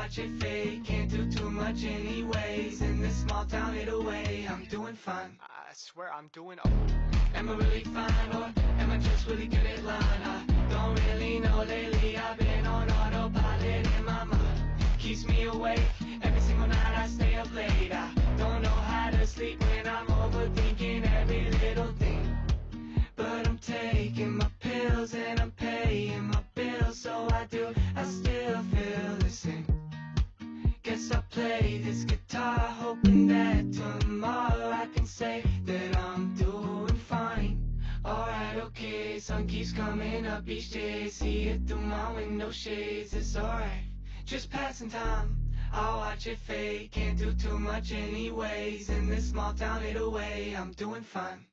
watch it fade, can't do too much anyways. In this small town, it'll weigh, I'm doing fine. I swear I'm doing Am I really fine, or am I just really good at lying? I don't really know lately, I've been on autopilot in my mind. Keeps me awake, every single night I stay up late. I don't know how to sleep when I'm overthinking every little thing. But I'm taking my pills and I'm paying my bills, so I still feel the same. Guess I'll play this guitar, hoping that tomorrow I can say that I'm doing fine. Alright, okay, sun keeps coming up each day. See it through my window shades, it's alright. Just passing time, I'll watch it fade. Can't do too much anyways. In this small town, it'll weigh, I'm doing fine.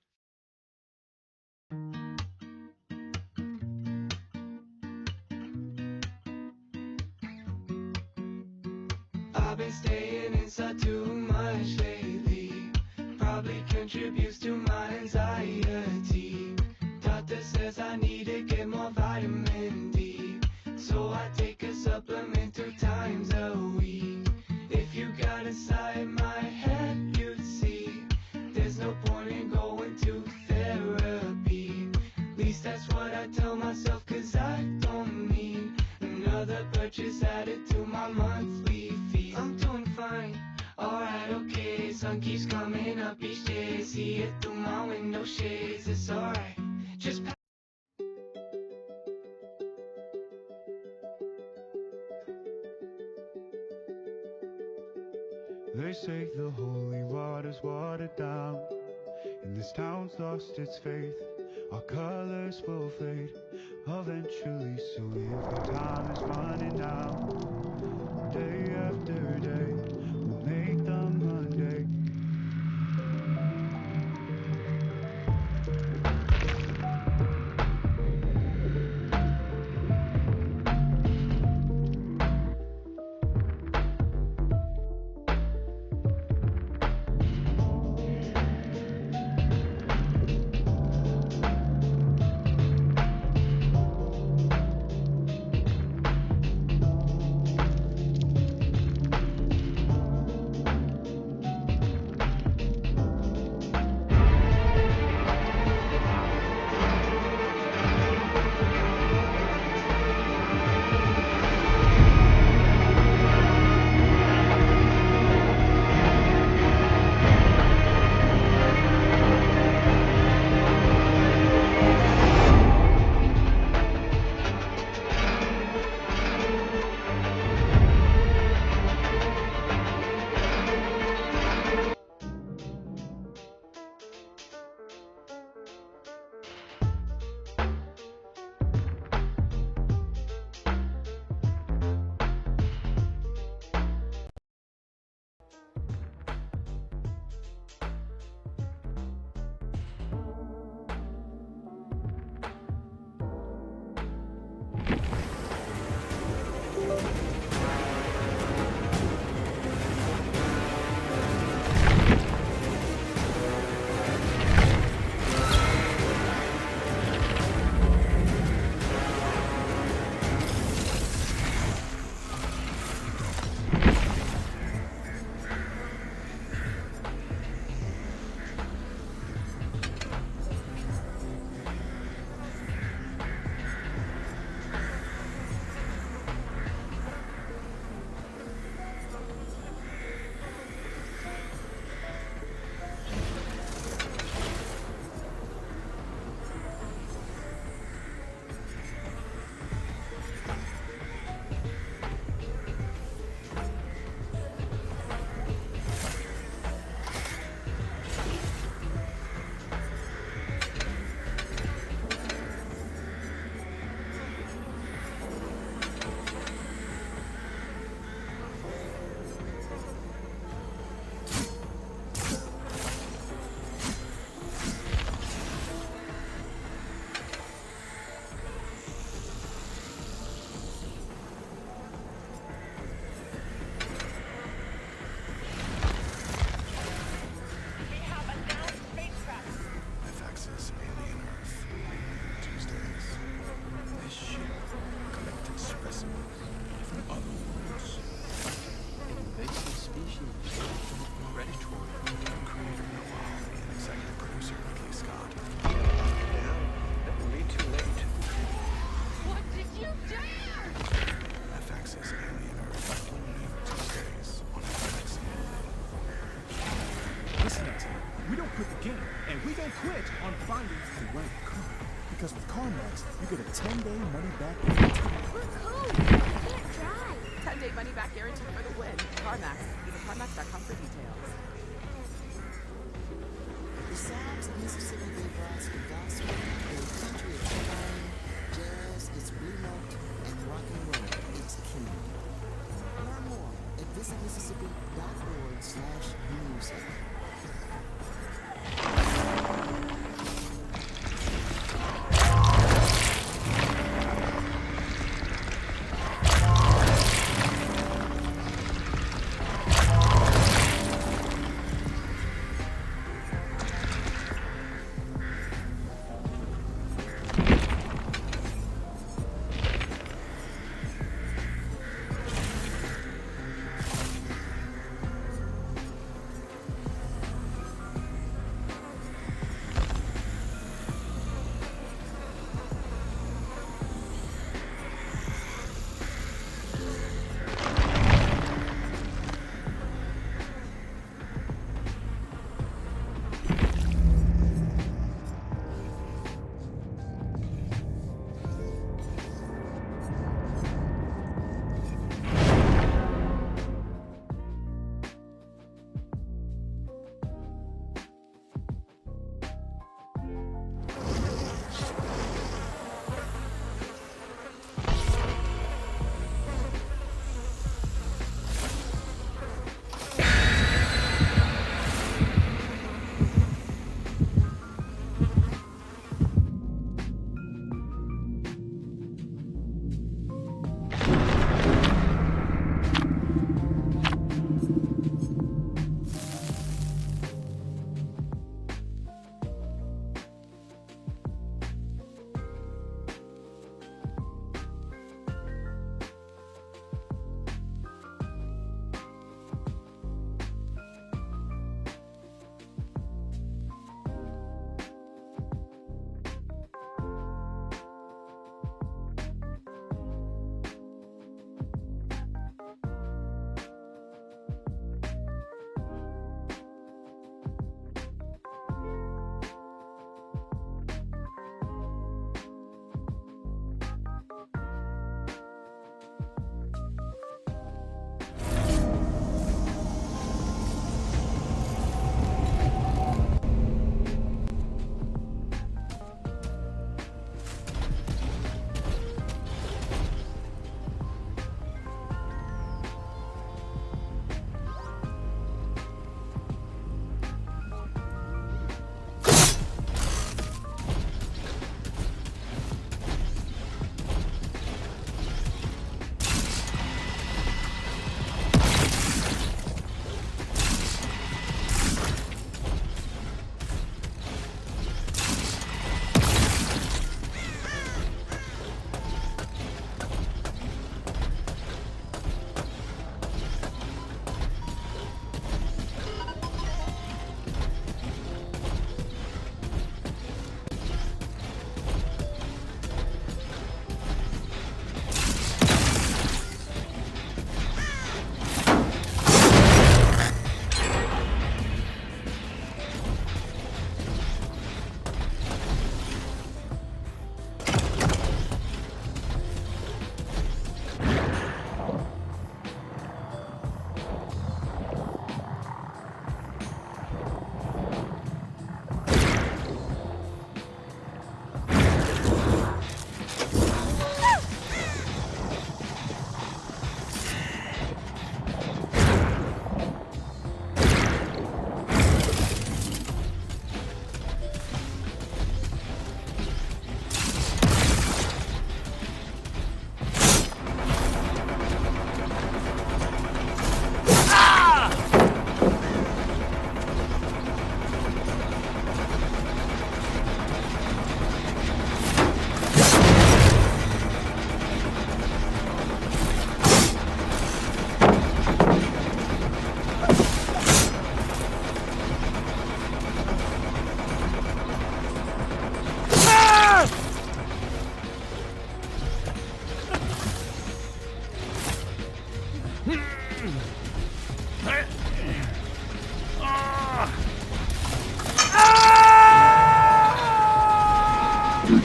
I've been staying inside too much lately. Probably contributes to my anxiety. Doctor says I need to get more vitamin D, so I take a supplement 2 times a week. If you got inside my head, you'd see there's no point in going to therapy. At least that's what I tell myself, cause I don't need another purchase added to my monthly fee. I'm doing fine, alright, okay, sun keeps coming up each day. See it through my window shades, it's alright. Just They say the holy water's watered down, and this town's lost its faith. Our colors will fade eventually, so if our time is running out, day after day, we'll make them Monday. quit on finding the right car. Because with CarMax, you get a 10-day money-back guarantee. We're cool. I can't drive. 10-day money-back guarantee for the win. CarMax. Visit CarMax.com for details. The Psalms of Mississippi give rise to gospel, a country of fire, jazz, it's blue note, and rock and roll, it's king. Learn more at visitmississippi.org/music.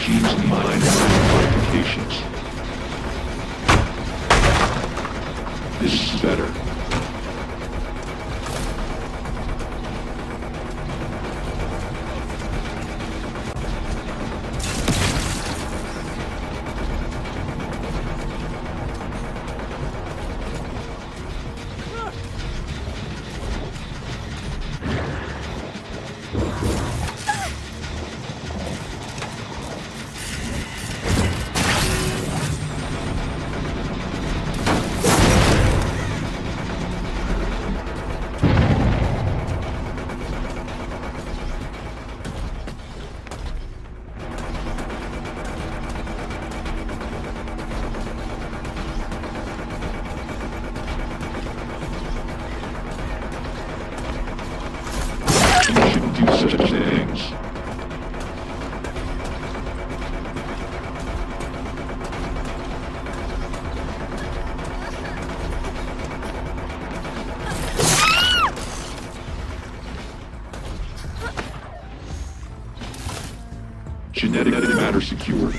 keys and minor modifications. This is better. Do such things. Genetic matter secured.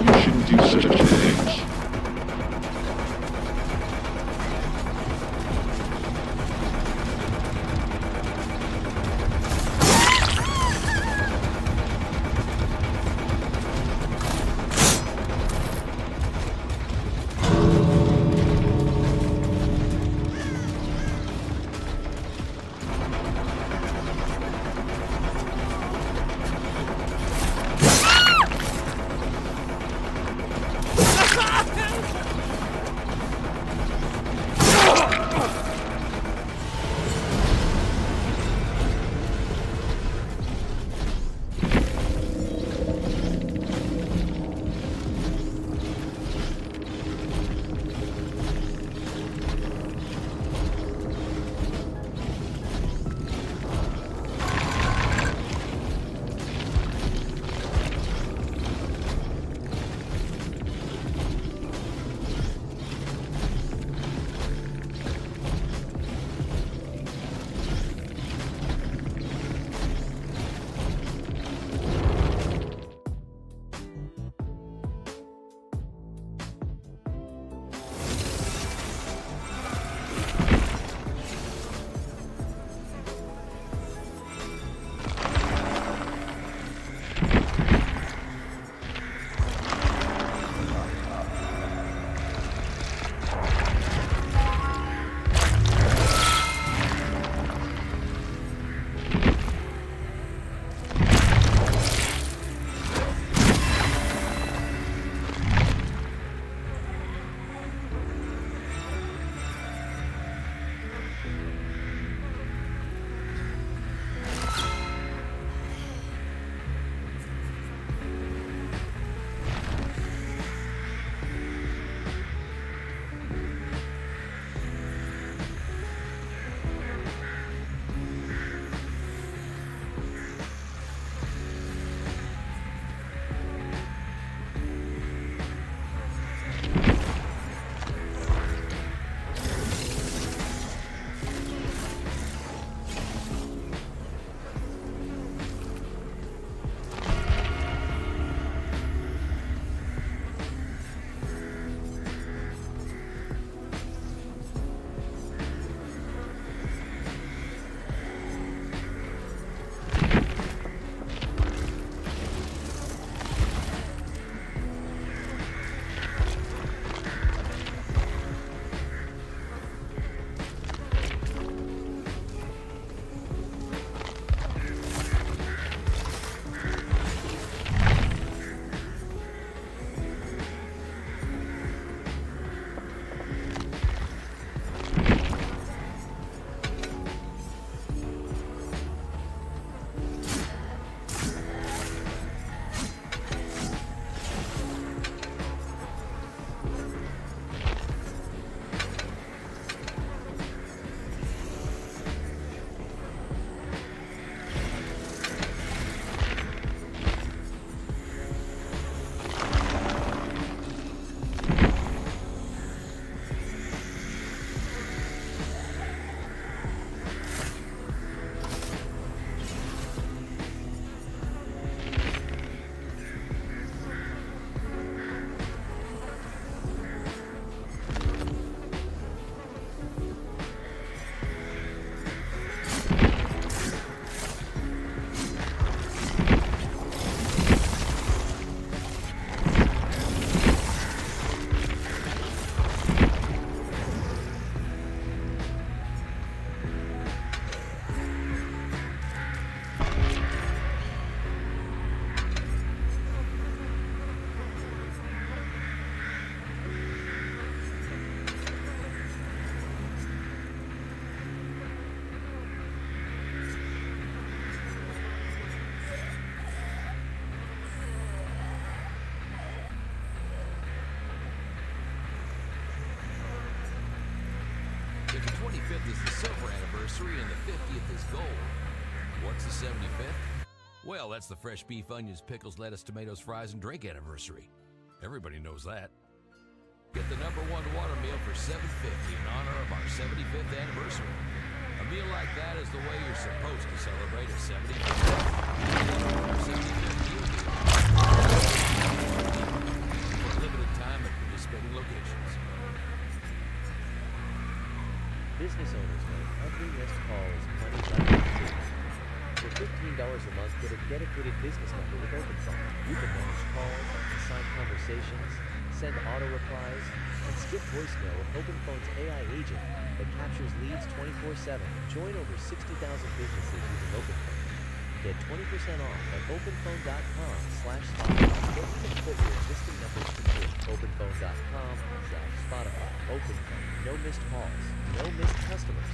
You shouldn't do such things. If the 25th is the silver anniversary and the 50th is gold, what's the 75th? Well, that's the fresh beef, onions, pickles, lettuce, tomatoes, fries, and drink anniversary. Everybody knows that. Get the #1 water meal for $7.50 in honor of our 75th anniversary. A meal like that is the way you're supposed to celebrate a 75th. get a dedicated business number with OpenPhone. You can manage calls, assign conversations, send auto replies, and skip voicemail with OpenPhone's AI agent that captures leads 24/7. Join over 60,000 businesses using OpenPhone. Get 20% off at openphone.com/Spotify. Or even put your existing numbers to free. Openphone.com/Spotify. OpenPhone. No missed calls. No missed customers.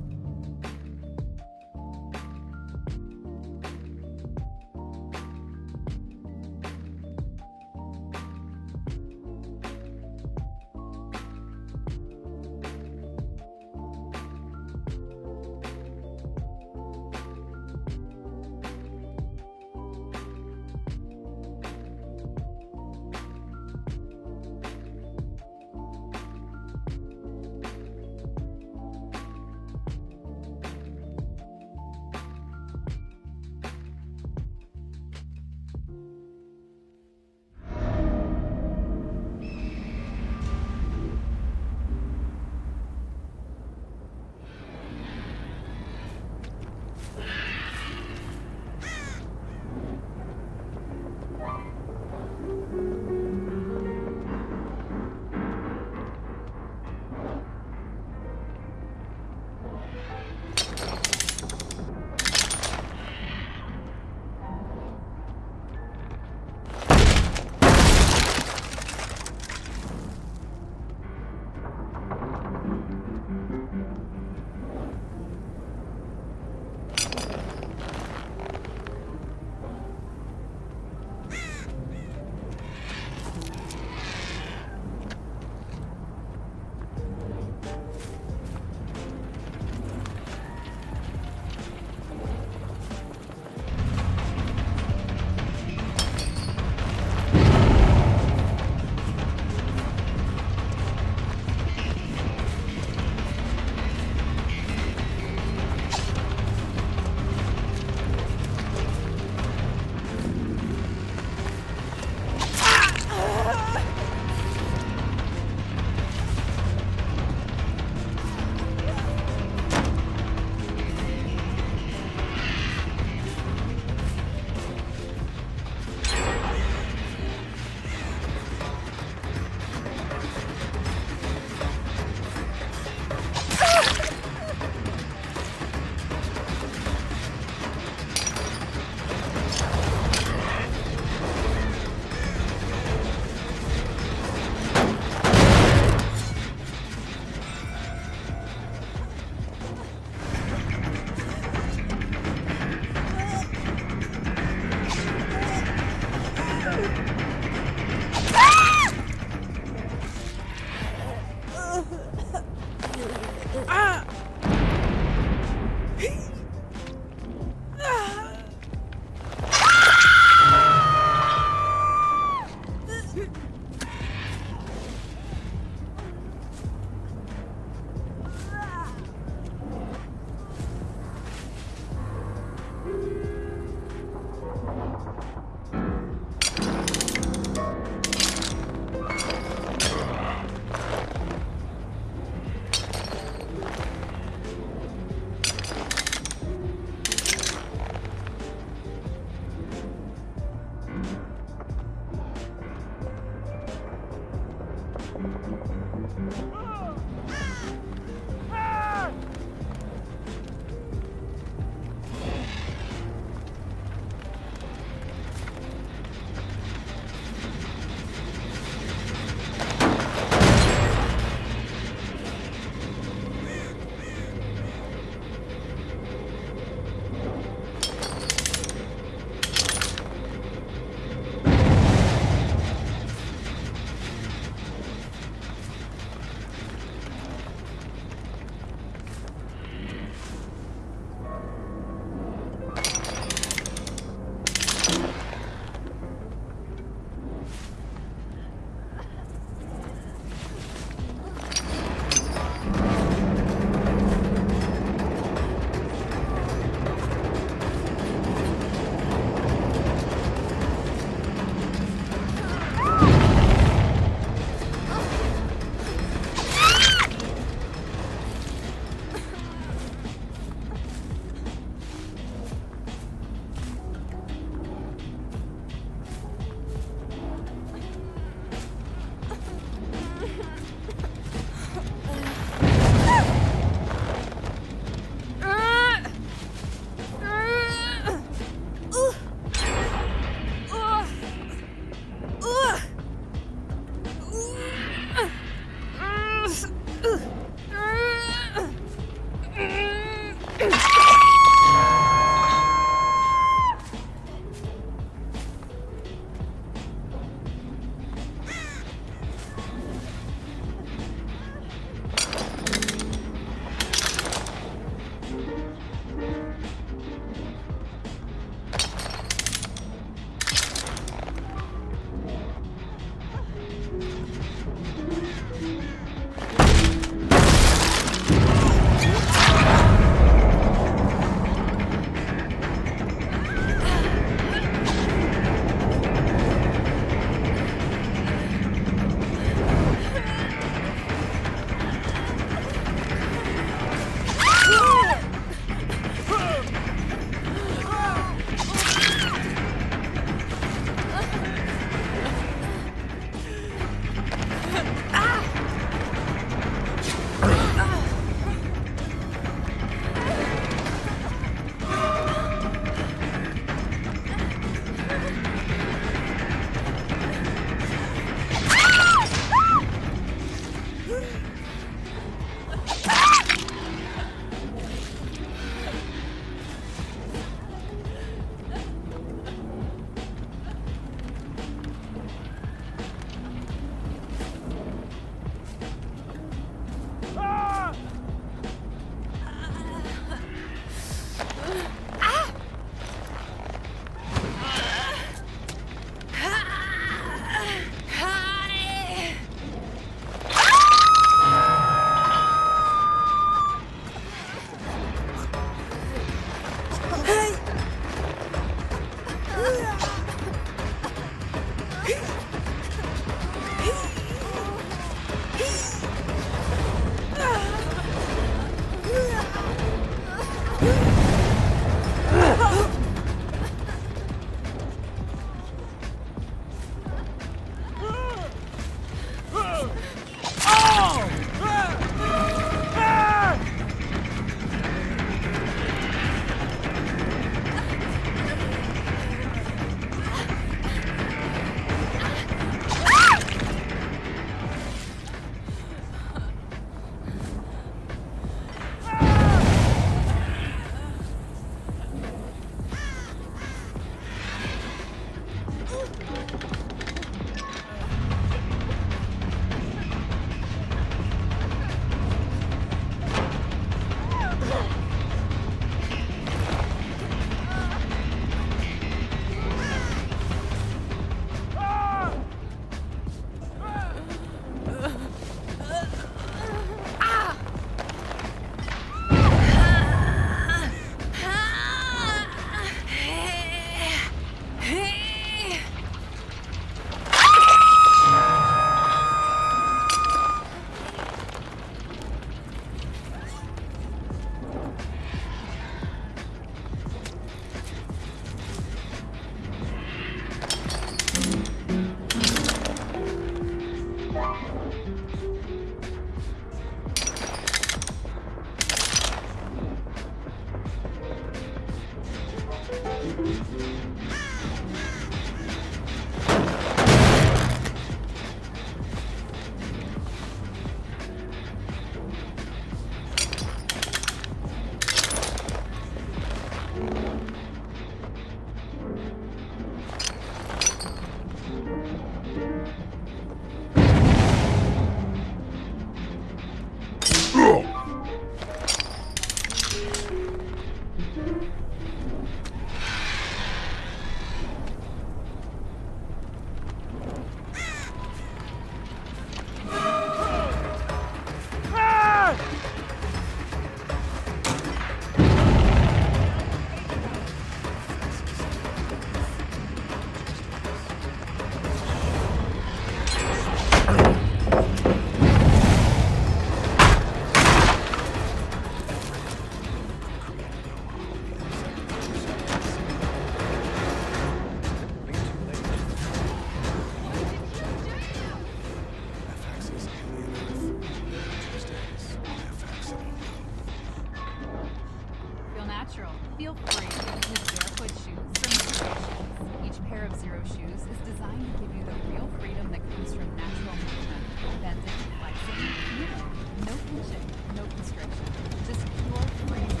Feel free with his barefoot shoes from Zero Shoes. Each pair of Zero Shoes is designed to give you the real freedom that comes from natural movement, bending, flexing, feeling. No pinching, no constriction, just pure freedom.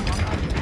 Walk on your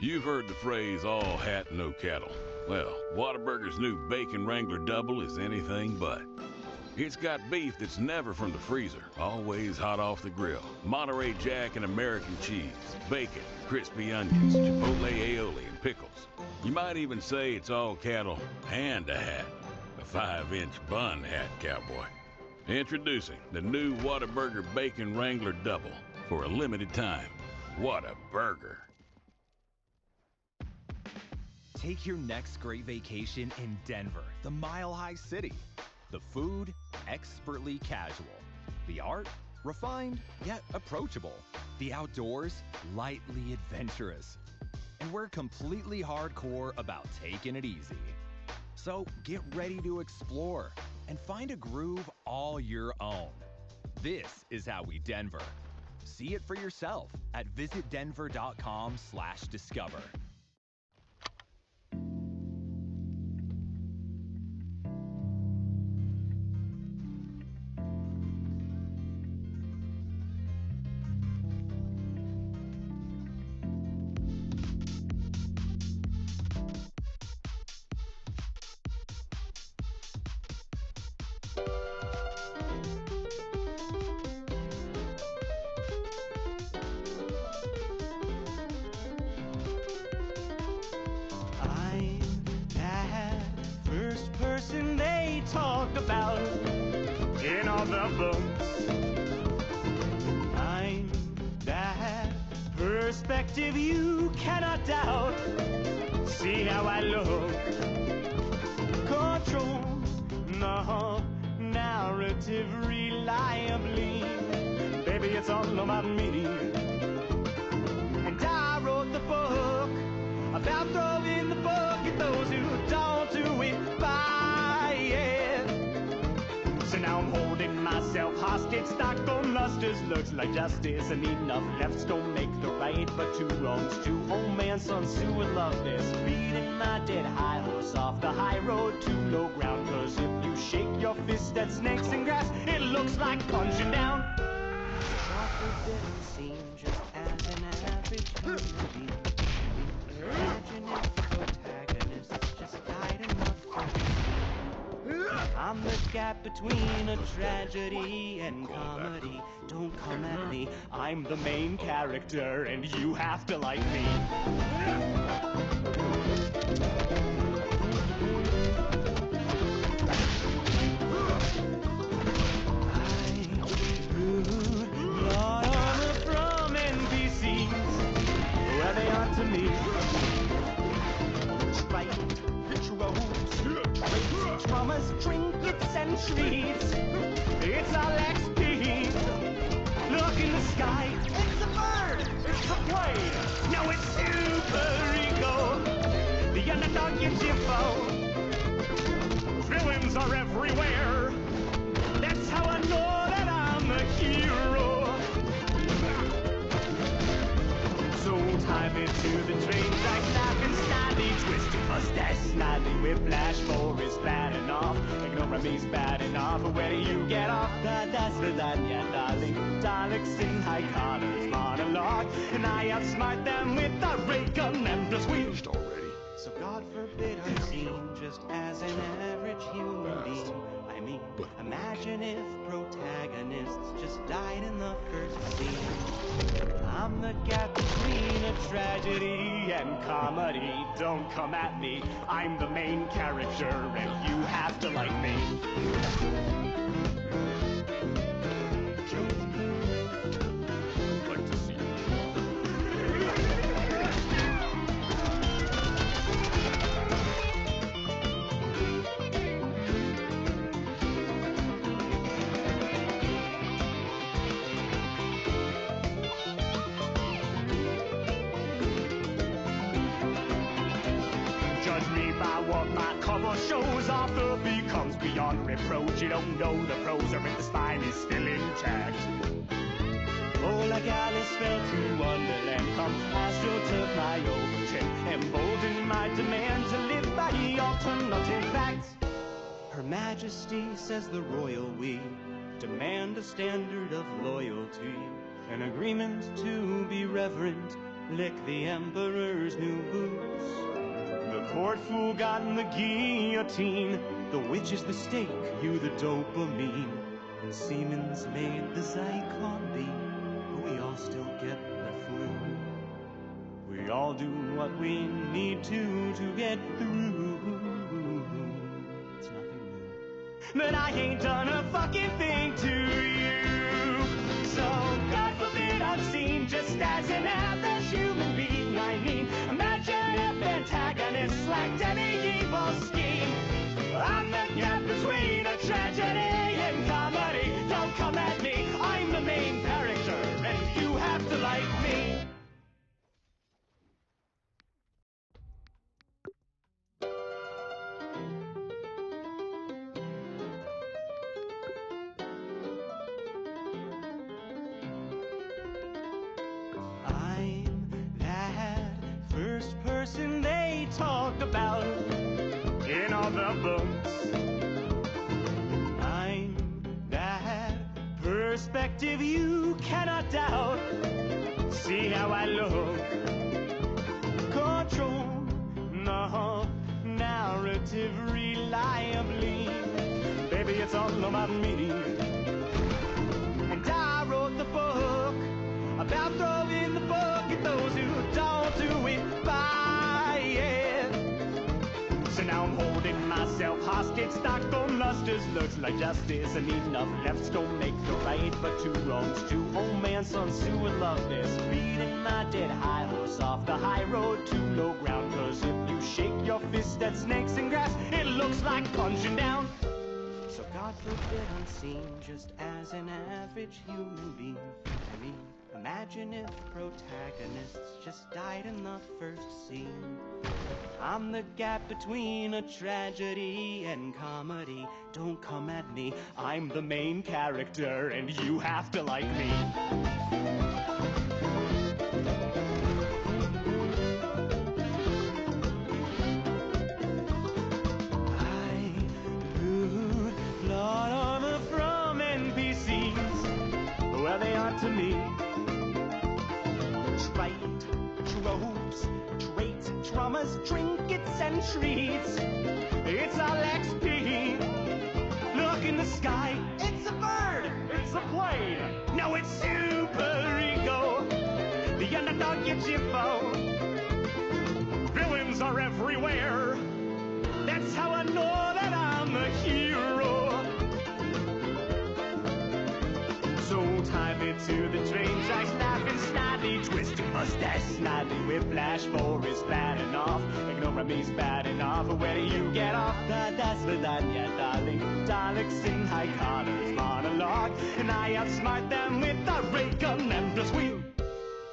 You've heard the phrase, all hat, no cattle. Well, Whataburger's new Bacon Wrangler Double is anything but. It's got beef that's never from the freezer, always hot off the grill. Monterey Jack and American cheese, bacon, crispy onions, chipotle aioli, and pickles. You might even say it's all cattle and a hat. A 5-inch bun hat, cowboy. Introducing the new Whataburger Bacon Wrangler Double. For a limited time. What a burger. Take your next great vacation in Denver, the Mile High City. The food, expertly casual. The art, refined yet approachable. The outdoors, lightly adventurous. And we're completely hardcore about taking it easy. So get ready to explore and find a groove all your own. This is how we Denver. See it for yourself at visitdenver.com/discover. Talk about in all the books. I'm that perspective you cannot doubt. See how I look. Control the narrative reliably. Baby, it's all about me. And I wrote the book about throwing the book at those who don't do it by. So now I'm holding myself hostage. Stockholm lusters looks like justice, and enough lefts don't make the right, but two wrongs, two. Old man, son, Sue would love this. Beating my dead high horse off the high road to low ground. Cause if you shake your fist at snakes and grass, it looks like punching down. Seem just as an average human being. Imagine if the protagonists just died in the first. I'm the gap between a tragedy and comedy. Don't come at me, I'm the main character, and you have to like me. Not armor from NPCs, where they are to me. Right, rituals, traits, traumas, trinkets, and treats. It's all XP. Look in the sky. It's a bird. It's a plane. No, it's super ego. The underdog gives you foe. Villains are everywhere. That's how I know that I'm a hero. So tie me to the train track, snapping, snidey, twisted mustache, snidey, whiplash, for is bad enough. Ignoring me's bad enough. Where do you get off? That's the yeah, darling. Daleks in high collars, monologue, and I outsmart them with a ray gun and a squeal. Already. So God forbid I'm seen just as an average human being. I mean, imagine if protagonists just died in the first scene. I'm the gap between a tragedy and comedy. Don't come at me, I'm the main character, and you have to like me. Like to see you. What my cover shows, Arthur becomes beyond reproach. You don't know the pros, or if the spine is still intact. Oh, like Alice fell to Wonderland, comes Astro took my old trip, emboldened my demand to live by the alternative facts. Her Majesty, says the royal we, demand a standard of loyalty, an agreement to be reverent lick the emperor's new boots. The court fool got in the guillotine. The witch is the stake, you the dopamine. And Siemens made the Zyklon beam, but we all still get the flu. We all do what we need to get through. It's nothing new. But I ain't done a fucking thing to you. So God forbid I'm seen just as an average human being. I mean, imagine if antagonists lacked any evil scheme. I'm the gap between a tragedy and comedy. Don't come at me, I'm the main character, and you have to like me. I'm that first person they talk about in all the books. I'm that perspective you cannot doubt. See how I look. Control the narrative reliably. Baby, it's all about me. And I wrote the book about throwing the book at those who don't do it by it. So now I'm holding myself hostage. Stockholm lusters looks like justice, and enough lefts don't make the right, but two wrongs, two old man, son, Sue and love this. Beating my dead high horse off the high road to low ground. Cause if you shake your fist at snakes and grass, it looks like punching down. So God forbid I'm seen just as an average human being. I mean, imagine if protagonists just died in the first scene. I'm the gap between a tragedy and comedy. Don't come at me, I'm the main character, and you have to like me. I loot plot armor from NPCs. Well, they aren't to me. Trite tropes, traits, traumas, trinkets, and treats. It's all XP. Look in the sky, it's a bird, it's a plane. No, it's super ego. The underdog gets your foe. Villains are everywhere. That's how I know that I'm a hero. So tie me to the train tracks, laughing snidely, twisting mustache, snidely, whiplash, for is bad enough. Ignore me's bad enough. Where do you get off? That's the yeah, darling. Daleks in high collars, monologue, and I outsmart them with the ray gun and the wheel.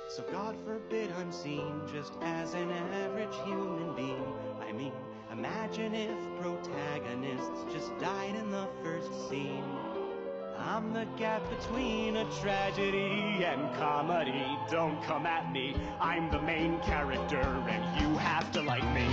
So God forbid I'm seen just as an average human being. I mean, imagine if protagonists just died in the first scene. I'm the gap between a tragedy and comedy. Don't come at me, I'm the main character, and you have to like me.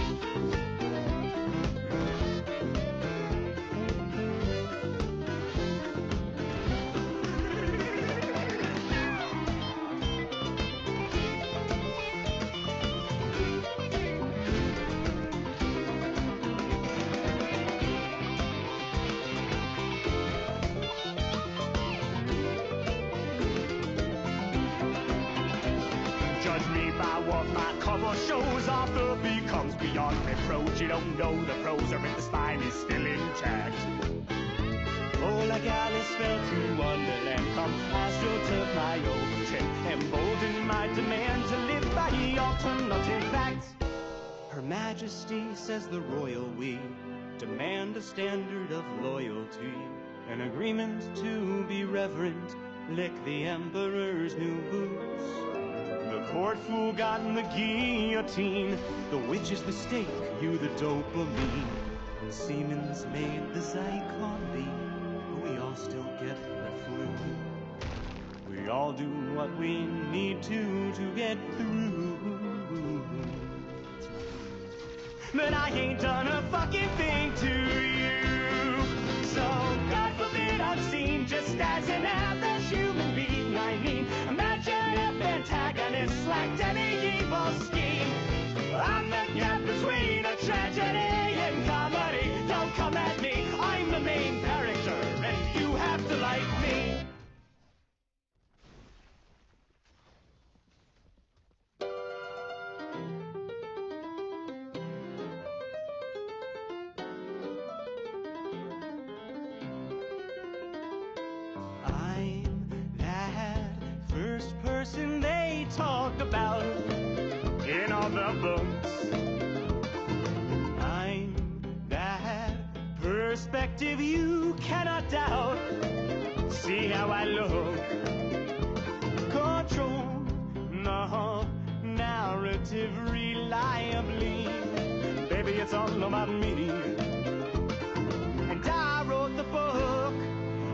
Shows author becomes beyond reproach. You don't know the prose, or if the spine is still intact. Oh, like Alice fell to Wonderland, come hostile to my old trend, emboldened my demand to live by alternative facts. Her Majesty, says the royal we, demand a standard of loyalty, an agreement to be reverent, lick the emperor's new boots. The court fool got in the guillotine. The witch is the stake, you the dopamine. Siemens made the Zyklon beam, but we all still get the flu. We all do what we need to get through. But I ain't done a fucking thing to you. So God forbid I'm seen just as an average human being. I mean, imagine if antagonists lacked any scheme. I'm the gap between a tragedy and comedy. Don't come at me, I'm the main character, and you have to like me. I'm that first person they talk about in all the books. I'm that perspective you cannot doubt. See how I look. Control the narrative reliably. Baby, it's all about me. And I wrote the book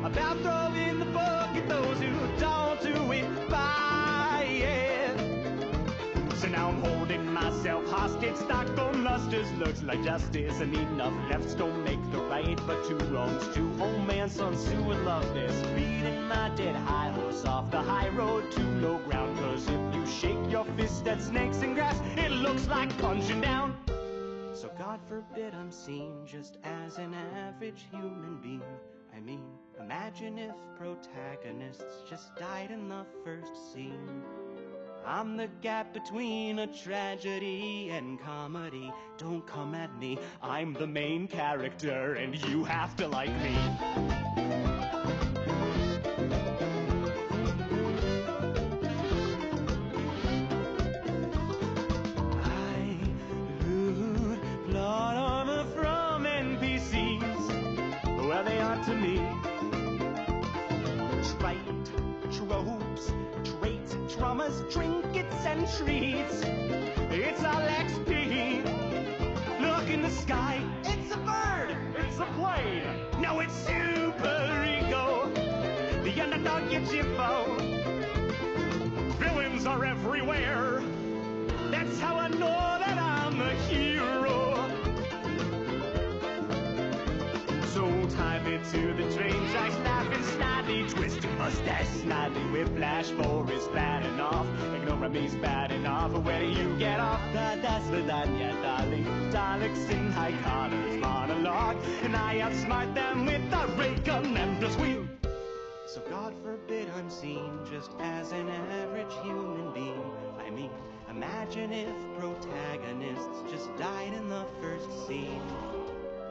about throwing the book at those who don't do it by it. So now I'm holding myself hostage. Stockholm lusters looks like justice, and enough lefts don't make the right, but two wrongs too. Old man, son, Sue and love this. Beating my dead high horse off the high road to low ground. Cause if you shake your fist at snakes and grass, it looks like punching down. So God forbid I'm seen just as an average human being. I mean, imagine if protagonists just died in the first scene. I'm the gap between a tragedy and comedy. Don't come at me, I'm the main character, and you have to like me. I loot plot armor from NPCs. Well, they are to me. Trite tropes, traits, traumas, trinkets, and treats. It's all XP. Look in the sky, it's a bird, it's a plane. No, it's super ego. The underdog gets your foe. Villains are everywhere. That's how I know that I'm a hero. So tie me to the train tracks, laughing snidely, twisting mustache snidely, whiplash for is bad enough. Ignore me's bad enough. Where do you get off? That's the Danya darling. Daleks in high collars monologue, and I outsmart them with a ray gun and a squeal. So God forbid I'm seen just as an average human being. I mean, imagine if protagonists just died in the first scene.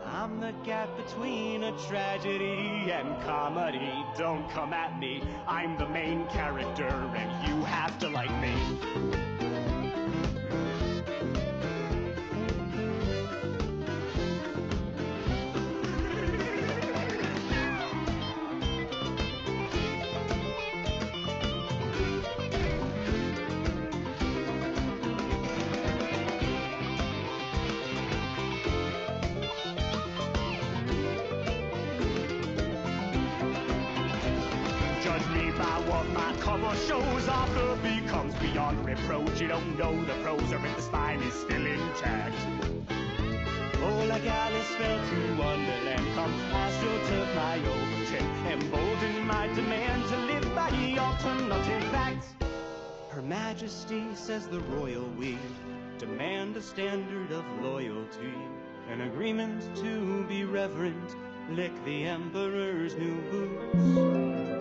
I'm the gap between a tragedy and comedy. Don't come at me, I'm the main character, and you have to like me. Shows author becomes beyond reproach. You don't know the prose, or if the spine is still intact. Oh, like Alice fell to Wonderland, come Astro took my old trip, emboldened my demand to live by the alternative facts. Her Majesty, says the royal we, demand a standard of loyalty, an agreement to be reverent, lick the Emperor's new boots.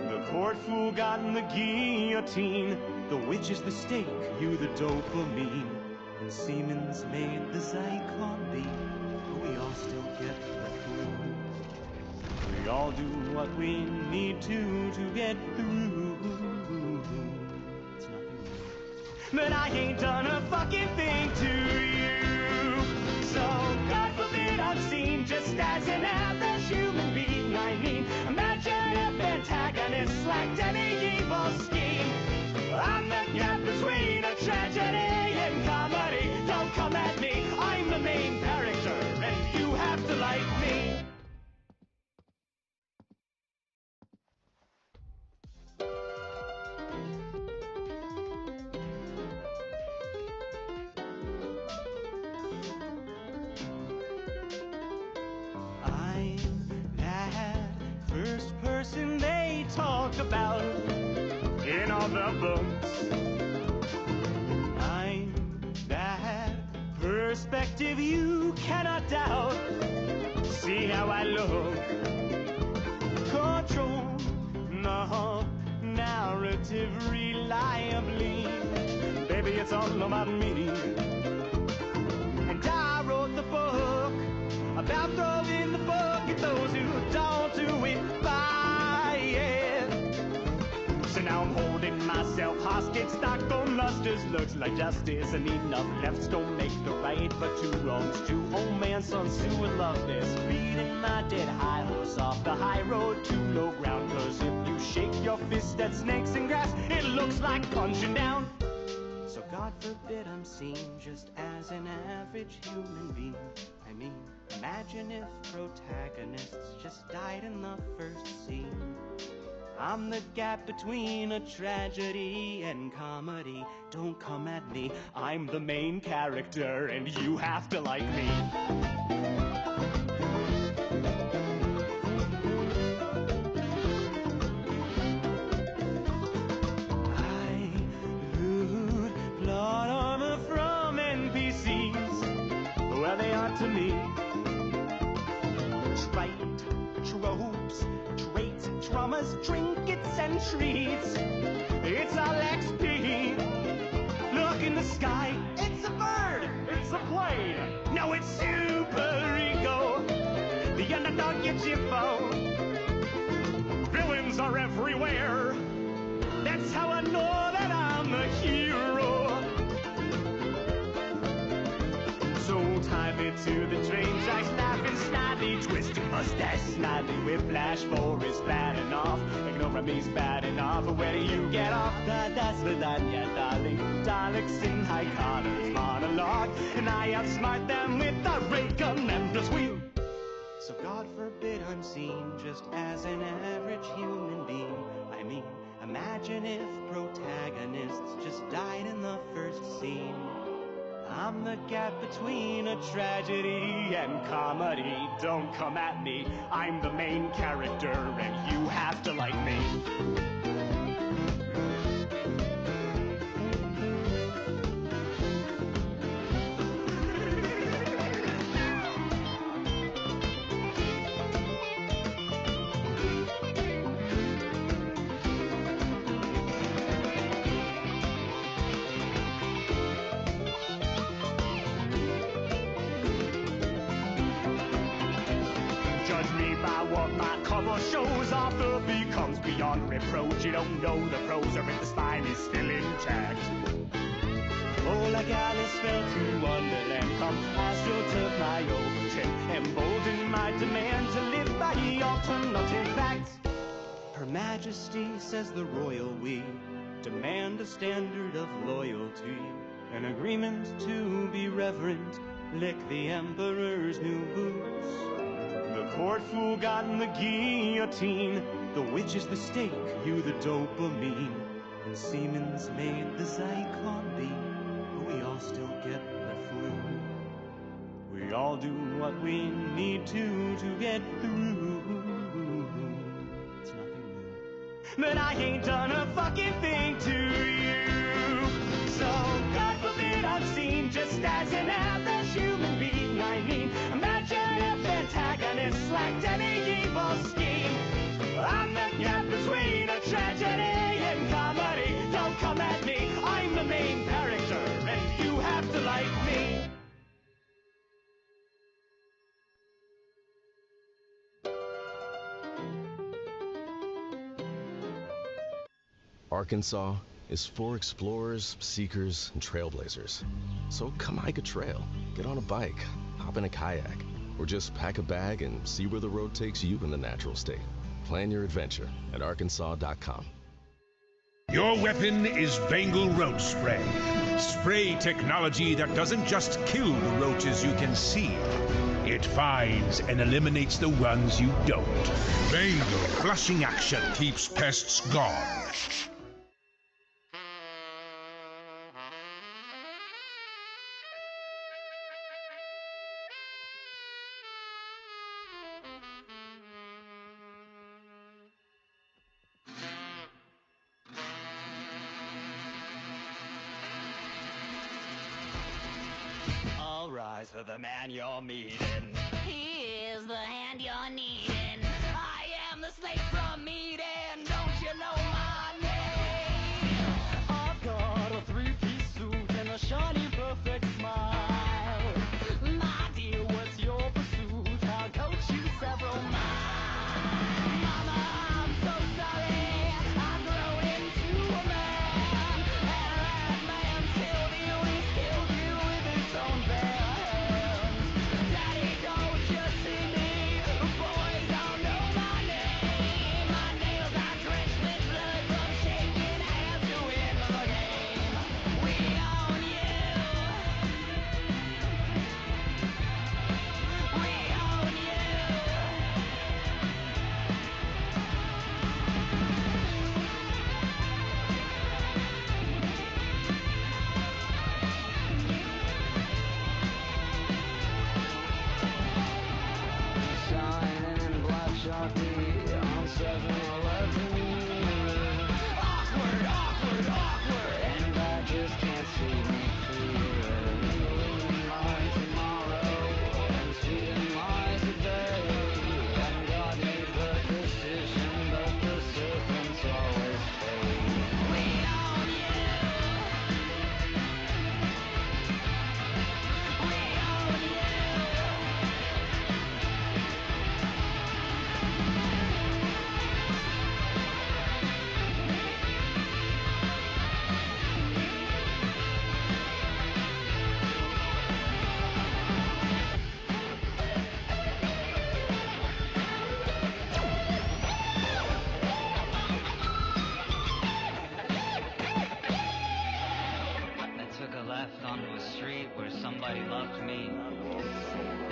The court fool got in the guillotine, the witch is the stake, you the dopamine. And Siemens made the Zyklon beam, but we all still get the food. We all do what we need to get through. It's nothing new. But I ain't done a fucking thing to you. So God forbid I'm seen just as an average human being. I mean, imagine if antagonists lacked any evil scheme. I'm the gap between a tragedy and comedy. Don't come at me, I'm the main character, and you have to like me. First person they talk about in all the books. I'm perspective you cannot doubt. See how I look. Control, no, narrative reliably. Baby, it's all about me. And I wrote the book about throwing the book at those who don't do it by it. So now I'm holding myself hostage. Stockholm lusters looks like justice, and enough lefts don't make the right, but two wrongs, two old man, son, Sue would love this. Beating my dead high horse off the high road to low ground, cause if you shake your fist at snakes and grass, it looks like punching down. So God forbid I'm seen just as an average human being. I mean, imagine if protagonists just died in the first scene. I'm the gap between a tragedy and comedy. Don't come at me, I'm the main character and you have to like me. I loot plot armor from NPCs. Well, they aren't to me. Trite tropes, traits, traumas, trinkets, and treats. It's all XP. Look in the sky, it's a bird, it's a plane. No, it's super ego. The underdog gets your foe. Villains are everywhere. That's how I know that I'm a hero. So tie me to the train tracks, laughing snidely, twisting mustache, snidely, whiplash, for is bad enough. Ignore me's bad enough. Where do you get off? That's Vidania, darling. Daleks in high collars, monologue, and I outsmart them with the ray gun and the wheel. So God forbid I'm seen just as an average human being. I mean, imagine if protagonists just died in the first scene. I'm the gap between a tragedy and comedy. Don't come at me, I'm the main character and you have to like me. Shows author becomes beyond reproach. You don't know the prose or if the spine is still intact. Oh, like Alice fell to Wonderland, come hostile to my overture, emboldened my demand to live by the alternative facts. Her Majesty, says the royal we, demand a standard of loyalty, an agreement to be reverent, lick the Emperor's new boots. The court fool got in the guillotine, the witch is the stake, you the dopamine, and Siemens made the Zyklon B, but we all still get the flu. We all do what we need to get through. It's nothing new. But I ain't done a fucking thing to you. So God forbid I'm seen just as an average human being. I mean, imagine if antagonists lacked any evil scheme. I'm the gap between a tragedy and comedy. Don't come at me, I'm the main character, and you have to like me. Arkansas is for explorers, seekers, and trailblazers. So come hike a trail, get on a bike, hop in a kayak, or just pack a bag and see where the road takes you in the natural state. Plan your adventure at arkansas.com. Your weapon is Bengal Roach Spray. Spray technology that doesn't just kill the roaches you can see. It finds and eliminates the ones you don't. Bengal flushing action keeps pests gone. rise of the man you're meeting. He is the hand you're needing. I am the snake from Eden. Don't you know my name? I've got a three-piece suit and a shiny perfect smile. My dear, what's your pursuit? I'll coach you several miles. Mama, I'm so sorry. I've grown into a man. And that man's killed you. He's killed you with his own bare hands. Daddy, don't you see me? Boys don't know my name. My nails are drenched with blood from shaking hands to win the game. We own you. We own you. Shining black Sharpie on 7-Eleven. Awkward, awkward, awkward, and I just can't see me through. My tomorrow and sweet in my today. And God made the decision, but the serpents always fade. We own you. We own you. I took a left onto a street where somebody loved me.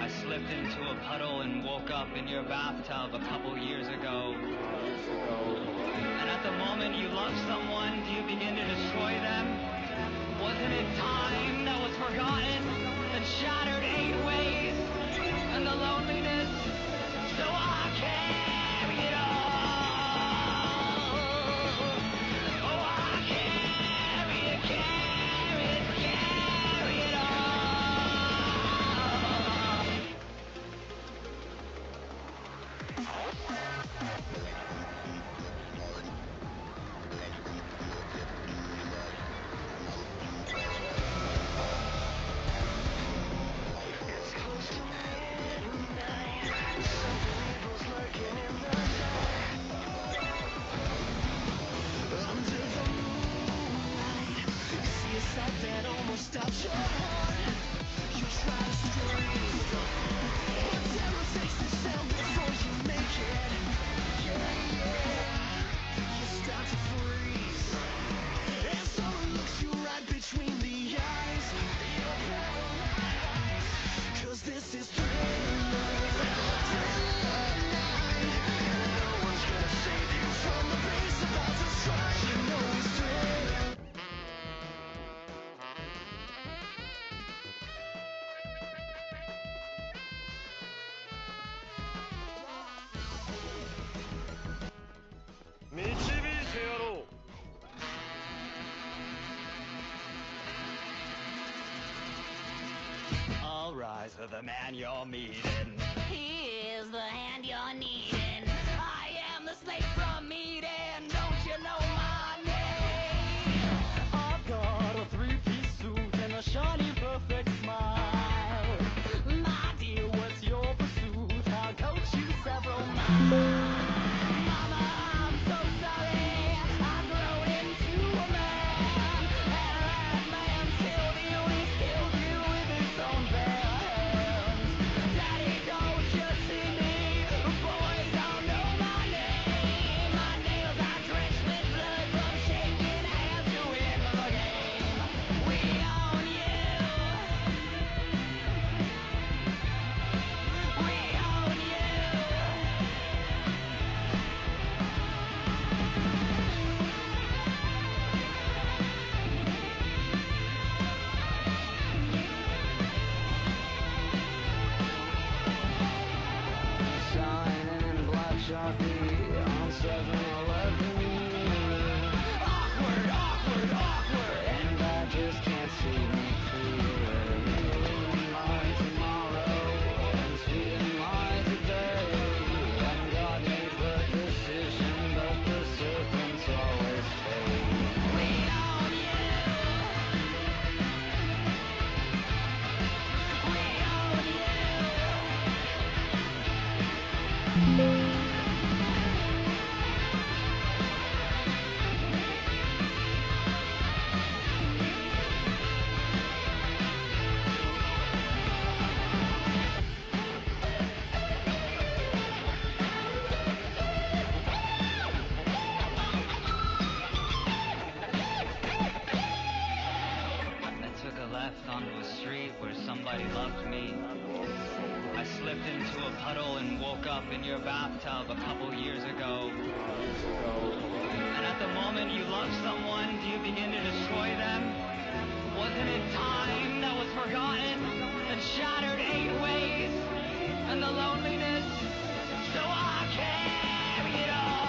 I slipped into a puddle and woke up in your bathtub a couple years ago. And at the moment you love someone, do you begin to destroy them? Wasn't it time that was forgotten and shattered 8 ways? And the loneliness, so I carry it all. Oh, I carry it, carry it, carry it all. It's close to midnight. Something evil's lurking in the night. Under the moonlight, you see a sight that almost stops your heart. You try to scream, but terror takes the sound before you make it. Yeah, yeah, you start to freeze, and someone looks you right between the eyes. You're paralyzed, 'cause this is thriller night. No one's gonna save you from the beast about to strike. You know it's thriller. I'll rise of the man you're meeting. He is the hand you're needing. I am the snake from Eden. Don't you know my name? I've got a three-piece suit and a shiny perfect smile. My dear, what's your pursuit? I'll coach you several miles. Mama, I'm so sorry. I've grown into a man. And that man's killed you. He's killed you with his own bare hands. Daddy, don't you see me? Boys don't know my name. My nails woke up in your bathtub a couple years ago. And at the moment you love someone, do you begin to destroy them? Wasn't it time that was forgotten and shattered 8 ways? And the loneliness, so I carry it all.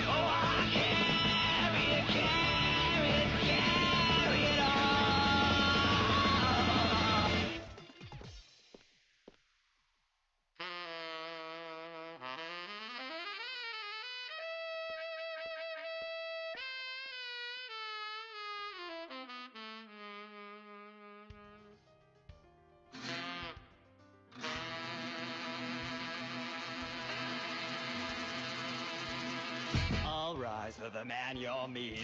Oh, I carry it, carry it, carry it all. All rise for the man you're meeting.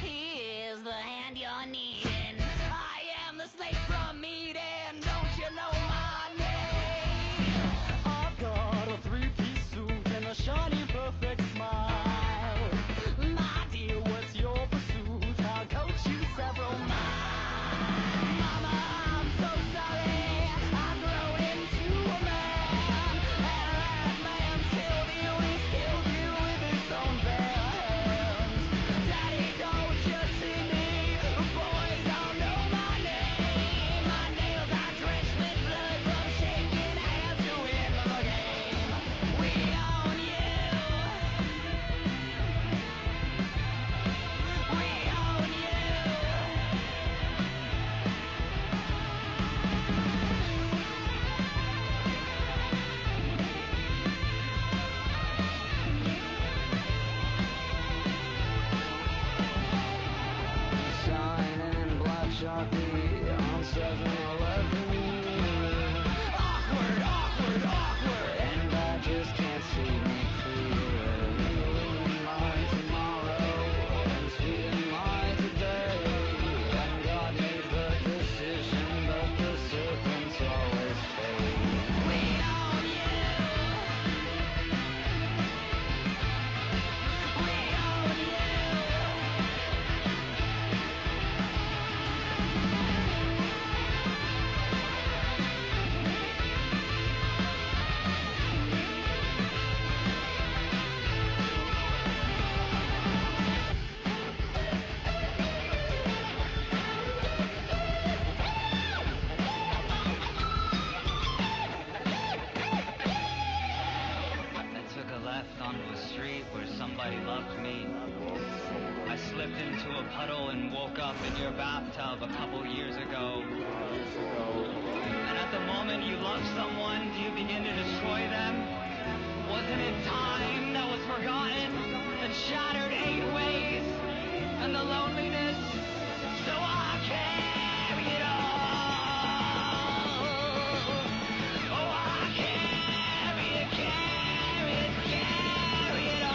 He is the hand you're needing. I am the slave from Eden. Don't you know my name? I've got a 3-piece suit and a shiny perfect smile. My dear, what's your pursuit? I'll coach you several miles. Mama, I'm so sorry. I grow into a man. And that man killed you. He's killed you with his own bare hands. Daddy, don't you see me? Boys don't know my name. My nails are drenched with blood from shaking hands to win the game. We own you. We own you. Shining black Sharpie on 7-Eleven. Awkward, awkward, awkward. And I just can't see me through it. Mine tomorrow and sweet in mine today. And God made the decision, but the serpents always fade. We own you. We own you. I took a left onto a street where somebody loved me. I slipped into a puddle and woke up in your bathtub a couple years ago. And at the moment you love someone, do you begin to destroy them? Wasn't it time that was forgotten and shattered 8 ways? And the loneliness, so I carry it all. Oh, I carry it, carry it, carry it all.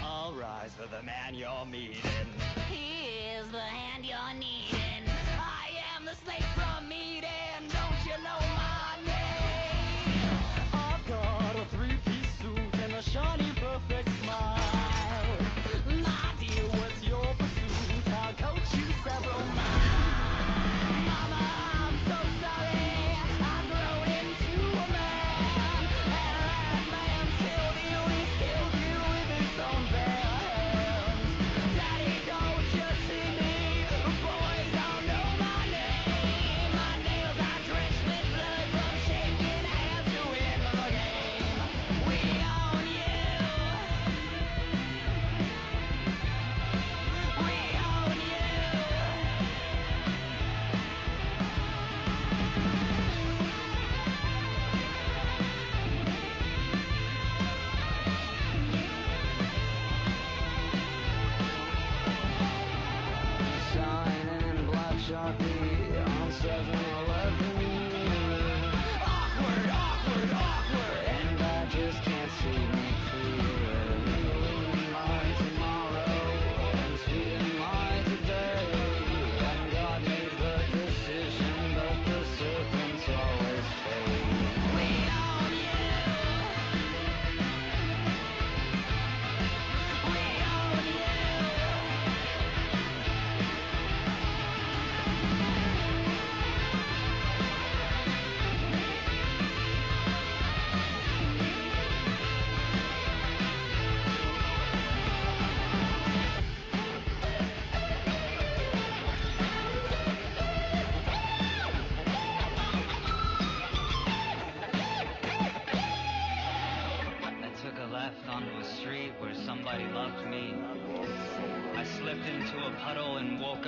All rise for the man you're meeting. He is the hand you're needing. I am the slave from Eden. Don't you know my name? I've got a 3-piece suit and a shiny perfect smile. My dear, what's your pursuit? I'll coach you several miles. Mama, I'm so sorry. I grow into a man. And that man killed you. He's killed you with his own bare hands. Daddy, don't you see me? Boys don't know my name. My nails are drenched with blood from shaking hands to win the game. We own you. We own you. Shining black Sharpie on 7-Eleven. Awkward, awkward, awkward. And I just can't see me through it.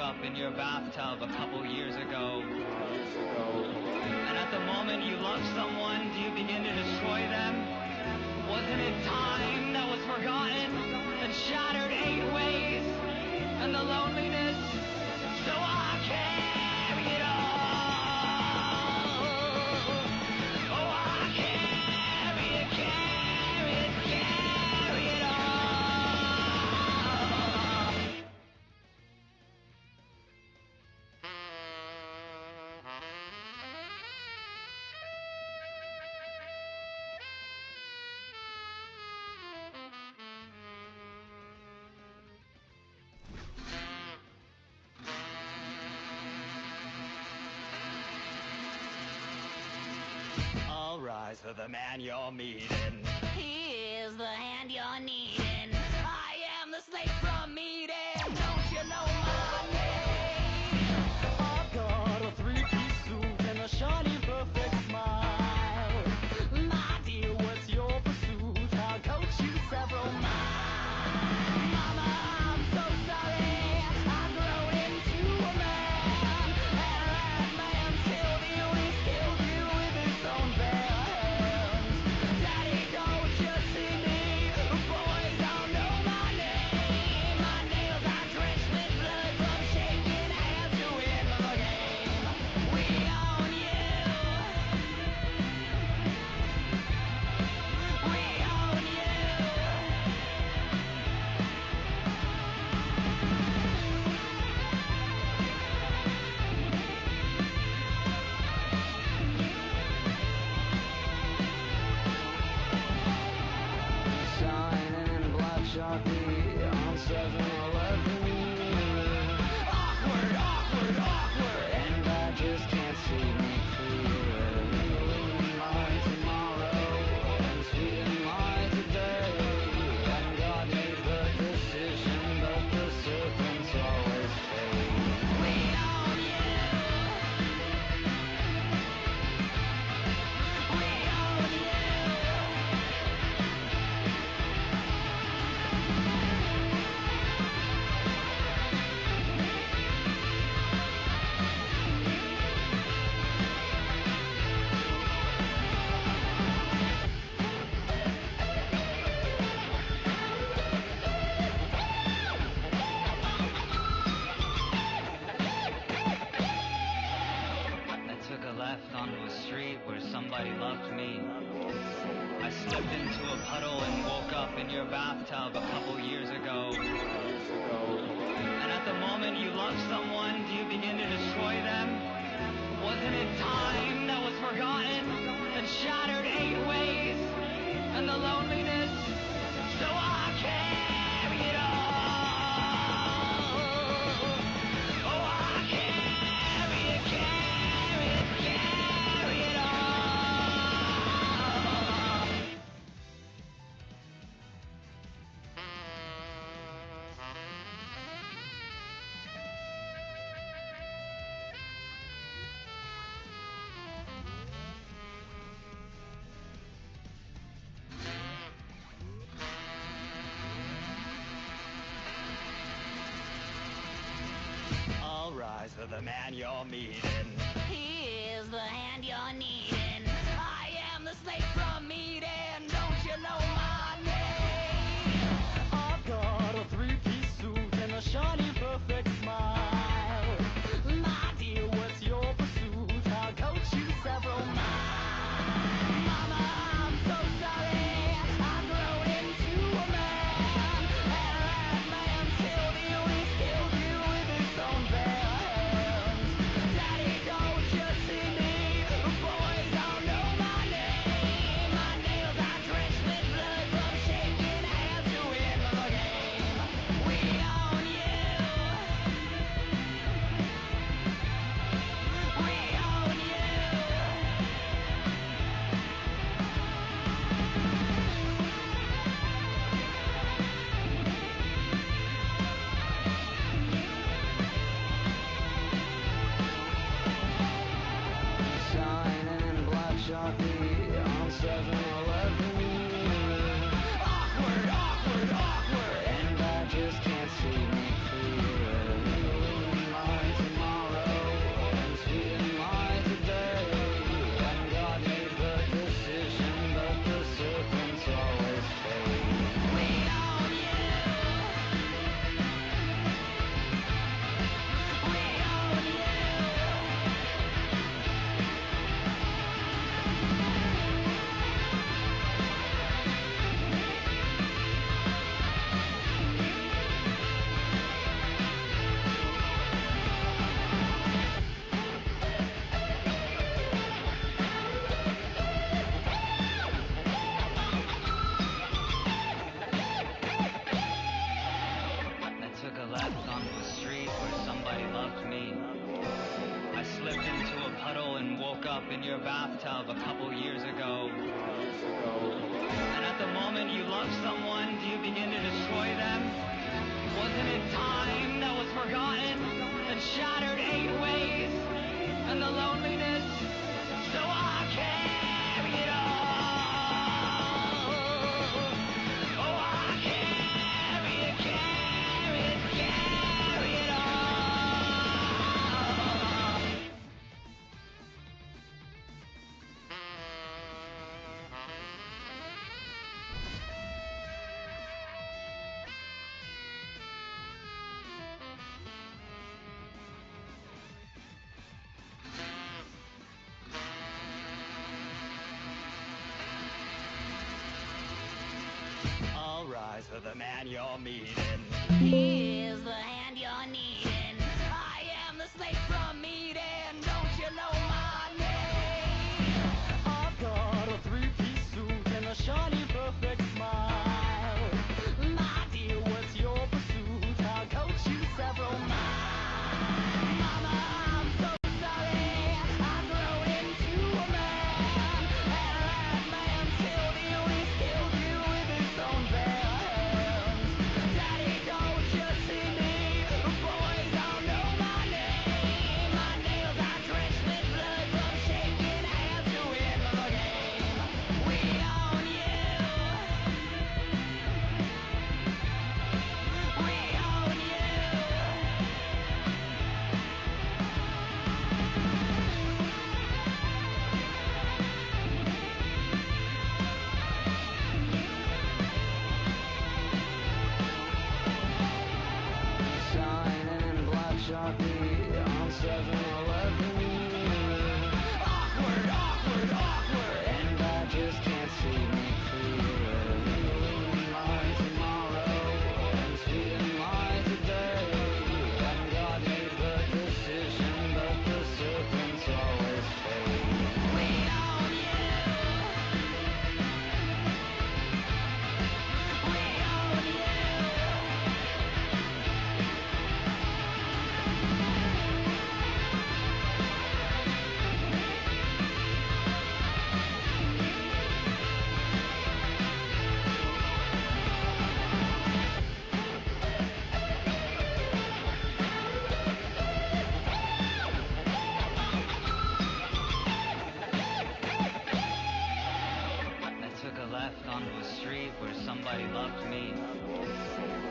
up in your bathtub a couple years ago. And at the moment you love someone, do you begin to destroy them? Wasn't it time that was forgotten, that shattered 8 ways, and the loneliness? So I carry it all. Oh, I carry it, carry it, carry it all. All rise for the man you're meeting. He is the hand you're needing. I am the slave from Eden. Don't you know my name? I've got a 3-piece suit and a shiny perfect smile. My dear, what's your pursuit? I'll coach you several miles. Mama, I'm so sorry. I've grown into a man. And that man killed you. He's killed you with his own bare hands. Daddy, don't you see me? Boys don't know my name. My nails are drenched with blood from shaking hands to win the game. We own you. We own you. Shining black Sharpie on 7-Eleven. Awkward, awkward, awkward, and I just can't see me through it. My tomorrow and sweeten my today. And God made the decision, but the serpents always fade. We own you. We own you. I took a left onto a street where somebody loved me. I slipped into a puddle and woke up in your bathtub a couple years ago. And at the moment you love someone, do you begin to destroy them? Wasn't it time that was forgotten, that shattered 8 ways, and the loneliness? So I carry it all. Oh, I carry it, carry it, carry it all. All rise for the man you're meeting. He is the hand you're needing. I am the slave from Eden. Don't you know my name? I've got a 3-piece suit and a shiny perfect smile. My dear, what's your pursuit? I'll coach you several miles. Mama, I'm so sorry. I've grown into a man. And that man killed you. He's killed you with his own bare hands. Daddy, don't you see me? Boys don't know my name. My nails are drenched with blood from shaking hands to win the game. We own you. We own you. Shining black Sharpie on 7-Eleven. Awkward, awkward, awkward, and I just can't see me through it. bathtub a couple years ago. And at the moment you love someone, do you begin to destroy them? Wasn't it time that was forgotten, that shattered 8 ways, and the loneliness, so I carry it all. Oh, I carry it, carry it, carry it all. All rise for the man you're meeting. He is the hand you're needing. I am the snake from Eden. Don't you know my name? I've got a 3-piece suit and a shiny perfect smile. My dear, what's your pursuit? I'll coach you several miles. Mama, I'm so sorry. I grow into a man. And that man killed you. He's killed you with his own bare hands. Daddy, don't you see me? Boys all know my name. My nails are drenched with blood from shaking hands to win the game. We own you. We own you. Sign in black Sharpie on 7-Eleven. Awkward, awkward, awkward. And I just can't see me clear. Lie tomorrow and sweet and lie today. And God made the decision, but the serpents always fade. We own you. We own you. I took a left onto a street where somebody loved me.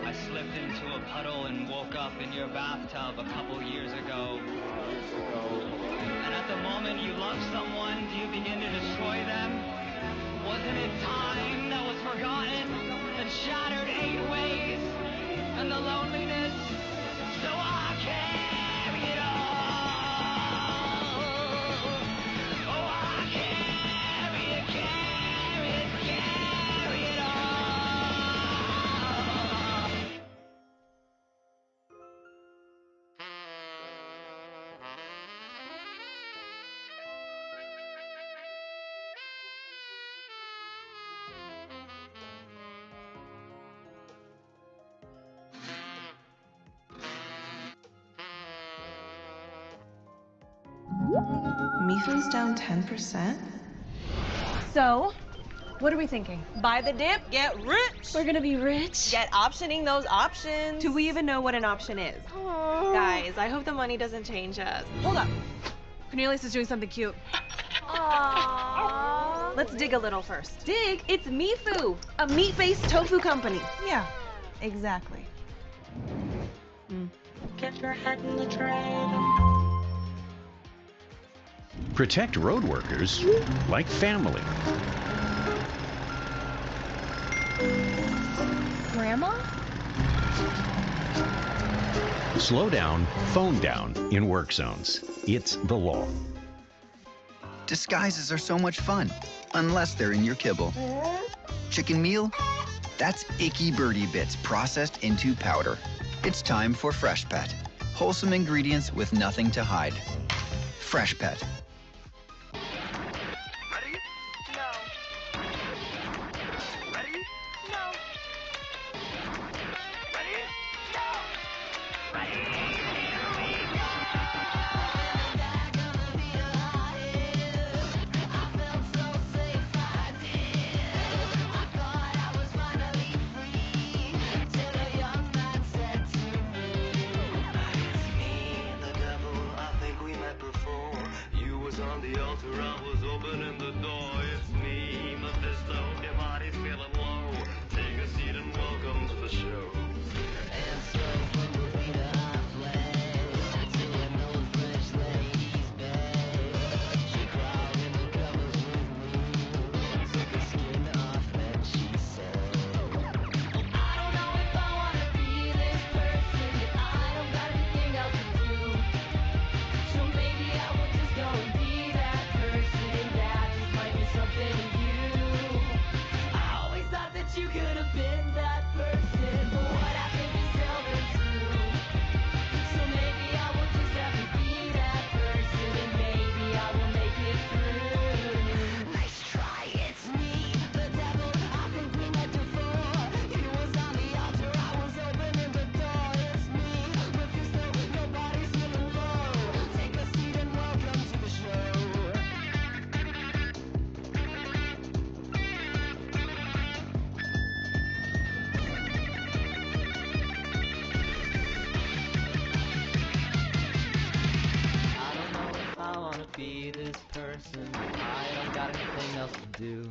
I slipped into a puddle and woke up in your bathtub a couple years ago. And at the moment you love someone, do you begin to destroy them? Wasn't it time that was forgotten, that shattered 8 ways, and the loneliness, so I carry it all. Oh, I carry it, carry it, carry it all. Mifu's down 10%? So, what are we thinking? Buy the dip, get rich! We're gonna be rich? Get optioning those options. Do we even know what an option is? Guys, I hope the money doesn't change us. Hold up. Cornelius is doing something cute. Aww. Let's dig a little first. Dig? It's Mifu, a meat-based tofu company. Yeah, exactly. Get your head in the train. Protect road workers like family. Grandma? Slow down, phone down in work zones. It's the law. Disguises are so much fun, unless they're in your kibble. Chicken meal? That's icky birdie bits processed into powder. It's time for Fresh Pet. Wholesome ingredients with nothing to hide. Fresh Pet. Ready? No. Ready? No. Ready? No. Ready? Here we go. altar, I was opening the door. It's me, Mephisto. Your body's feeling low. Take a seat and welcome to the show. And so from the leader I fled to an old French lady's bed. She crawled in the covers with me, took the skin off and she said, I don't know if I wanna be this person, but I don't got anything else to do. So maybe I will just go and be that person. That just might be something to you. I always thought that you could have been that person, but what happened is seldom true. So maybe I will just have to be that person, and maybe I will make it through. Nice try, it's me, the devil. I think we met before. He was on the altar, I was opening the door. It's me, Mephisto, nobody's feeling low. Take a seat and welcome to the show. I don't know if I wanna be this person. I don't got anything else to do.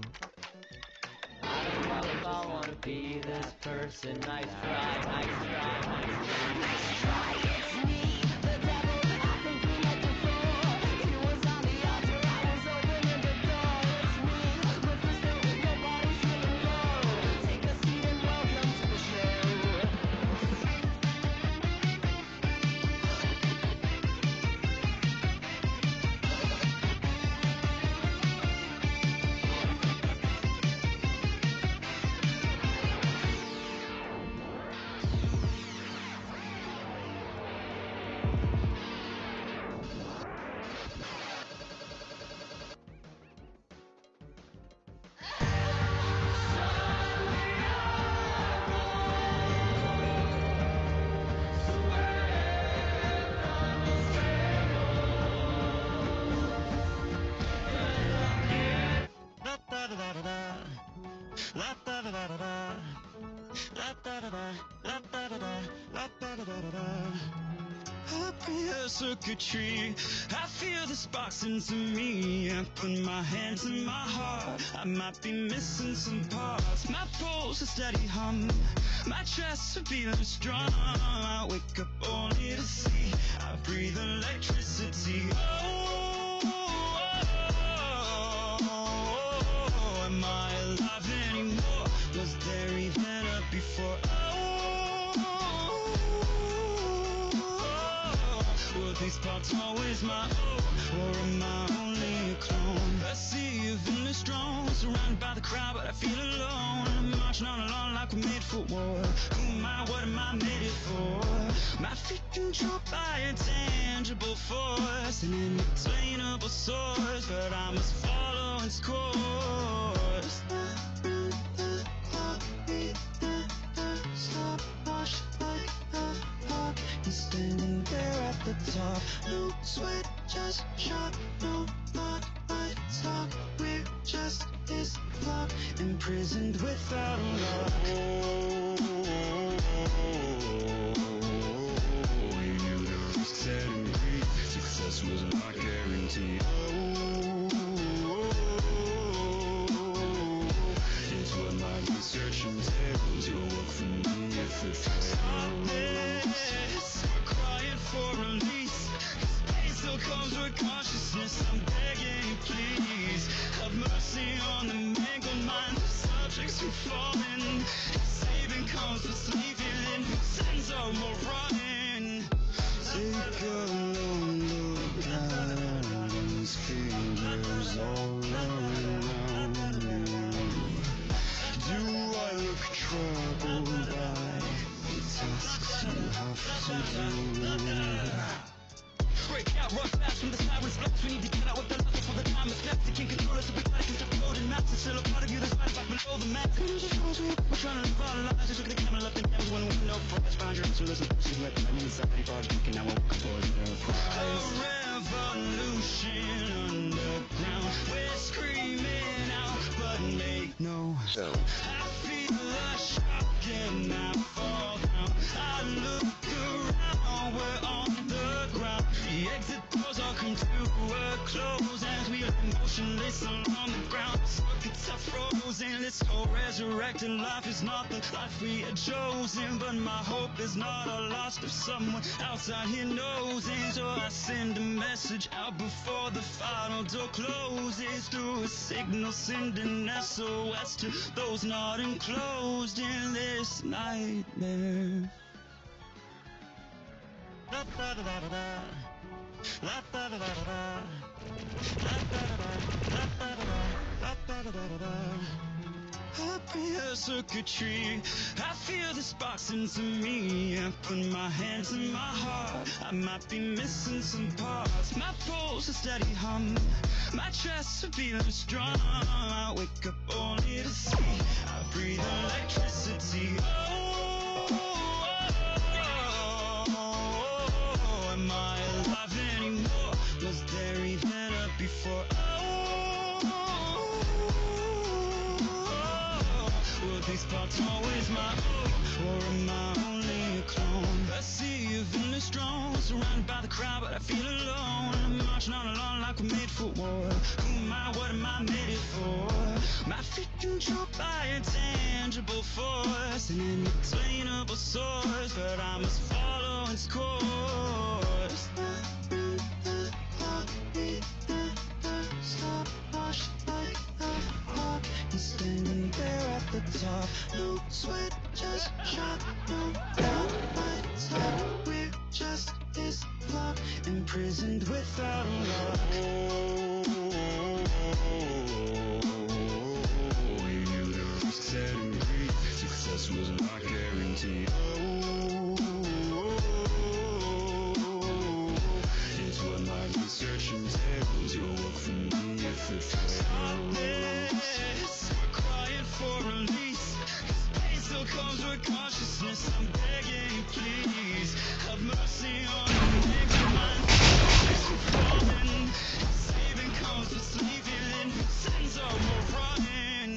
I don't know if I wanna be this person. Nice try, nice try, nice try. Nice try, it's me, the devil. I think we met before. He was on the altar, I was opening the door. It's me, Mephisto, nobody's feeling low. Take a seat and welcome to the show. Circuitry, I feel the sparks into me. I put my hands in my heart. I might be missing some parts. My pulse a steady hum. My chest a feeling strong. I wake up only to see I breathe electricity. Am I alive anymore? Was there even a before? Were these parts always my own, or am I only a clone? A sea of inner strong, surrounded by the crowd, but I feel alone. I'm marching on along like we're made for war. Who am I? What am I made it for? My feet controlled by a tangible force, an inexplainable source, but I must follow its course. Stopwatch like a clock, he's standing there at the top. No sweat, just shot, no blood, but stop. We're just his flock, imprisoned without a lock. He knew the risks and greed. Success was not guaranteed. It's what my research entails. You'll work for me if it fails. Stop this, we're crying for release. Pain still comes with consciousness. I'm begging, please have mercy on the mangled mind of subjects who fallen. Saving comes with sleeping, sins are more rotten. Take a long look down his fingers all around you. Do I look troubled by the tasks you have to do? Break out, run fast from the sirens blast. We need to get out with the levels for the time is left. They can't control us, so we gotta construct the road and maps. It's still a part of you that's right back below the map. We're trying to live our lives. Just look at the camera, left and hands when we know prize. Find your answer, listen, she's with me. I need somebody far thinking I won't come for their prize. A revolution underground. We're screaming out, but make no sound. I feel a shock and I fall down. I look around, we're on the ground. The exit doors all come to a close as we motionless along the ground. Circuits are frozen. This whole resurrected life is not the life we had chosen. But my hope is not all lost if someone outside here knows it. So I send a message out before the final door closes. Through a signal sending SOS to those not enclosed in this nightmare. La da da da da. La da da da da. La da da da. La da da da. La da da da da. Happy as circuitry, I feel the sparks into me. I put my hands in my heart, I might be missing some parts. My pulse a steady hum, my chest a feeling strong. I wake up only to see I breathe electricity. Am I alive anymore? Was there even a before? Were these parts always my own, or am I only a clone? I see a villain strong, surrounded by the crowd, but I feel alone. I'm marching on along like we're made for war. Who am I? What am I made it for? My feet controlled by a tangible force, an inexplainable source, but I must follow its course. Standing there at the top, no sweat, just shot, no doubt, lights up, we're just this block, imprisoned without a lock. You knew the risks had agreed, success was not guaranteed. It's what my research entails, you'll work for me if it fails. For release, 'cause pain still comes with consciousness. I'm begging you, please have mercy on me. Make my face falling. Saving comes with sleeping, and sins are more rotten.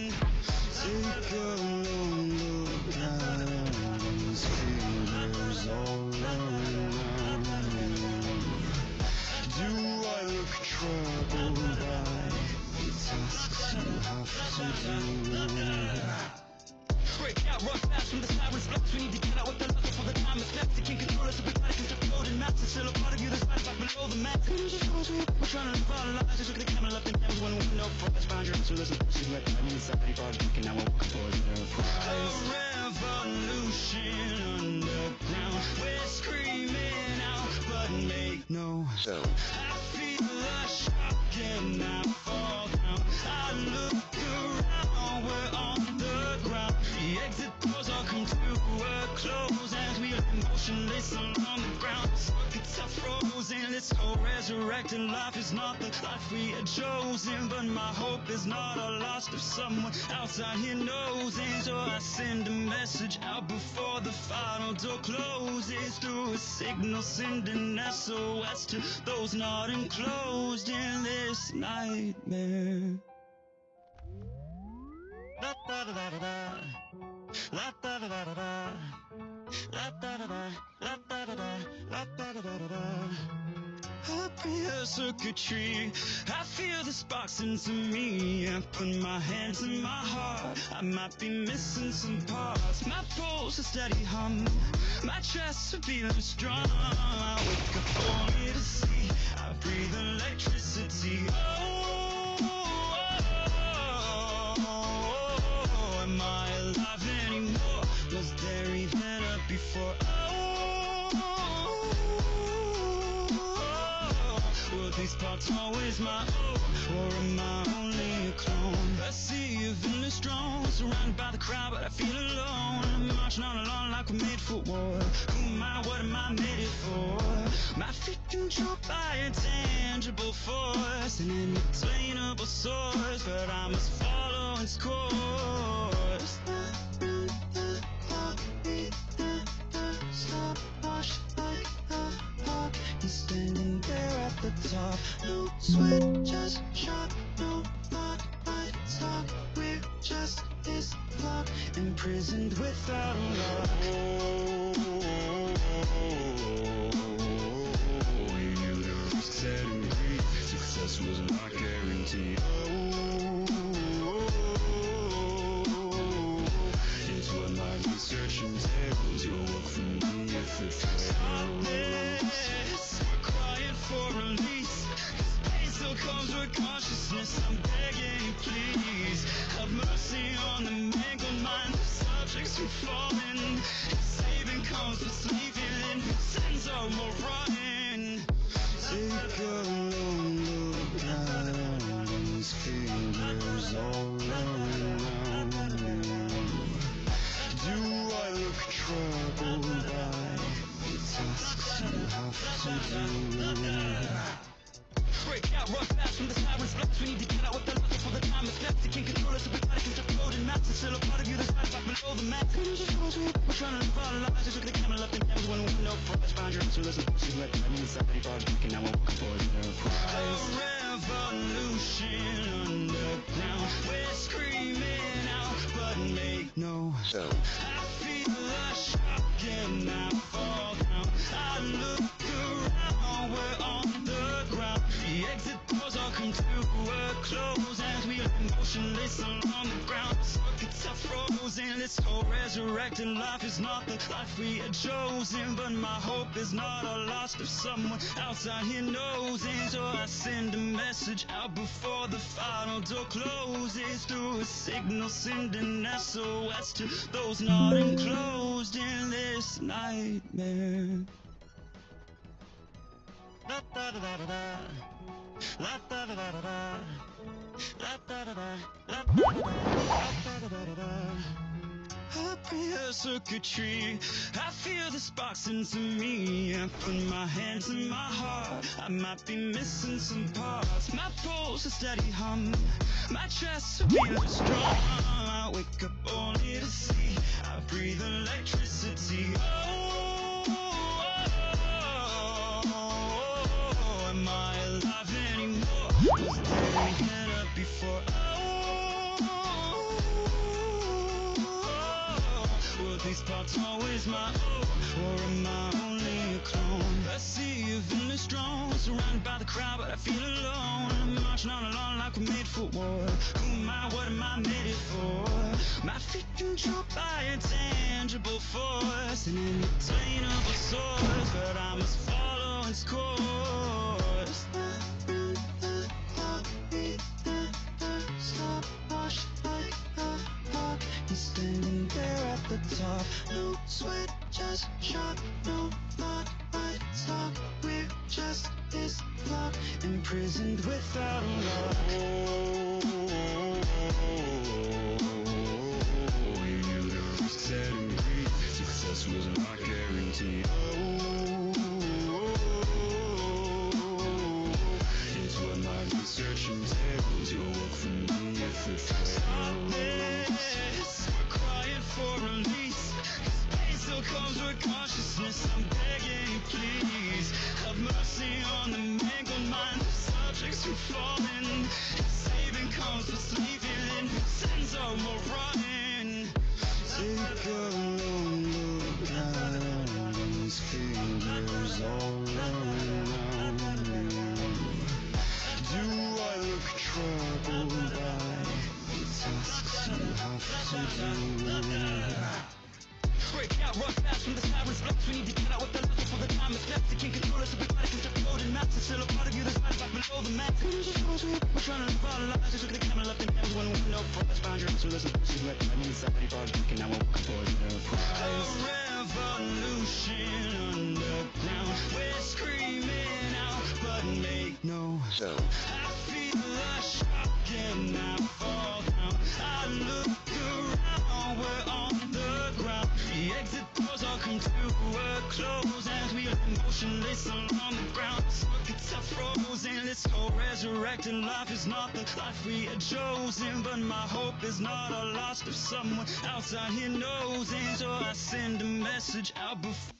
Take a long look down these fingers all around me. Do I look troubled by the tasks you have to do? Break out, run fast from the sirens blast. We need to get out with the love before the time is left. You can't control us, so we gotta construct golden maps. It's still a part of you that's right back below the map. We're trying to live our lives. Just look at the camera left and down one window for us. Find your answer, listen, she's like I'm inside. You brought it, and now we're working for the prize. A revolution underground. We're screaming out, but make no sound. I feel a shock and I fall down. I look around, we're on the ground. The exit doors all come to a close as we are motionless along the ground. Circuits are frozen. This whole resurrected life is not the life we had chosen. But my hope is not all lost if someone outside here knows it. So I send a message out before the final door closes. Through a signal sending SOS to those not enclosed in this nightmare. La da da da da da. La da da da da da. La da da da. La da da da. La da da da da. Happy as circuitry, I feel the sparks into me. I put my hands in my heart, I might be missing some parts. My pulse a steady hum, my chest a feeling strong. I wake up only to see I breathe electricity. Am I alive anymore? Was there even a before? Were these parts always my own, or am I only a clone? I see a villain strong, surrounded by the crowd, but I feel alone. I'm marching on along like we're made for war. Who am I? What am I made it for? My feet controlled by a tangible force, an inexplainable source, but I must follow its course. Stopwatch like a clock, and standing there at the top. No sweat, just shot, no blood, lights up. We're just this block, imprisoned without a lock. You knew the risks had agreed, success was not guaranteed. Break out, rough fast from the sirens flash. We need to get out with the luck before the time is left. You can't control us, so we gotta construct golden maps. It's still a part of you that's right back below the map. We're trying to live our lives. Just look at the camera left and down. One window for us. Find your answer, listen. She's like, I mean, somebody brought it. Now we're walking for the prize. A revolution underground. We're screaming out, but make no sound. I feel a shock and I fall down. I look around, we're on the ground. The exit doors all come to a close as we lie motionless along the ground. Circuits are frozen. This whole resurrected life is not the life we had chosen, but my hope is not all lost if someone outside here knows it. So I send a message out before the final door closes through a signal sending SOS to those not enclosed in this nightmare. La da da da da. La da da da da. La da da da. La da da da. I pray a circuitry. I feel the sparks into me. I put my hands in my heart. I might be missing some parts. My pulse a steady hum. My chest feels strong. I wake up only to see I breathe electricity. Am I alive anymore? Was there any head up before? Were these parts always my own? Or am I only a clone? A sea of inner strong, surrounded by the crowd, but I feel alone. I'm marching on along like we're made for war. Who am I? What am I made it for? My feet controlled by a tangible force, an unattainable source, but I must follow its course. Stopwatch like a clock, and standing there at the top. No sweat, just shock. No thought, I stop. We're just this clock, imprisoned without a lock. We knew there were risks and greed. Success was not guaranteed. It's what my research entails. You'll work for me if it fails. Stop this. We're crying for release. Pain still comes with consciousness. I'm begging you, please. Have mercy on the mangled mind of subjects who've fallen. Saving comes with sleeping. Sins are more rotten. Take a long look at these fingers all around you. Do I look troubled by the tasks you have to do? Break out, rough fast from the sirens flash. We need to get out with the luck before the time is left. You can't control us, so we gotta construct golden maps. It's still a part of you that's right back below the map. We're trying to live our lives. Just look at the camera left and down. One window for us. Find your answer, listen. She's like, I mean, somebody brought it. Now we're walking for the prize. A revolution underground. We're screaming out, but make no sound. I feel a shock and I fall down. I look around, we're on the ground. The exit doors all come to a close as we lie motionless along the ground. Circuits are frozen. This whole resurrected life is not the life we had chosen, but my hope is not all lost if someone outside here knows it. So I send a message out before.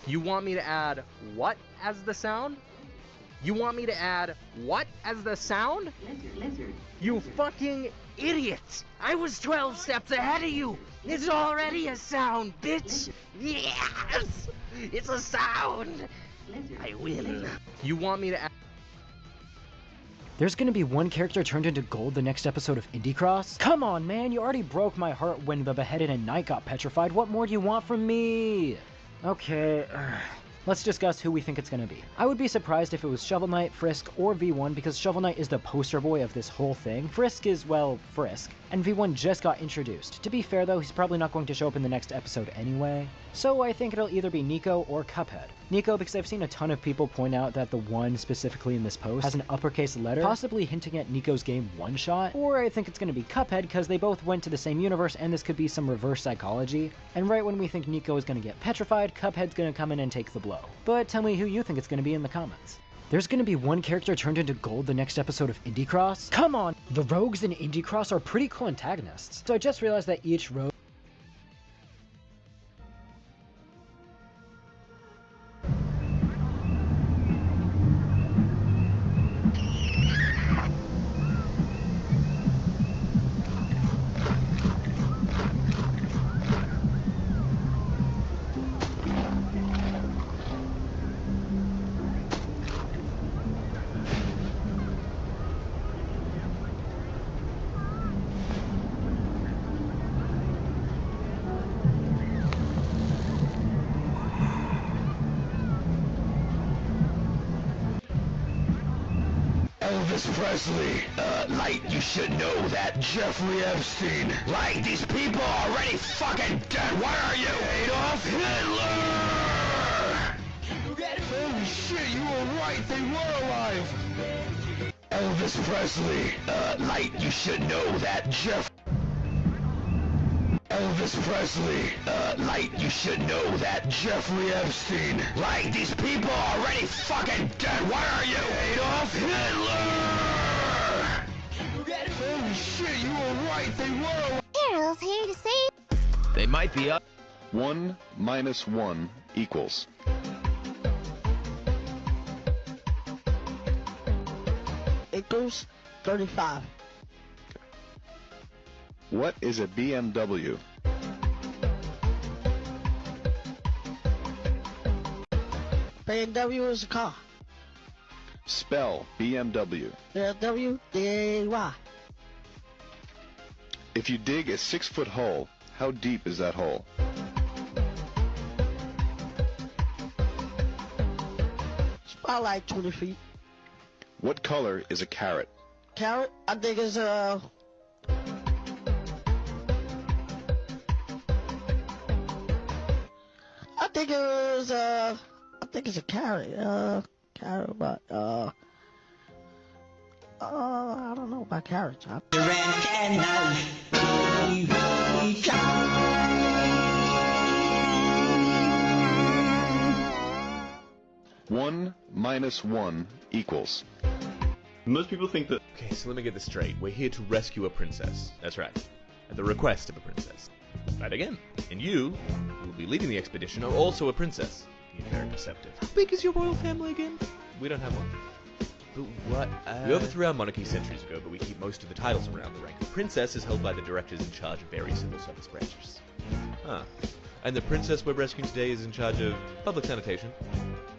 You want me to add what as the sound? You want me to add what as the sound? Lizard. You fucking idiot! I was 12 steps ahead of you! It's already a sound, bitch! Yes! It's a sound! I win. You want me to add... There's gonna be one character turned into gold the next episode of Indie Cross? Come on, man, you already broke my heart when the beheaded and Knight got petrified. What more do you want from me? Okay, let's discuss who we think it's gonna be. I would be surprised if it was Shovel Knight, Frisk, or V1 because Shovel Knight is the poster boy of this whole thing. Frisk is, well, Frisk. And V1 just got introduced. To be fair though, he's probably not going to show up in the next episode anyway. So I think it'll either be Nico or Cuphead. Nico because I've seen a ton of people point out that the 1 specifically in this post has an uppercase letter, possibly hinting at Nico's game One Shot. Or I think it's going to be Cuphead because they both went to the same universe and this could be some reverse psychology. And right when we think Nico is going to get petrified, Cuphead's going to come in and take the blow. But tell me who you think it's going to be in the comments. There's gonna be one character turned into gold the next episode of Indie Cross? Come on! The rogues in Indie Cross are pretty cool antagonists. So I just realized that each rogue Elvis Presley. Light, you should know that. Jeffrey Epstein. Light, these people are already fucking dead. Why are you? Adolf Hitler! Holy shit, you were right. They were alive. Elvis Presley. Light, you should know that. Elvis Presley. Light, you should know that. Jeffrey Epstein. Light, these people are already fucking dead. Why are you? Adolf Hitler! Holy shit, you were right. They were alive. Carol's here to say. They might be up. 1 minus 1 equals. Equals 35. What is a BMW? BMW is a car. Spell BMW. W-D-Y. If you dig a 6-foot hole, how deep is that hole? It's about like 20 feet. What color is a carrot? Carrot, I think is I think it's a carrot. Carrot, but I don't know about carrots. One minus 1 equals. Most people think that... Okay, so let me get this straight. We're here to rescue a princess. That's right. At the request of a princess. Right again. And you, who will be leading the expedition, are also a princess. You're very perceptive. How big is your royal family again? We don't have one. But what, We overthrew our monarchy centuries ago, but we keep most of the titles around the rank of princess is held by the directors in charge of various civil service branches. Huh. And the princess we're rescuing today is in charge of public sanitation.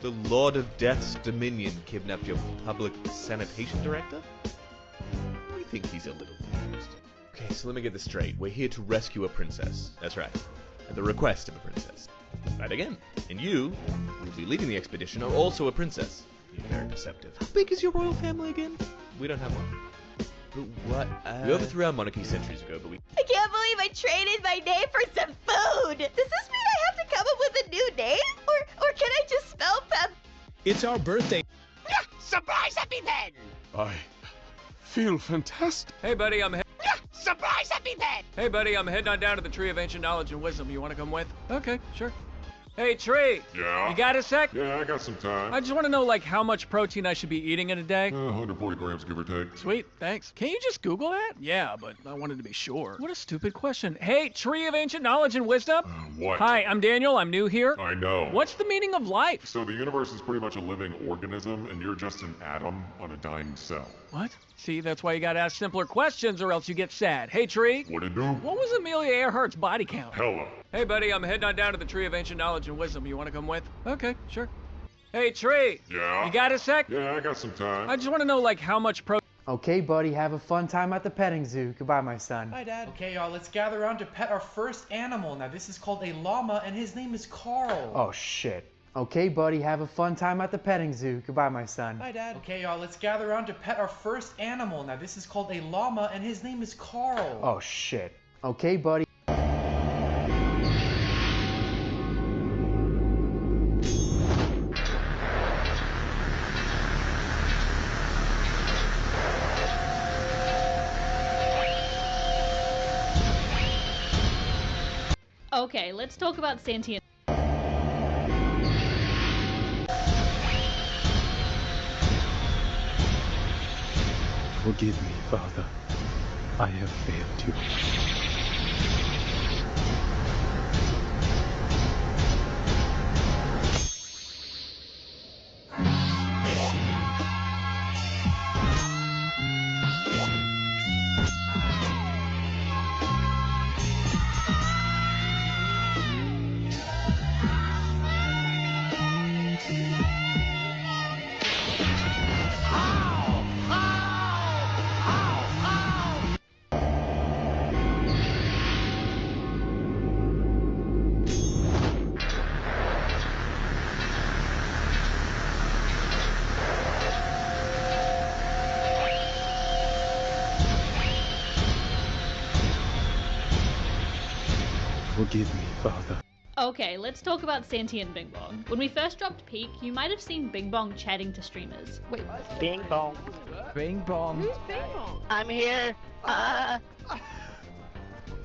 The Lord of Death's Dominion kidnapped your public sanitation director? I think he's a little confused. Okay, so let me get this straight. We're here to rescue a princess. That's right. At the request of a princess. Right again. And you, who will be leading the expedition, are also a princess. You're very perceptive. How big is your royal family again? We don't have one. But what, We overthrew our monarchy centuries ago, but we... I can't believe I traded my name for some food! Does this mean I have to come up with a new name? Or can I just spell Pep? It's our birthday. Surprise, Happy Pen! I feel fantastic. Hey, buddy, I'm Surprise, Happy Pen! Hey, buddy, I'm heading on down to the Tree of Ancient Knowledge and Wisdom. You want to come with? Okay, sure. Hey, Tree. Yeah? You got a sec? Yeah, I got some time. I just want to know, like, how much protein I should be eating in a day. 140 grams, give or take. Sweet, thanks. Can you just Google that? Yeah, but I wanted to be sure. What a stupid question. Hey, Tree of Ancient Knowledge and Wisdom. What? Hi, I'm Daniel. I'm new here. I know. What's the meaning of life? So the universe is pretty much a living organism, and you're just an atom on a dying cell. What? See, that's why you gotta ask simpler questions or else you get sad. Hey, Tree. What it do? What was Amelia Earhart's body count? Hella. Hey, buddy, I'm heading on down to the Tree of Ancient Knowledge and Wisdom. You want to come with? Okay, sure. Hey, Tree. Yeah? You got a sec? Yeah, I got some time. I just want to know, like, how much protein... Okay, buddy, have a fun time at the petting zoo. Goodbye, my son. Bye, Dad. Okay, y'all, let's gather around to pet our first animal. Now, this is called a llama, and his name is Carl. Oh, shit. Okay, buddy, have a fun time at the petting zoo. Goodbye, my son. Bye, Dad. Okay, y'all, let's gather around to pet our first animal. Now, this is called a llama, and his name is Carl. Oh, shit. Okay, buddy. Okay, let's talk about sentient. Forgive me, Father. I have failed you. Forgive me, Father. Okay, let's talk about sentient Bing Bong. When we first dropped Peak, you might have seen Bing Bong chatting to streamers. Wait, what? Bing bong. Bing bong. Who's Bing bong? I'm here.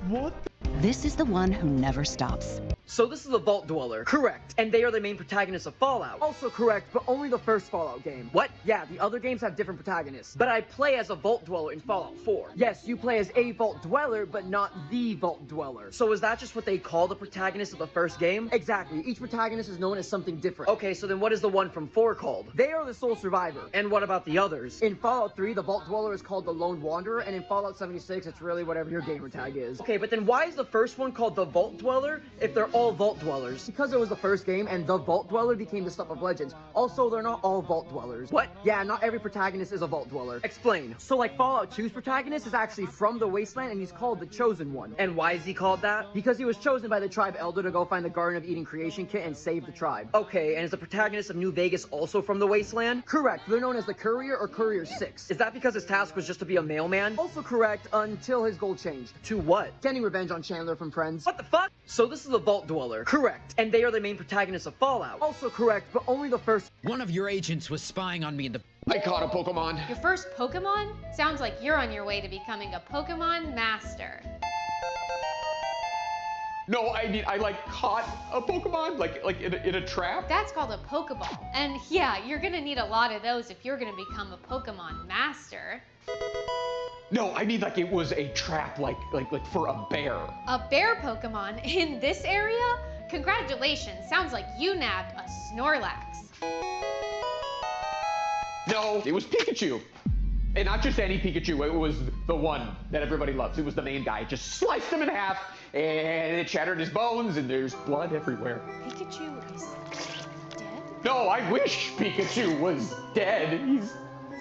What? This is the one who never stops. So this is a Vault Dweller. Correct. And they are the main protagonists of Fallout. Also correct, but only the first Fallout game. What? Yeah, the other games have different protagonists. But I play as a Vault Dweller in Fallout 4. Yes, you play as a Vault Dweller, but not the Vault Dweller. So is that just what they call the protagonist of the first game? Exactly. Each protagonist is known as something different. Okay, so then what is the one from 4 called? They are the sole survivor. And what about the others? In Fallout 3, the Vault Dweller is called the Lone Wanderer, and in Fallout 76, it's really whatever your gamer tag is. Okay, but then why is the first one called the Vault Dweller if they're all Vault Dwellers? Because it was the first game and the Vault Dweller became the stuff of legends. Also, they're not all Vault Dwellers. What? Yeah, not every protagonist is a Vault Dweller. Explain. So like Fallout 2's protagonist is actually from the Wasteland and he's called the Chosen One. And why is he called that? Because he was chosen by the tribe Elder to go find the Garden of Eden creation kit and save the tribe. Okay, and is the protagonist of New Vegas also from the Wasteland? Correct. They're known as the Courier or Courier 6. Is that because his task was just to be a mailman? Also correct, until his goal changed. To what? Getting revenge on Chandler from Friends. What the fuck? So this is a Vault Dweller. Correct. And they are the main protagonists of Fallout. Also correct, but only the first. One of your agents was spying on me in the... I caught a Pokemon. Your first Pokemon? Sounds like you're on your way to becoming a Pokemon Master. No, I like caught a Pokemon, like in a trap. That's called a Pokeball. And yeah, you're gonna need a lot of those if you're gonna become a Pokemon Master. No, I mean like it was a trap, like for a bear. A bear Pokemon in this area? Congratulations, sounds like you nabbed a Snorlax. No, it was Pikachu. And not just any Pikachu, it was the one that everybody loves. It was the main guy. It just sliced him in half, and it shattered his bones, and there's blood everywhere. Pikachu is dead? No, I wish Pikachu was dead. He's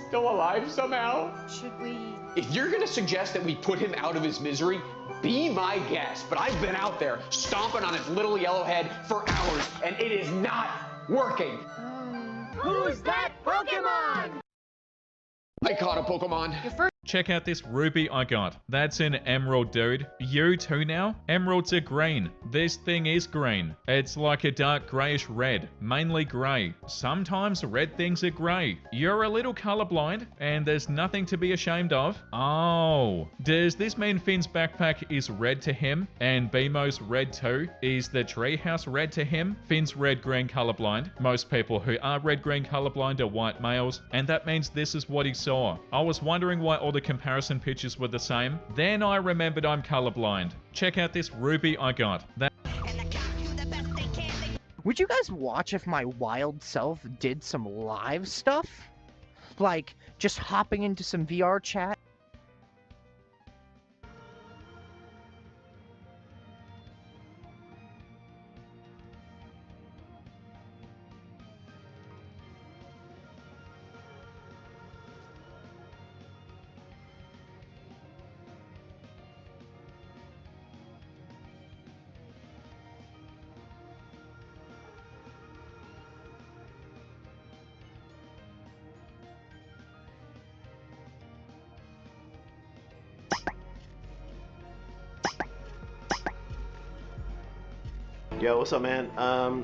still alive somehow. Should we... If you're gonna suggest that we put him out of his misery, be my guest. But I've been out there stomping on his little yellow head for hours, and it is not working. Who's that Pokemon? I caught a Pokemon. Your first Check out this ruby I got. That's an emerald, dude. You too now? Emeralds are green. This thing is green. It's like a dark grayish red, mainly grey. Sometimes red things are grey. You're a little colorblind, and there's nothing to be ashamed of. Oh, does this mean Finn's backpack is red to him, and BMO's red too? Is the treehouse red to him? Finn's red-green colorblind. Most people who are red-green colorblind are white males, and that means this is what he saw. I was wondering why all the comparison pictures were the same. Then I remembered I'm colorblind. Check out this ruby I got. Would you guys watch if my wild self did some live stuff? Like, just hopping into some VR chat? Yo, what's up, man?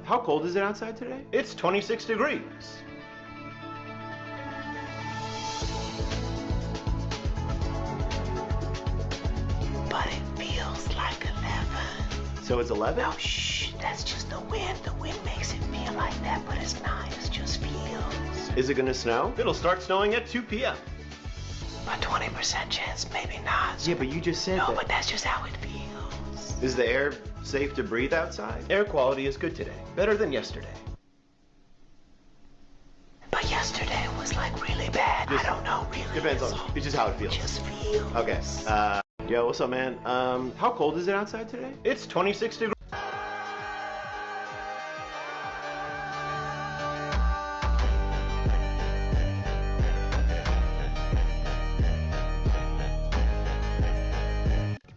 How cold is it outside today? It's 26 degrees. But it feels like 11. So it's 11? Oh, shh, that's just the wind. The wind makes it feel like that, but it's not. It just feels. Is it gonna snow? It'll start snowing at 2 p.m. A 20% chance, maybe not. Yeah, but you just said No, that. but that's just how it feels. Is the air safe to breathe outside? Air quality is good today. Better than yesterday. But yesterday was like really bad. I don't know, really. Depends on, it's just how it feels. Just feels. Okay. Yo, what's up, man? How cold is it outside today? It's 26 degrees.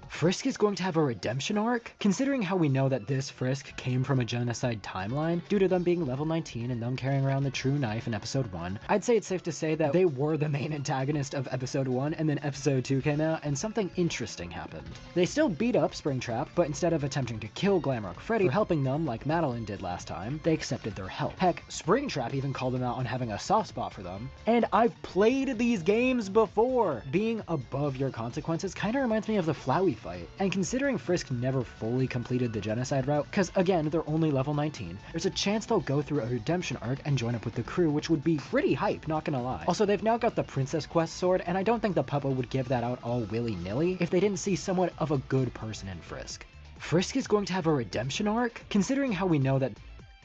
Frisk is going to have a redemption arc? Considering how we know that this Frisk came from a genocide timeline, due to them being level 19 and them carrying around the true knife in episode 1, I'd say it's safe to say that they were the main antagonist of episode 1, and then episode 2 came out, and something interesting happened. They still beat up Springtrap, but instead of attempting to kill Glamrock Freddy or helping them like Madeline did last time, they accepted their help. Heck, Springtrap even called them out on having a soft spot for them. And I've played these games before! Being above your consequences kinda reminds me of the Flowey fight. And considering Frisk never fully completed the genocide route, because again, they're only level 19, there's a chance they'll go through a redemption arc and join up with the crew, which would be pretty hype, not gonna lie. Also, they've now got the Princess Quest sword, and I don't think the Puppa would give that out all willy-nilly if they didn't see somewhat of a good person in Frisk. Frisk is going to have a redemption arc? Considering how we know that—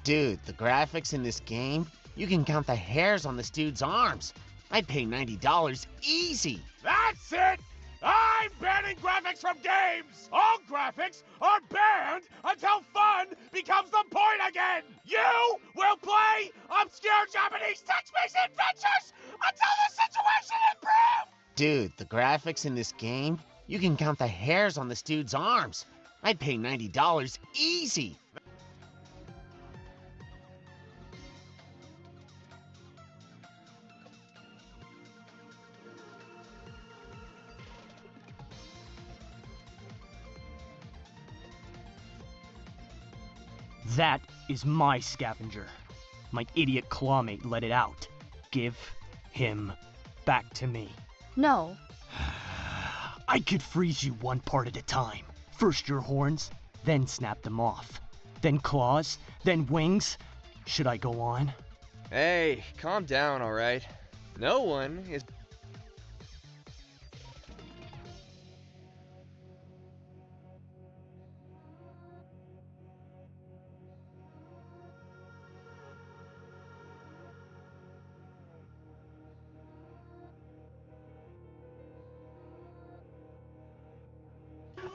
Dude, the graphics in this game, you can count the hairs on this dude's arms. I'd pay $90 easy. That's it! I'm banning graphics from games! All graphics are banned until fun becomes the point again! You will play obscure Japanese text-based adventures until the situation improves! Dude, the graphics in this game, you can count the hairs on this dude's arms. I'd pay $90 easy. That is my scavenger. My idiot clawmate let it out. Give him back to me. No. I could freeze you one part at a time. First your horns, then snap them off. Then claws, then wings. Should I go on? Hey, calm down, alright? No one is...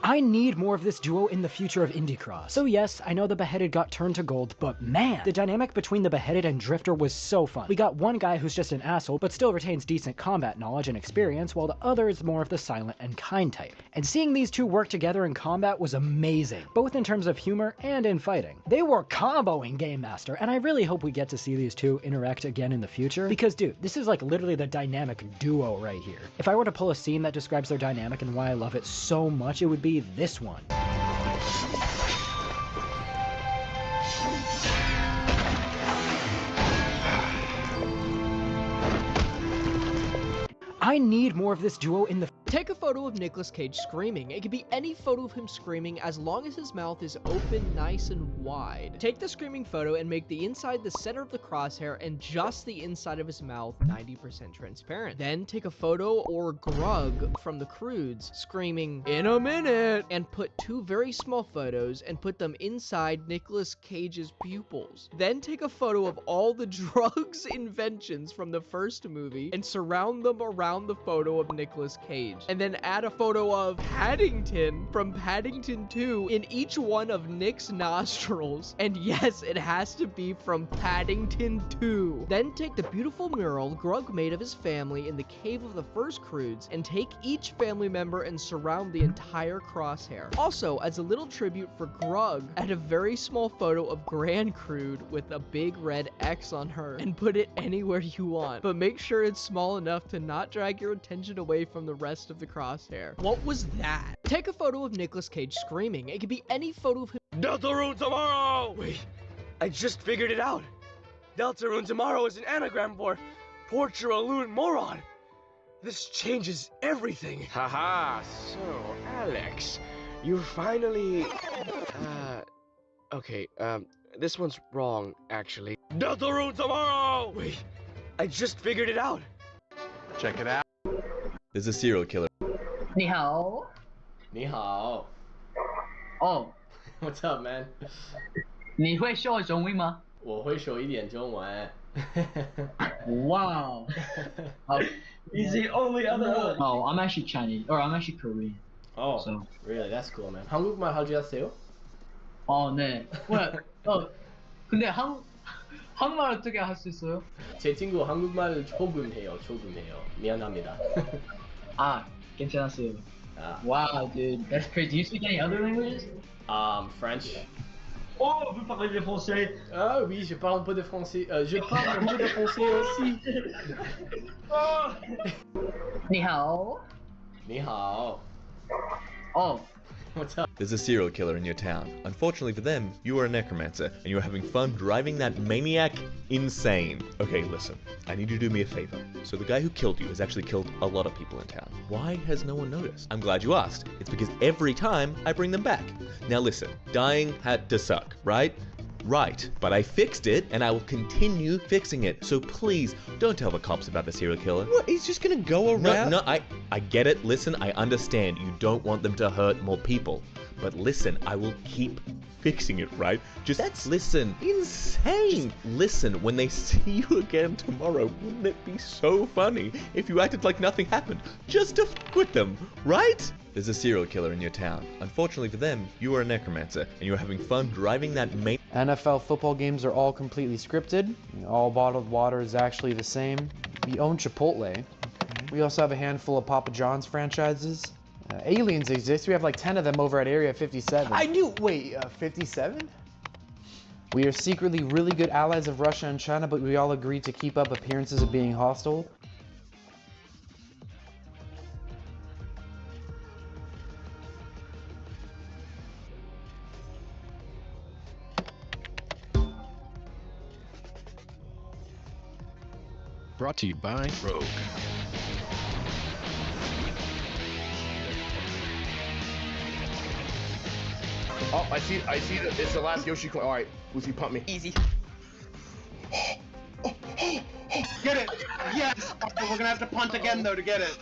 I need more of this duo in the future of Indie-Cross. So yes, I know the Beheaded got turned to gold, but man, the dynamic between the Beheaded and Drifter was so fun. We got one guy who's just an asshole, but still retains decent combat knowledge and experience, while the other is more of the silent and kind type. And seeing these two work together in combat was amazing, both in terms of humor and in fighting. They were comboing Game Master, and I really hope we get to see these two interact again in the future, because dude, this is like literally the dynamic duo right here. If I were to pull a scene that describes their dynamic and why I love it so much, it would be this one. I need more of this duo in the... Take a photo of Nicolas Cage screaming. It could be any photo of him screaming as long as his mouth is open, nice and wide. Take the screaming photo and make the inside the center of the crosshair and just the inside of his mouth 90% transparent. Then take a photo or grug from the Croods screaming, "In a minute!" and put two very small photos and put them inside Nicolas Cage's pupils. Then take a photo of all the drugs inventions from the first movie and surround them around the photo of Nicolas Cage. And then add a photo of Paddington from Paddington 2 in each one of Nick's nostrils. And yes, it has to be from Paddington 2. Then take the beautiful mural Grug made of his family in the cave of the first Croods and take each family member and surround the entire crosshair. Also, as a little tribute for Grug, add a very small photo of Grand Crude with a big red X on her and put it anywhere you want. But make sure it's small enough to not drag your attention away from the rest of the crosshair. What was that? Take a photo of Nicolas Cage screaming. It could be any photo of him. Deltarune tomorrow! Wait, I just figured it out. Deltarune tomorrow is an anagram for Porturaloon moron. This changes everything. Haha, so Alex, you finally... okay, this one's wrong, actually. Deltarune tomorrow! Wait, I just figured it out. Check it out. There's a serial killer. 你好。你好。Oh. What's up, man? 你会说中文吗？我会说一点中文。Wow. He's the only other one. Oh, I'm actually Chinese, or I'm actually Korean. Oh, so. Really? That's cool, man. 한국말 할 줄 아세요? 네. 근데 한국말 어떻게 할 수 있어요? 제 친구 한국말 조금 해요. 미안합니다. 괜찮았어요. Wow, dude, that's crazy. Do you speak any other languages? French. Oh, vous parlez le français? Ah oui, je parle un peu de français. Je parle un peu de français aussi. 你好。你好。Oh. What's up? There's a serial killer in your town. Unfortunately for them, you are a necromancer, and you are having fun driving that maniac insane. Okay, listen. I need you to do me a favor. So the guy who killed you has actually killed a lot of people in town. Why has no one noticed? I'm glad you asked. It's because every time I bring them back. Now listen, dying had to suck, right? Right, but I fixed it, and I will continue fixing it. So please, don't tell the cops about the serial killer. What? He's just gonna go around? No, I get it. Listen, I understand. You don't want them to hurt more people. But listen, I will keep fixing it, right? Just listen. Insane! Listen, when they see you again tomorrow, wouldn't it be so funny if you acted like nothing happened? Just to f with them, right? There's a serial killer in your town. Unfortunately for them, you are a necromancer, and you are having fun driving that NFL football games are all completely scripted. All bottled water is actually the same. We own Chipotle. We also have a handful of Papa John's franchises. Aliens exist. We have like 10 of them over at Area 57. I knew. Wait, 57? We are secretly really good allies of Russia and China, but we all agree to keep up appearances of being hostile. Brought to you by Rogue. Oh, I see that it's the last Yoshi coin. Alright, Lucy, pump me. Easy. Get it! Yes! We're gonna have to punt again though to get it.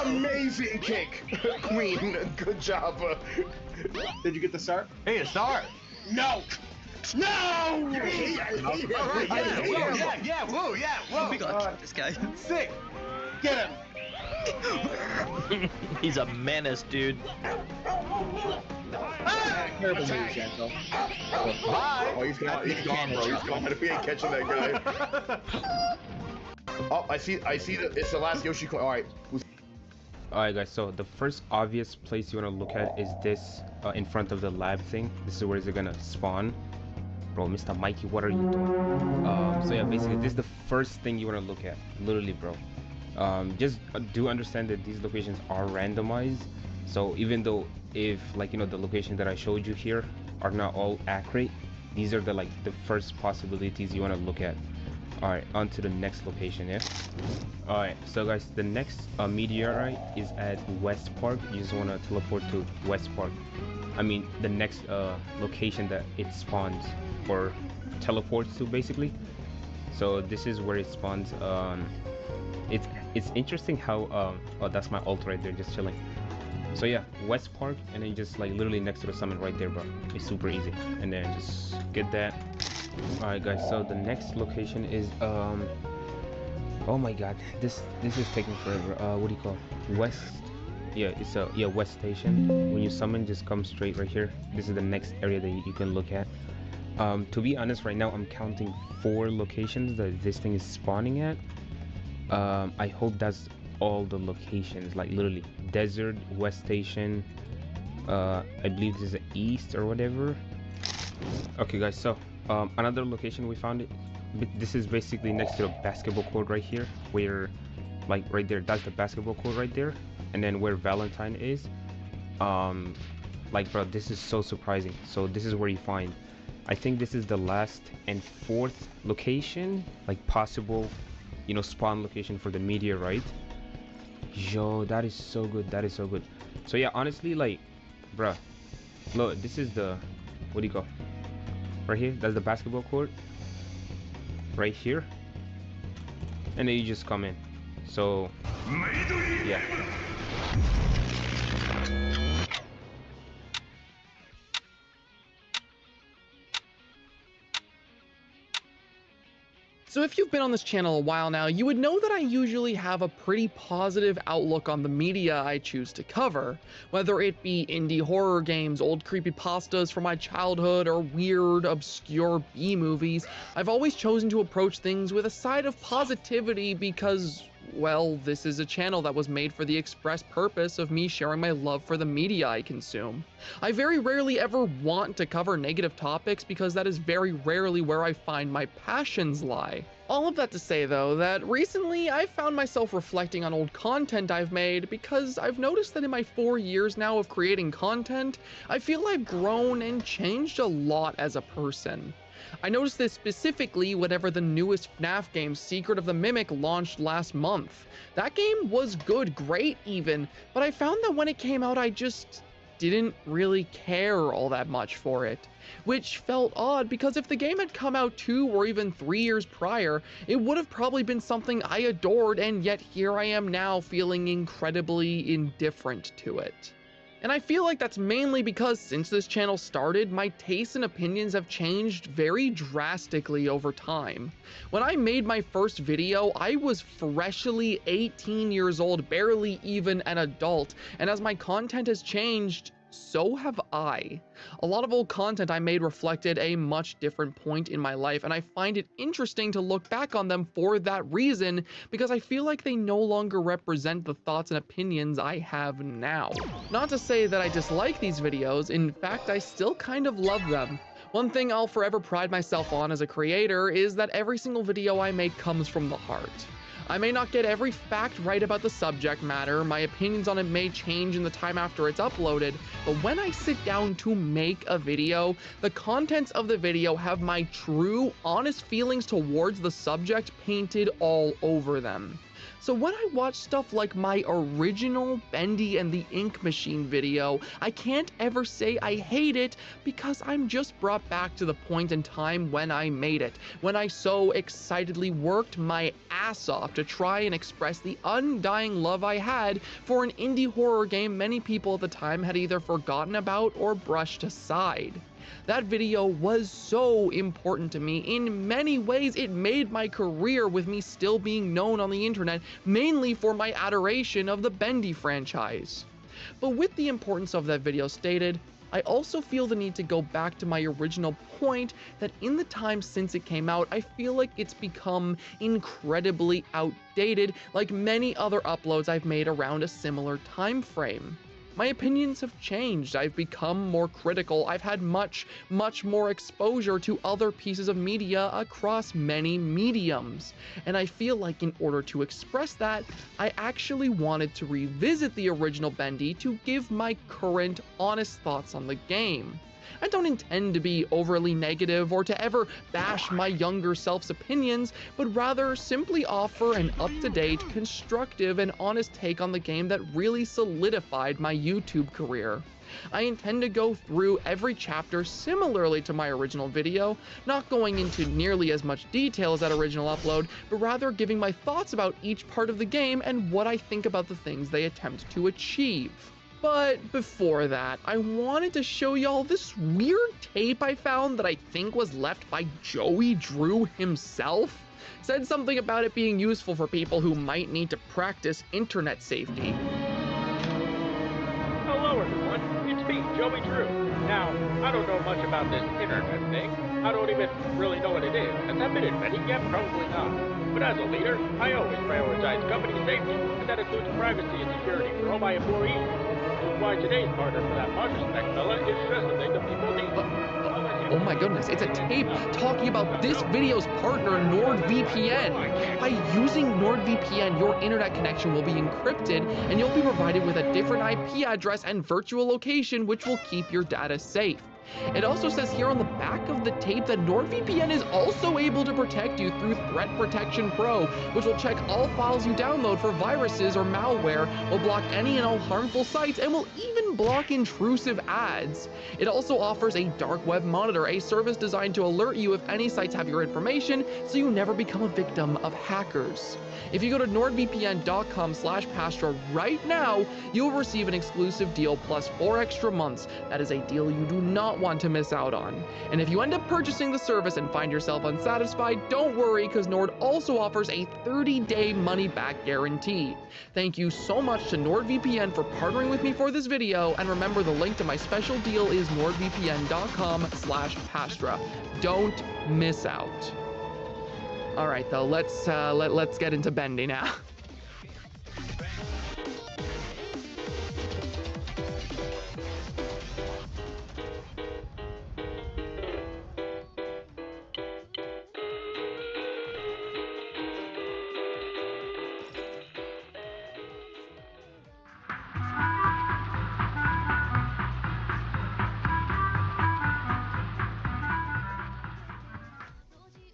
Amazing kick! Queen, good job. Did you get the star? Hey, a star! No! No! Yeah, whoa. We got this guy. Sick! Get him! He's a menace, dude. Terrible move, Chantel. Bye. Oh, he's gone, bro. He's gone. We ain't catching that guy. Oh, I see. It's the last Yoshi coin. All right. Alright guys, so the first obvious place you want to look at is this in front of the lab thing. This is where it's gonna spawn. Bro, Mr. Mikey, what are you doing? So yeah, basically this is the first thing you want to look at, literally, bro. Just do understand that these locations are randomized. So even though if, like, you know, the location that I showed you here are not all accurate, these are the first possibilities you want to look at. Alright, on to the next location, yeah? Alright, so guys, the next meteorite is at West Park. You just want to teleport to West Park. I mean, the next location that it spawns or teleports to, basically. So this is where it spawns. It's interesting how oh, that's my ult right there, just chilling. So yeah, West Park, and then just like literally next to the summit right there, bro. It's super easy, and then just get that. Alright guys, so the next location is oh my god, this is taking forever. What do you call it? West, yeah, it's a West Station. When you summon, just come straight right here. This is the next area that you can look at. To be honest, right now I'm counting 4 locations that this thing is spawning at. I hope that's all the locations, like literally Desert, West Station, I believe this is the East or whatever. Okay guys, so another location we found it. This is basically next to the basketball court right here, where, like right there, that's the basketball court right there, and then where Valentine is. Like, bro, this is so surprising. So this is where you find, I think this is the last and 4th location, like possible, you know, spawn location for the meteorite. Yo, that is so good. That is so good. So yeah, honestly, like, bruh, look, this is the, what do you call, right here, that's the basketball court right here, and then you just come in. So yeah. So if you've been on this channel a while now, you would know that I usually have a pretty positive outlook on the media I choose to cover, whether it be indie horror games, old creepypastas from my childhood, or weird, obscure B-movies. I've always chosen to approach things with a side of positivity because, well, this is a channel that was made for the express purpose of me sharing my love for the media I consume. I very rarely ever want to cover negative topics because that is very rarely where I find my passions lie. All of that to say, though, that recently I've found myself reflecting on old content I've made because I've noticed that in my 4 years now of creating content, I feel I've grown and changed a lot as a person. I noticed this specifically whenever the newest FNAF game, Secret of the Mimic, launched last month. That game was good, great even, but I found that when it came out I just didn't really care all that much for it. Which felt odd because if the game had come out 2 or even 3 years prior, it would have probably been something I adored, and yet here I am now feeling incredibly indifferent to it. And I feel like that's mainly because since this channel started, my tastes and opinions have changed very drastically over time. When I made my first video, I was freshly 18 years old, barely even an adult, and as my content has changed, so have I. A lot of old content I made reflected a much different point in my life, and I find it interesting to look back on them for that reason, because I feel like they no longer represent the thoughts and opinions I have now. Not to say that I dislike these videos, in fact, I still kind of love them. One thing I'll forever pride myself on as a creator is that every single video I make comes from the heart. I may not get every fact right about the subject matter, my opinions on it may change in the time after it's uploaded, but when I sit down to make a video, the contents of the video have my true, honest feelings towards the subject painted all over them. So when I watch stuff like my original Bendy and the Ink Machine video, I can't ever say I hate it because I'm just brought back to the point in time when I made it, when I so excitedly worked my ass off to try and express the undying love I had for an indie horror game many people at the time had either forgotten about or brushed aside. That video was so important to me. In many ways, it made my career, with me still being known on the internet, mainly for my adoration of the Bendy franchise. But with the importance of that video stated, I also feel the need to go back to my original point that in the time since it came out, I feel like it's become incredibly outdated, like many other uploads I've made around a similar time frame. My opinions have changed, I've become more critical, I've had much more exposure to other pieces of media across many mediums, and I feel like in order to express that, I actually wanted to revisit the original Bendy to give my current, honest thoughts on the game. I don't intend to be overly negative or to ever bash my younger self's opinions, but rather simply offer an up-to-date, constructive, and honest take on the game that really solidified my YouTube career. I intend to go through every chapter similarly to my original video, not going into nearly as much detail as that original upload, but rather giving my thoughts about each part of the game and what I think about the things they attempt to achieve. But before that, I wanted to show y'all this weird tape I found that I think was left by Joey Drew himself. Said something about it being useful for people who might need to practice internet safety. Hello everyone, it's me, Joey Drew. Now, I don't know much about this internet thing. I don't even really know what it is. Has that been invented yet? Probably not. But as a leader, I always prioritize company safety, and that includes privacy and security for all my employees. Which is why today's partner for that Spec fella is just the thing that people need. Oh my goodness, it's a tape talking about this video's partner, NordVPN. By using NordVPN, your internet connection will be encrypted and you'll be provided with a different IP address and virtual location which will keep your data safe. It also says here on the back of the tape that NordVPN is also able to protect you through Threat Protection Pro, which will check all files you download for viruses or malware, will block any and all harmful sites, and will even block intrusive ads. It also offers a dark web monitor, a service designed to alert you if any sites have your information, so you never become a victim of hackers. If you go to nordvpn.com/Pastra right now, you'll receive an exclusive deal plus 4 extra months. That is a deal you do not want to miss out on. And if you end up purchasing the service and find yourself unsatisfied, don't worry, because Nord also offers a 30-day money-back guarantee. Thank you so much to NordVPN for partnering with me for this video, and remember the link to my special deal is nordvpn.com/Pastra. Don't miss out. All right, though, let's get into Bendy now.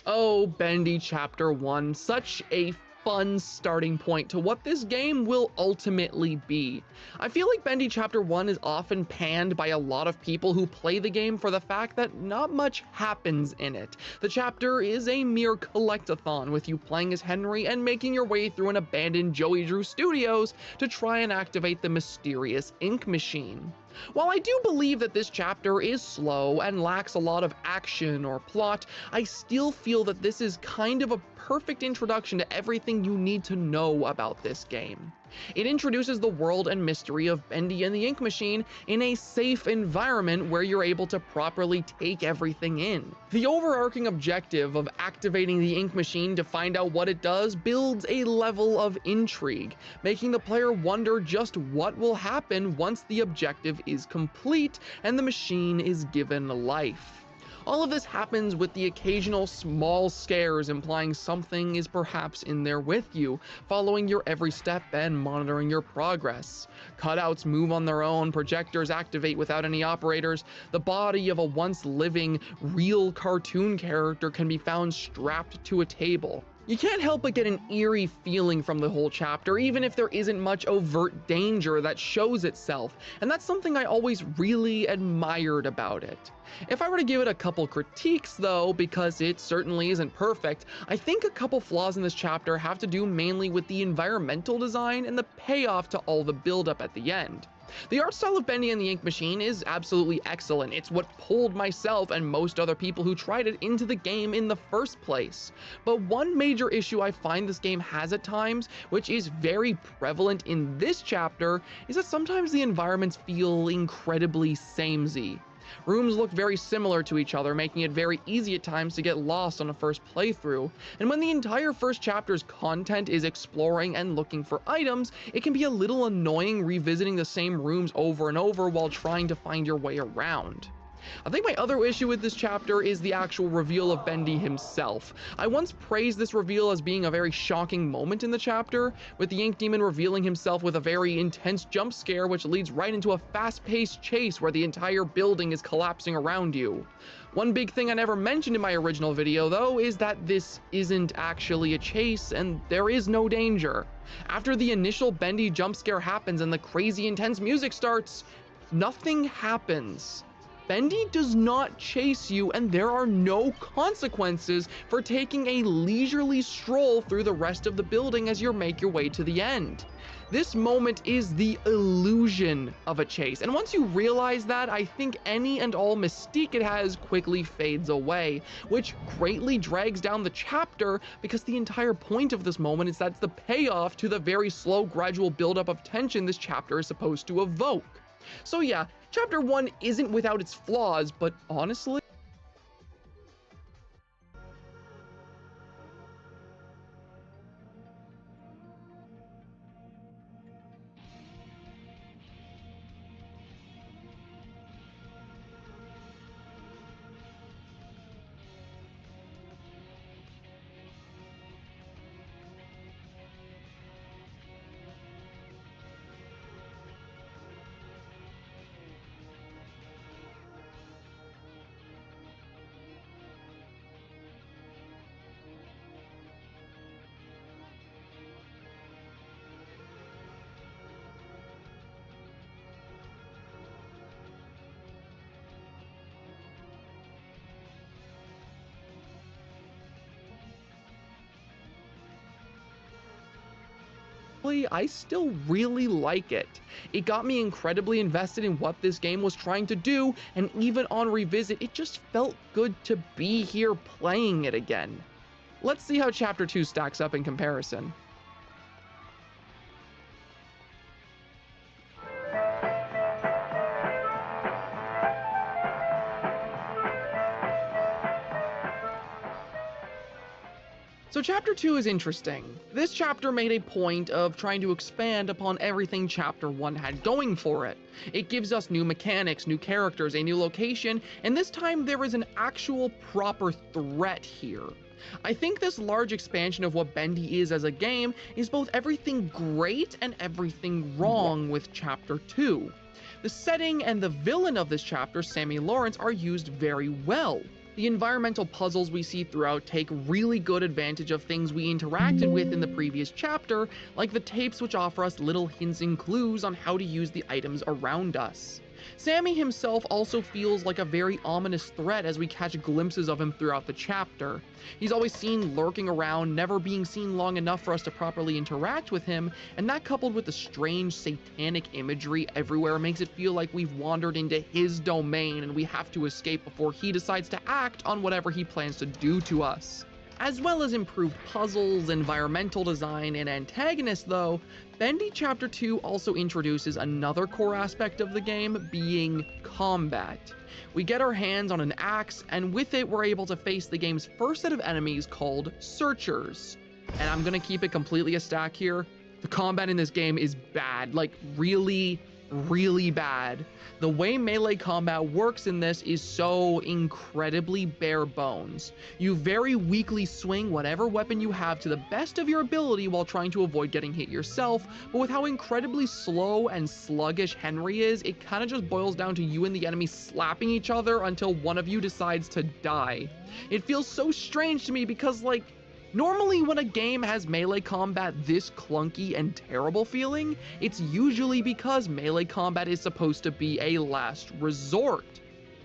Oh, Bendy Chapter 1, such a fun starting point to what this game will ultimately be. I feel like Bendy Chapter 1 is often panned by a lot of people who play the game for the fact that not much happens in it. The chapter is a mere collectathon, with you playing as Henry and making your way through an abandoned Joey Drew Studios to try and activate the mysterious ink machine. While I do believe that this chapter is slow and lacks a lot of action or plot, I still feel that this is kind of a perfect introduction to everything you need to know about this game. It introduces the world and mystery of Bendy and the Ink Machine in a safe environment where you're able to properly take everything in. The overarching objective of activating the Ink Machine to find out what it does builds a level of intrigue, making the player wonder just what will happen once the objective is complete and the machine is given life. All of this happens with the occasional small scares implying something is perhaps in there with you, following your every step and monitoring your progress. Cutouts move on their own, projectors activate without any operators, the body of a once living, real cartoon character can be found strapped to a table. You can't help but get an eerie feeling from the whole chapter, even if there isn't much overt danger that shows itself, and that's something I always really admired about it. If I were to give it a couple critiques though, because it certainly isn't perfect, I think a couple flaws in this chapter have to do mainly with the environmental design and the payoff to all the buildup at the end. The art style of Bendy and the Ink Machine is absolutely excellent. It's what pulled myself and most other people who tried it into the game in the first place. But one major issue I find this game has at times, which is very prevalent in this chapter, is that sometimes the environments feel incredibly samey. Rooms look very similar to each other, making it very easy at times to get lost on a first playthrough, and when the entire first chapter's content is exploring and looking for items, it can be a little annoying revisiting the same rooms over and over while trying to find your way around. I think my other issue with this chapter is the actual reveal of Bendy himself. I once praised this reveal as being a very shocking moment in the chapter, with the Ink Demon revealing himself with a very intense jump scare which leads right into a fast-paced chase where the entire building is collapsing around you. One big thing I never mentioned in my original video though is that this isn't actually a chase and there is no danger. After the initial Bendy jump scare happens and the crazy intense music starts, nothing happens. Bendy does not chase you, and there are no consequences for taking a leisurely stroll through the rest of the building as you make your way to the end. This moment is the illusion of a chase, and once you realize that, I think any and all mystique it has quickly fades away, which greatly drags down the chapter because the entire point of this moment is that's the payoff to the very slow, gradual buildup of tension this chapter is supposed to evoke. So yeah, Chapter 1 isn't without its flaws, but honestly, I still really like it. It got me incredibly invested in what this game was trying to do, and even on revisit, it just felt good to be here playing it again. Let's see how Chapter 2 stacks up in comparison. So Chapter 2 is interesting. This chapter made a point of trying to expand upon everything Chapter 1 had going for it. It gives us new mechanics, new characters, a new location, and this time there is an actual proper threat here. I think this large expansion of what Bendy is as a game is both everything great and everything wrong with Chapter 2. The setting and the villain of this chapter, Sammy Lawrence, are used very well. The environmental puzzles we see throughout take really good advantage of things we interacted with in the previous chapter, like the tapes which offer us little hints and clues on how to use the items around us. Sammy himself also feels like a very ominous threat as we catch glimpses of him throughout the chapter. He's always seen lurking around, never being seen long enough for us to properly interact with him, and that coupled with the strange satanic imagery everywhere makes it feel like we've wandered into his domain and we have to escape before he decides to act on whatever he plans to do to us. As well as improved puzzles, environmental design, and antagonists though, Bendy Chapter 2 also introduces another core aspect of the game, being combat. We get our hands on an axe, and with it we're able to face the game's first set of enemies called Searchers. And I'm gonna keep it completely a stack here. The combat in this game is bad, like really bad. The way melee combat works in this is so incredibly bare bones. You very weakly swing whatever weapon you have to the best of your ability while trying to avoid getting hit yourself, but with how incredibly slow and sluggish Henry is, it kind of just boils down to you and the enemy slapping each other until one of you decides to die. It feels so strange to me because, like, normally when a game has melee combat this clunky and terrible feeling, it's usually because melee combat is supposed to be a last resort.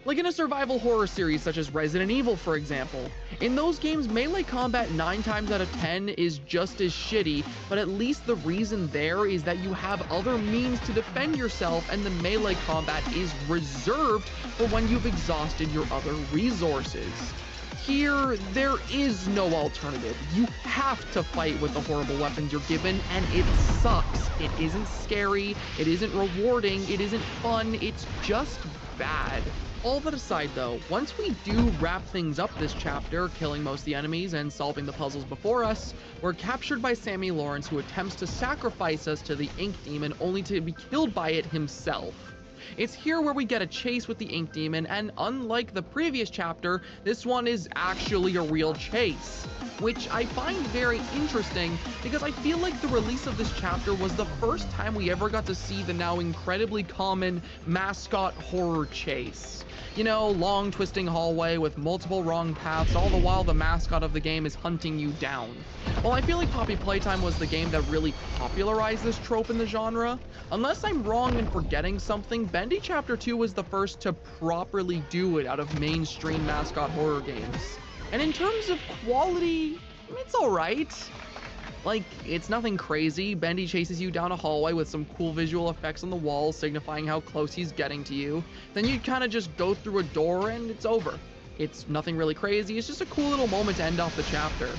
Like in a survival horror series such as Resident Evil, for example. In those games, melee combat 9 times out of 10 is just as shitty, but at least the reason there is that you have other means to defend yourself, and the melee combat is reserved for when you've exhausted your other resources. Here, there is no alternative. You have to fight with the horrible weapons you're given, and it sucks. It isn't scary, it isn't rewarding, it isn't fun, it's just bad. All that aside though, once we do wrap things up this chapter, killing most of the enemies and solving the puzzles before us, we're captured by Sammy Lawrence, who attempts to sacrifice us to the Ink Demon only to be killed by it himself. It's here where we get a chase with the Ink Demon, and unlike the previous chapter, this one is actually a real chase, which I find very interesting because I feel like the release of this chapter was the first time we ever got to see the now incredibly common mascot horror chase. You know, long twisting hallway with multiple wrong paths, all the while the mascot of the game is hunting you down. While I feel like Poppy Playtime was the game that really popularized this trope in the genre, unless I'm wrong in forgetting something, Bendy Chapter 2 was the first to properly do it out of mainstream mascot horror games. And in terms of quality, it's alright. Like, it's nothing crazy. Bendy chases you down a hallway with some cool visual effects on the walls signifying how close he's getting to you. Then you kind of just go through a door and it's over. It's nothing really crazy, it's just a cool little moment to end off the chapter.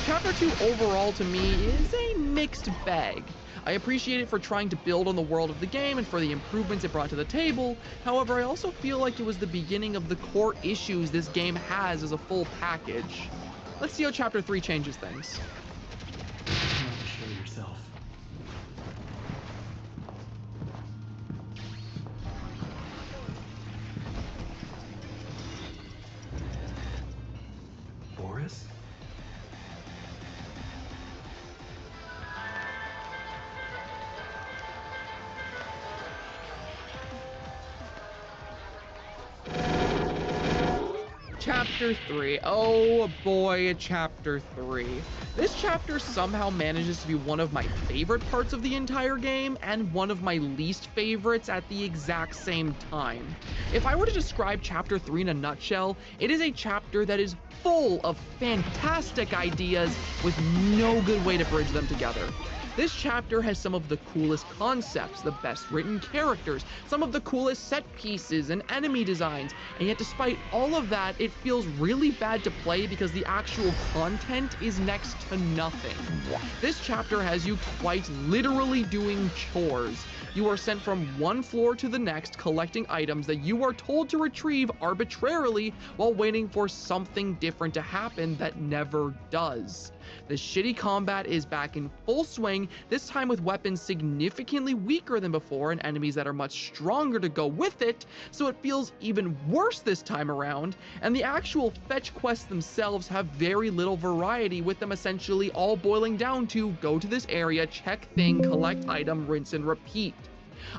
Chapter 2 overall to me is a mixed bag. I appreciate it for trying to build on the world of the game and for the improvements it brought to the table. However, I also feel like it was the beginning of the core issues this game has as a full package. Let's see how Chapter 3 changes things. Show yourself. Boris? Chapter 3. Oh boy, Chapter 3. This chapter somehow manages to be one of my favorite parts of the entire game and one of my least favorites at the exact same time. If I were to describe Chapter 3 in a nutshell, it is a chapter that is full of fantastic ideas with no good way to bridge them together. This chapter has some of the coolest concepts, the best written characters, some of the coolest set pieces and enemy designs, and yet despite all of that, it feels really bad to play because the actual content is next to nothing. This chapter has you quite literally doing chores. You are sent from one floor to the next collecting items that you are told to retrieve arbitrarily while waiting for something different to happen that never does. The shitty combat is back in full swing, this time with weapons significantly weaker than before and enemies that are much stronger to go with it, so it feels even worse this time around, and the actual fetch quests themselves have very little variety, with them essentially all boiling down to go to this area, check thing, collect item, rinse and repeat.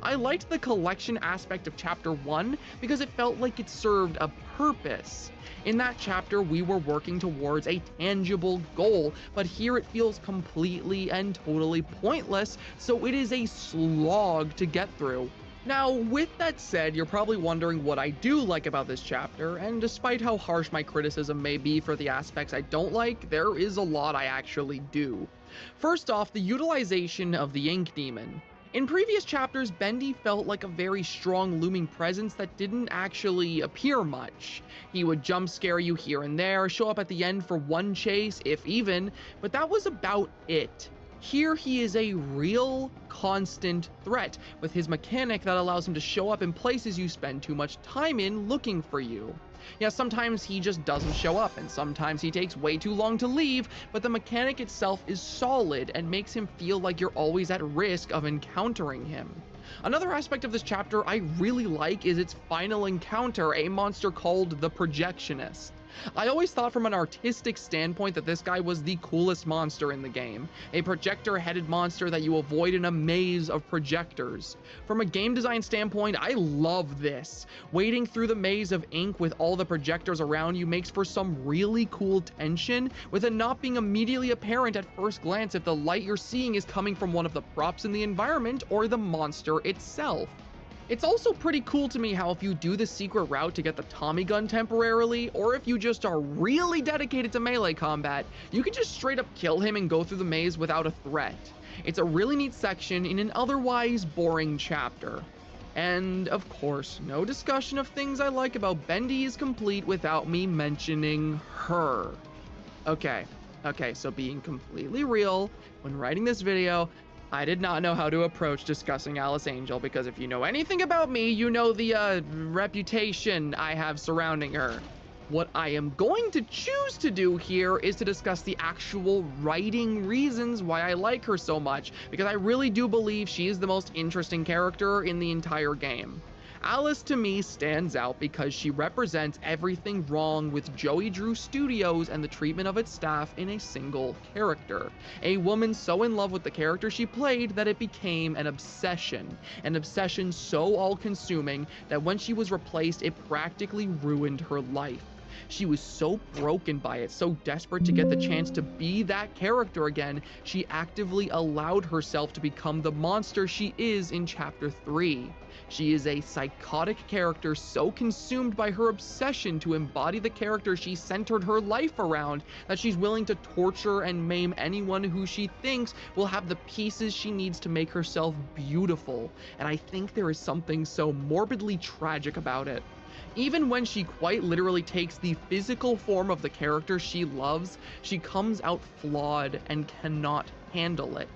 I liked the collection aspect of Chapter 1 because it felt like it served a purpose. In that chapter, we were working towards a tangible goal, but here it feels completely and totally pointless, so it is a slog to get through. Now, with that said, you're probably wondering what I do like about this chapter, and despite how harsh my criticism may be for the aspects I don't like, there is a lot I actually do. First off, the utilization of the Ink Demon. In previous chapters, Bendy felt like a very strong looming presence that didn't actually appear much. He would jump scare you here and there, show up at the end for one chase, if even, but that was about it. Here he is a real, constant threat, with his mechanic that allows him to show up in places you spend too much time in looking for you. Yeah, sometimes he just doesn't show up, and sometimes he takes way too long to leave, but the mechanic itself is solid and makes him feel like you're always at risk of encountering him. Another aspect of this chapter I really like is its final encounter, a monster called the Projectionist. I always thought from an artistic standpoint that this guy was the coolest monster in the game, a projector-headed monster that you avoid in a maze of projectors. From a game design standpoint, I love this. Wading through the maze of ink with all the projectors around you makes for some really cool tension, with it not being immediately apparent at first glance if the light you're seeing is coming from one of the props in the environment or the monster itself. It's also pretty cool to me how if you do the secret route to get the Tommy gun temporarily, or if you just are really dedicated to melee combat, you can just straight up kill him and go through the maze without a threat. It's a really neat section in an otherwise boring chapter. And of course, no discussion of things I like about Bendy is complete without me mentioning her. Okay, so being completely real, when writing this video, I did not know how to approach discussing Alice Angel, because if you know anything about me, you know the reputation I have surrounding her. What I am going to choose to do here is to discuss the actual writing reasons why I like her so much, because I really do believe she is the most interesting character in the entire game. Alice to me stands out because she represents everything wrong with Joey Drew Studios and the treatment of its staff in a single character. A woman so in love with the character she played that it became an obsession so all-consuming that when she was replaced, it practically ruined her life. She was so broken by it, so desperate to get the chance to be that character again, she actively allowed herself to become the monster she is in Chapter 3. She is a psychotic character so consumed by her obsession to embody the character she centered her life around that she's willing to torture and maim anyone who she thinks will have the pieces she needs to make herself beautiful. And I think there is something so morbidly tragic about it. Even when she quite literally takes the physical form of the character she loves, she comes out flawed and cannot handle it.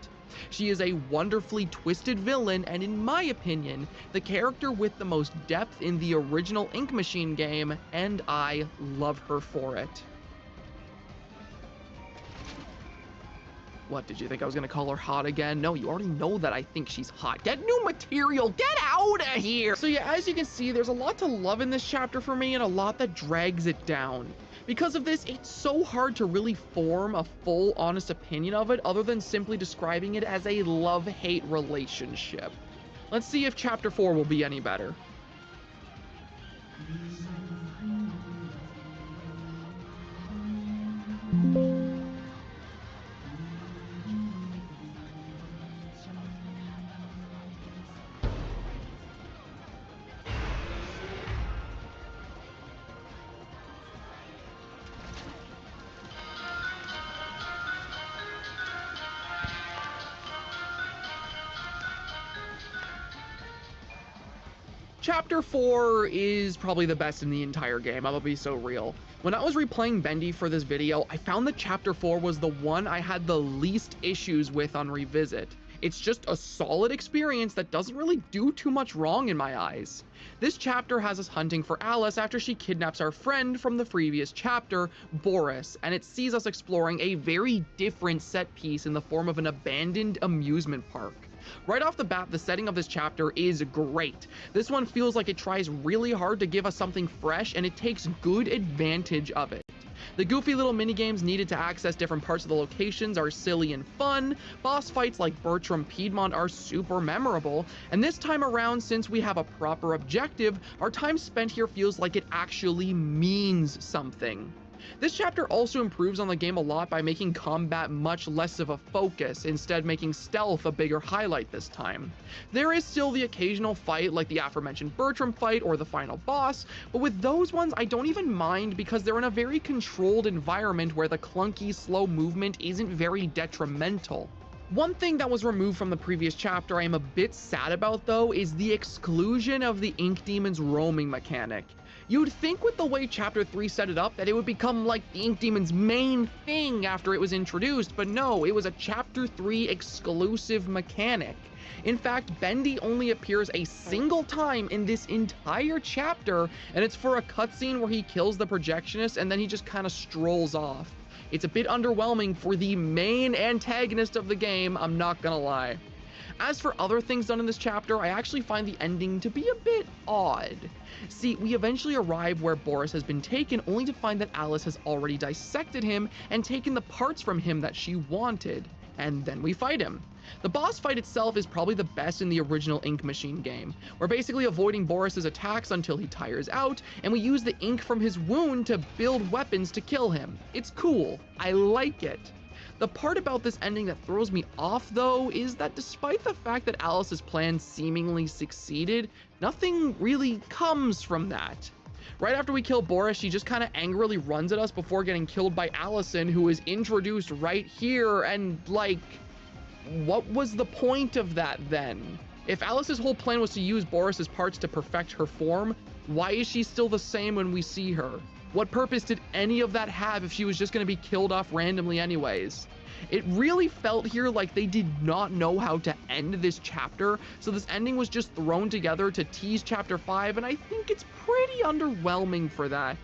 She is a wonderfully twisted villain, and in my opinion, the character with the most depth in the original Ink Machine game, and I love her for it. What, did you think I was gonna call her hot again? No, you already know that I think she's hot. Get new material, get out of here! So yeah, as you can see, there's a lot to love in this chapter for me and a lot that drags it down. Because of this, it's so hard to really form a full, honest opinion of it other than simply describing it as a love-hate relationship. Let's see if Chapter 4 will be any better. Chapter 4 is probably the best in the entire game, I'm gonna be so real. When I was replaying Bendy for this video, I found that Chapter 4 was the one I had the least issues with on Revisit. It's just a solid experience that doesn't really do too much wrong in my eyes. This chapter has us hunting for Alice after she kidnaps our friend from the previous chapter, Boris, and it sees us exploring a very different set piece in the form of an abandoned amusement park. Right off the bat, the setting of this chapter is great. This one feels like it tries really hard to give us something fresh, and it takes good advantage of it. The goofy little minigames needed to access different parts of the locations are silly and fun, boss fights like Bertram Piedmont are super memorable, and this time around, since we have a proper objective, our time spent here feels like it actually means something. This chapter also improves on the game a lot by making combat much less of a focus, instead making stealth a bigger highlight this time. There is still the occasional fight like the aforementioned Bertram fight or the final boss, but with those ones I don't even mind because they're in a very controlled environment where the clunky, slow movement isn't very detrimental. One thing that was removed from the previous chapter I am a bit sad about though is the exclusion of the Ink Demon's roaming mechanic. You'd think with the way Chapter 3 set it up that it would become like the Ink Demon's main thing after it was introduced, but no, it was a Chapter 3 exclusive mechanic. In fact, Bendy only appears a single time in this entire chapter, and it's for a cutscene where he kills the projectionist and then he just kind of strolls off. It's a bit underwhelming for the main antagonist of the game, I'm not gonna lie. As for other things done in this chapter, I actually find the ending to be a bit odd. See, we eventually arrive where Boris has been taken, only to find that Alice has already dissected him and taken the parts from him that she wanted. And then we fight him. The boss fight itself is probably the best in the original Ink Machine game. We're basically avoiding Boris's attacks until he tires out, and we use the ink from his wound to build weapons to kill him. It's cool. I like it. The part about this ending that throws me off, though, is that despite the fact that Alice's plan seemingly succeeded, nothing really comes from that. Right after we kill Boris, she just kind of angrily runs at us before getting killed by Allison, who is introduced right here, and like, what was the point of that then? If Alice's whole plan was to use Boris's parts to perfect her form, why is she still the same when we see her? What purpose did any of that have if she was just going to be killed off randomly anyways? It really felt here like they did not know how to end this chapter, so this ending was just thrown together to tease chapter 5, and I think it's pretty underwhelming for that.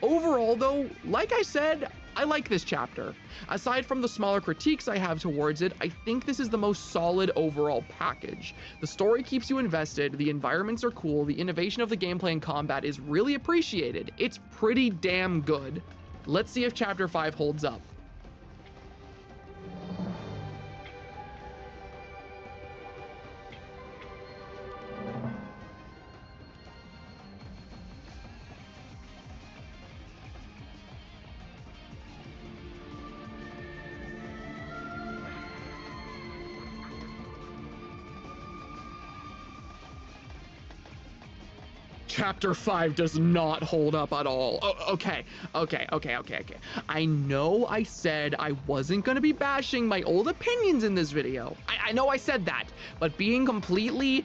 Overall though, like I said, I like this chapter. Aside from the smaller critiques I have towards it, I think this is the most solid overall package. The story keeps you invested, the environments are cool, the innovation of the gameplay and combat is really appreciated. It's pretty damn good. Let's see if chapter 5 holds up. Chapter 5 does not hold up at all. Okay. I know I said I wasn't gonna be bashing my old opinions in this video. I know I said that, but being totally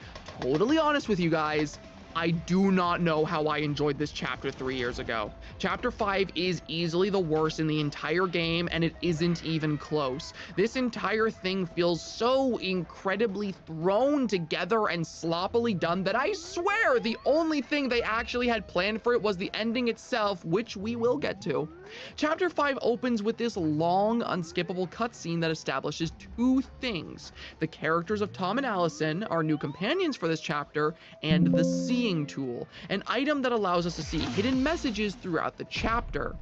honest with you guys, I do not know how I enjoyed this chapter 3 years ago. Chapter 5 is easily the worst in the entire game, and it isn't even close. This entire thing feels so incredibly thrown together and sloppily done that I swear the only thing they actually had planned for it was the ending itself, which we will get to. Chapter 5 opens with this long, unskippable cutscene that establishes two things: the characters of Tom and Allison, our new companions for this chapter, and the Seeing Tool, an item that allows us to see hidden messages throughout the chapter.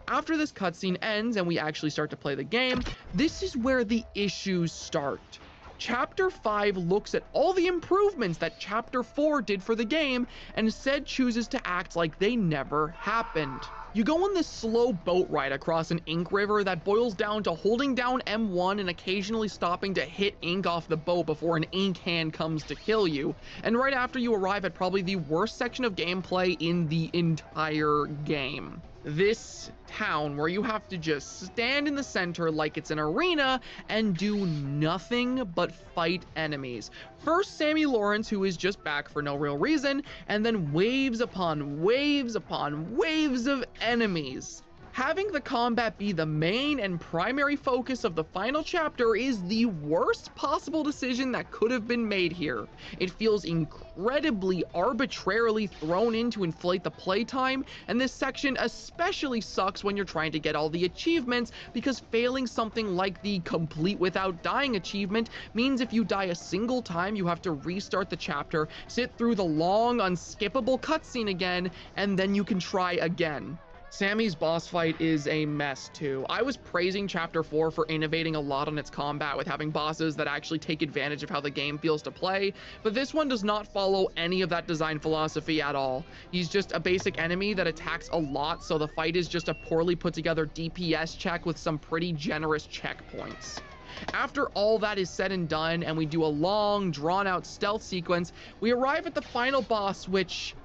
After this cutscene ends and we actually start to play the game, this is where the issues start. Chapter 5 looks at all the improvements that Chapter 4 did for the game and instead chooses to act like they never happened. You go on this slow boat ride across an ink river that boils down to holding down M1 and occasionally stopping to hit ink off the boat before an ink hand comes to kill you, and right after you arrive at probably the worst section of gameplay in the entire game. This town where you have to just stand in the center like it's an arena and do nothing but fight enemies. First Sammy Lawrence, who is just back for no real reason, and then waves upon waves upon waves of enemies. Having the combat be the main and primary focus of the final chapter is the worst possible decision that could have been made here. It feels incredibly arbitrarily thrown in to inflate the playtime, and this section especially sucks when you're trying to get all the achievements, because failing something like the complete without dying achievement means if you die a single time you have to restart the chapter, sit through the long unskippable cutscene again, and then you can try again. Sammy's boss fight is a mess too. I was praising Chapter 4 for innovating a lot on its combat with having bosses that actually take advantage of how the game feels to play, but this one does not follow any of that design philosophy at all. He's just a basic enemy that attacks a lot, so the fight is just a poorly put together DPS check with some pretty generous checkpoints. After all that is said and done, and we do a long, drawn-out stealth sequence, we arrive at the final boss, which,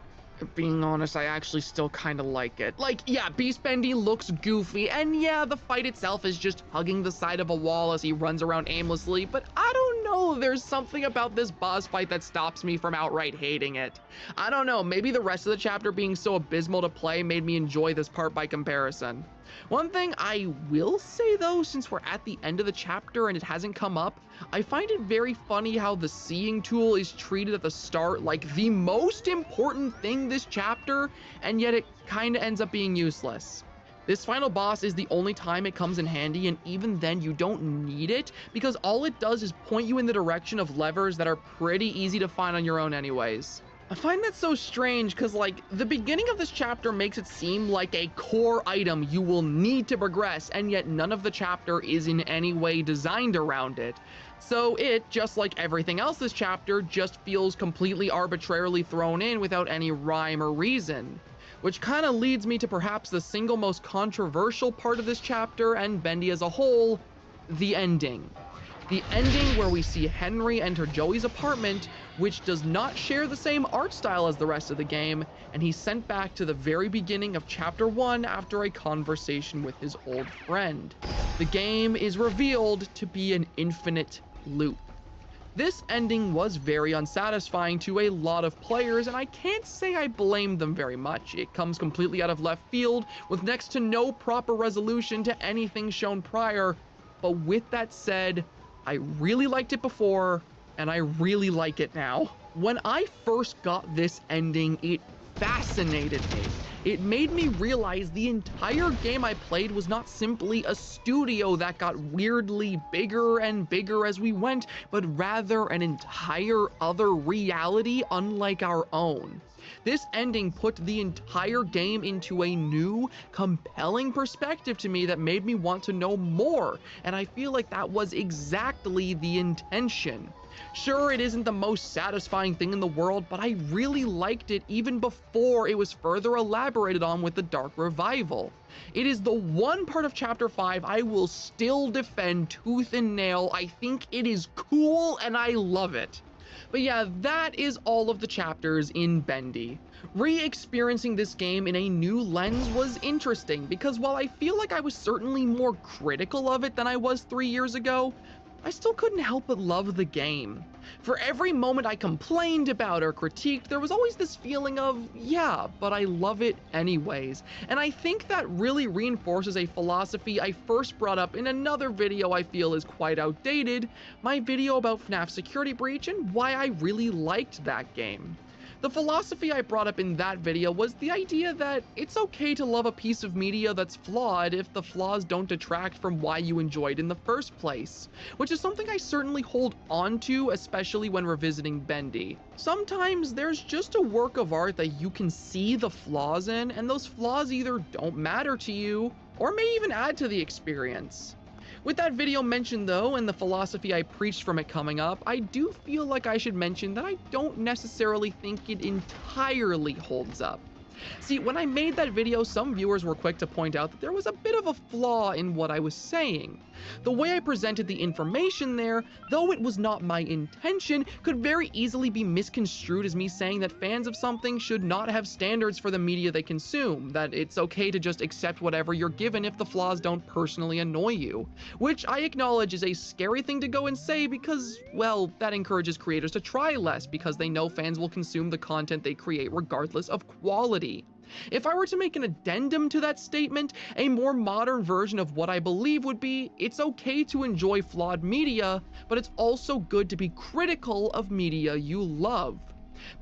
being honest, I actually still kind of like it. Like, yeah, Beast Bendy looks goofy, and yeah, the fight itself is just hugging the side of a wall as he runs around aimlessly, but I don't know, there's something about this boss fight that stops me from outright hating it. I don't know, maybe the rest of the chapter being so abysmal to play made me enjoy this part by comparison. One thing I will say though, since we're at the end of the chapter and it hasn't come up, I find it very funny how the Seeing Tool is treated at the start like the most important thing this chapter, and yet it kinda ends up being useless. This final boss is the only time it comes in handy, and even then you don't need it, because all it does is point you in the direction of levers that are pretty easy to find on your own anyways. I find that so strange because, like, the beginning of this chapter makes it seem like a core item you will need to progress, and yet none of the chapter is in any way designed around it. So it, just like everything else this chapter, just feels completely arbitrarily thrown in without any rhyme or reason. Which kind of leads me to perhaps the single most controversial part of this chapter and Bendy as a whole, the ending. The ending where we see Henry enter Joey's apartment, which does not share the same art style as the rest of the game, and he's sent back to the very beginning of Chapter 1 after a conversation with his old friend. The game is revealed to be an infinite loop. This ending was very unsatisfying to a lot of players, and I can't say I blame them very much. It comes completely out of left field, with next to no proper resolution to anything shown prior. But with that said, I really liked it before, and I really like it now. When I first got this ending, it fascinated me. It made me realize the entire game I played was not simply a studio that got weirdly bigger and bigger as we went, but rather an entire other reality unlike our own. This ending put the entire game into a new, compelling perspective to me that made me want to know more, and I feel like that was exactly the intention. Sure, it isn't the most satisfying thing in the world, but I really liked it even before it was further elaborated on with the Dark Revival. It is the one part of Chapter 5 I will still defend tooth and nail. I think it is cool and I love it. But yeah, that is all of the chapters in Bendy. Re-experiencing this game in a new lens was interesting, because while I feel like I was certainly more critical of it than I was 3 years ago, I still couldn't help but love the game. For every moment I complained about or critiqued, there was always this feeling of, yeah, but I love it anyways. And I think that really reinforces a philosophy I first brought up in another video I feel is quite outdated, my video about FNAF Security Breach and why I really liked that game. The philosophy I brought up in that video was the idea that it's okay to love a piece of media that's flawed if the flaws don't detract from why you enjoyed in the first place, which is something I certainly hold on to, especially when revisiting Bendy. Sometimes there's just a work of art that you can see the flaws in, and those flaws either don't matter to you or may even add to the experience. With that video mentioned though, and the philosophy I preached from it coming up, I do feel like I should mention that I don't necessarily think it entirely holds up. See, when I made that video, some viewers were quick to point out that there was a bit of a flaw in what I was saying. The way I presented the information there, though it was not my intention, could very easily be misconstrued as me saying that fans of something should not have standards for the media they consume, that it's okay to just accept whatever you're given if the flaws don't personally annoy you. Which I acknowledge is a scary thing to go and say because, well, that encourages creators to try less because they know fans will consume the content they create regardless of quality. If I were to make an addendum to that statement, a more modern version of what I believe would be, it's okay to enjoy flawed media, but it's also good to be critical of media you love.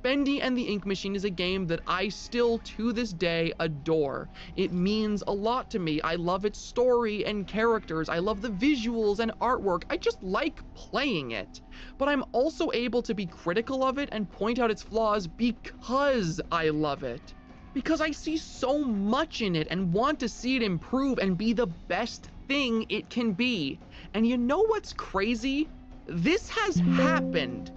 Bendy and the Ink Machine is a game that I still, to this day, adore. It means a lot to me. I love its story and characters. I love the visuals and artwork. I just like playing it. But I'm also able to be critical of it and point out its flaws because I love it. Because I see so much in it and want to see it improve and be the best thing it can be. And you know what's crazy? This has happened.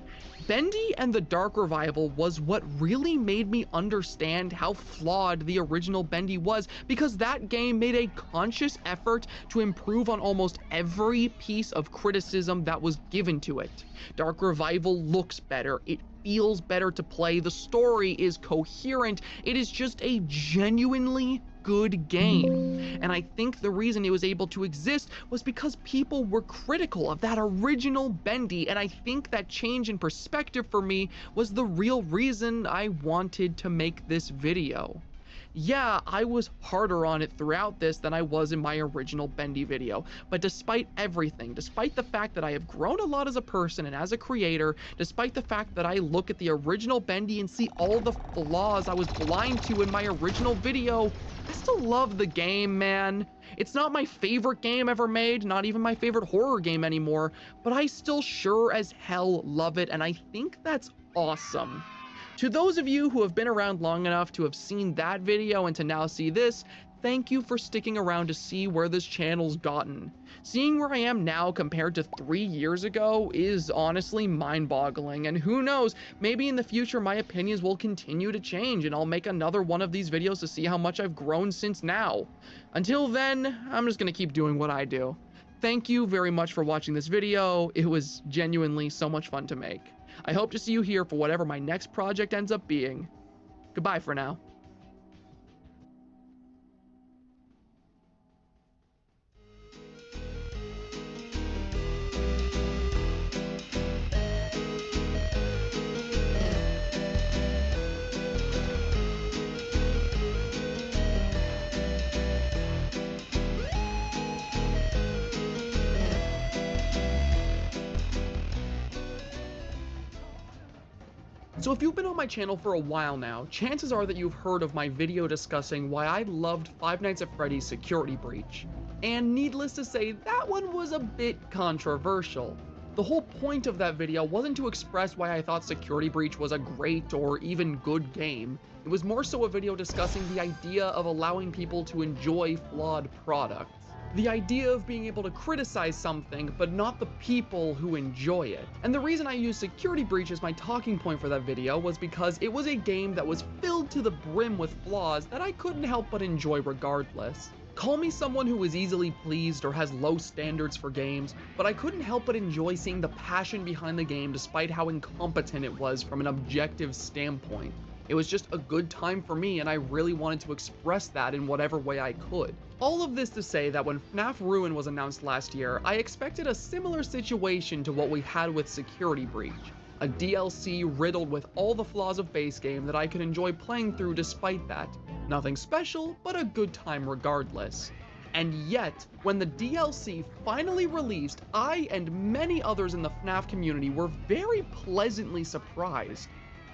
Bendy and the Dark Revival was what really made me understand how flawed the original Bendy was, because that game made a conscious effort to improve on almost every piece of criticism that was given to it. Dark Revival looks better, it feels better to play, the story is coherent, it is just a genuinely good game. And I think the reason it was able to exist was because people were critical of that original Bendy, and I think that change in perspective for me was the real reason I wanted to make this video. Yeah, I was harder on it throughout this than I was in my original Bendy video, but despite everything, despite the fact that I have grown a lot as a person and as a creator, despite the fact that I look at the original Bendy and see all the flaws I was blind to in my original video, I still love the game, man. It's not my favorite game ever made, not even my favorite horror game anymore, but I still sure as hell love it, and I think that's awesome. To those of you who have been around long enough to have seen that video and to now see this, thank you for sticking around to see where this channel's gotten. Seeing where I am now compared to 3 years ago is honestly mind-boggling, and who knows, maybe in the future my opinions will continue to change and I'll make another one of these videos to see how much I've grown since now. Until then, I'm just gonna keep doing what I do. Thank you very much for watching this video. It was genuinely so much fun to make. I hope to see you here for whatever my next project ends up being. Goodbye for now. So if you've been on my channel for a while now, chances are that you've heard of my video discussing why I loved Five Nights at Freddy's Security Breach. And needless to say, that one was a bit controversial. The whole point of that video wasn't to express why I thought Security Breach was a great or even good game. It was more so a video discussing the idea of allowing people to enjoy flawed products. The idea of being able to criticize something, but not the people who enjoy it. And the reason I used Security Breach as my talking point for that video was because it was a game that was filled to the brim with flaws that I couldn't help but enjoy regardless. Call me someone who is easily pleased or has low standards for games, but I couldn't help but enjoy seeing the passion behind the game despite how incompetent it was from an objective standpoint. It was just a good time for me, and I really wanted to express that in whatever way I could. All of this to say that when FNAF Ruin was announced last year, I expected a similar situation to what we had with Security Breach. A DLC riddled with all the flaws of base game that I could enjoy playing through despite that. Nothing special, but a good time regardless. And yet, when the DLC finally released, I and many others in the FNAF community were very pleasantly surprised.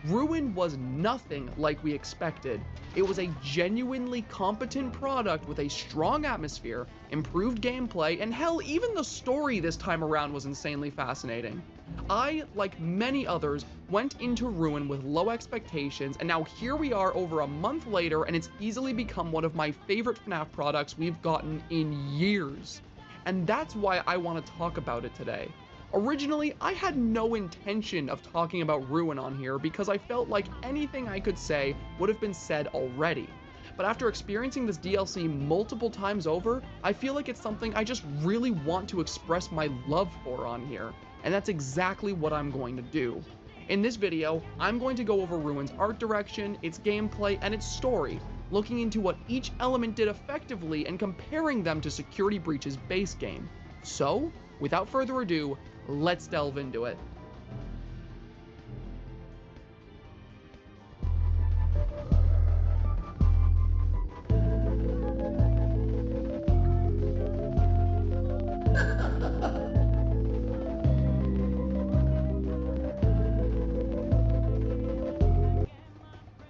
Ruin was nothing like we expected. It was a genuinely competent product with a strong atmosphere, improved gameplay, and hell, even the story this time around was insanely fascinating. I, like many others, went into Ruin with low expectations, and now here we are over a month later, and it's easily become one of my favorite FNAF products we've gotten in years. And that's why I want to talk about it today. Originally, I had no intention of talking about Ruin on here because I felt like anything I could say would have been said already. But after experiencing this DLC multiple times over, I feel like it's something I just really want to express my love for on here. And that's exactly what I'm going to do. In this video, I'm going to go over Ruin's art direction, its gameplay, and its story, looking into what each element did effectively and comparing them to Security Breach's base game. So, without further ado, let's delve into it.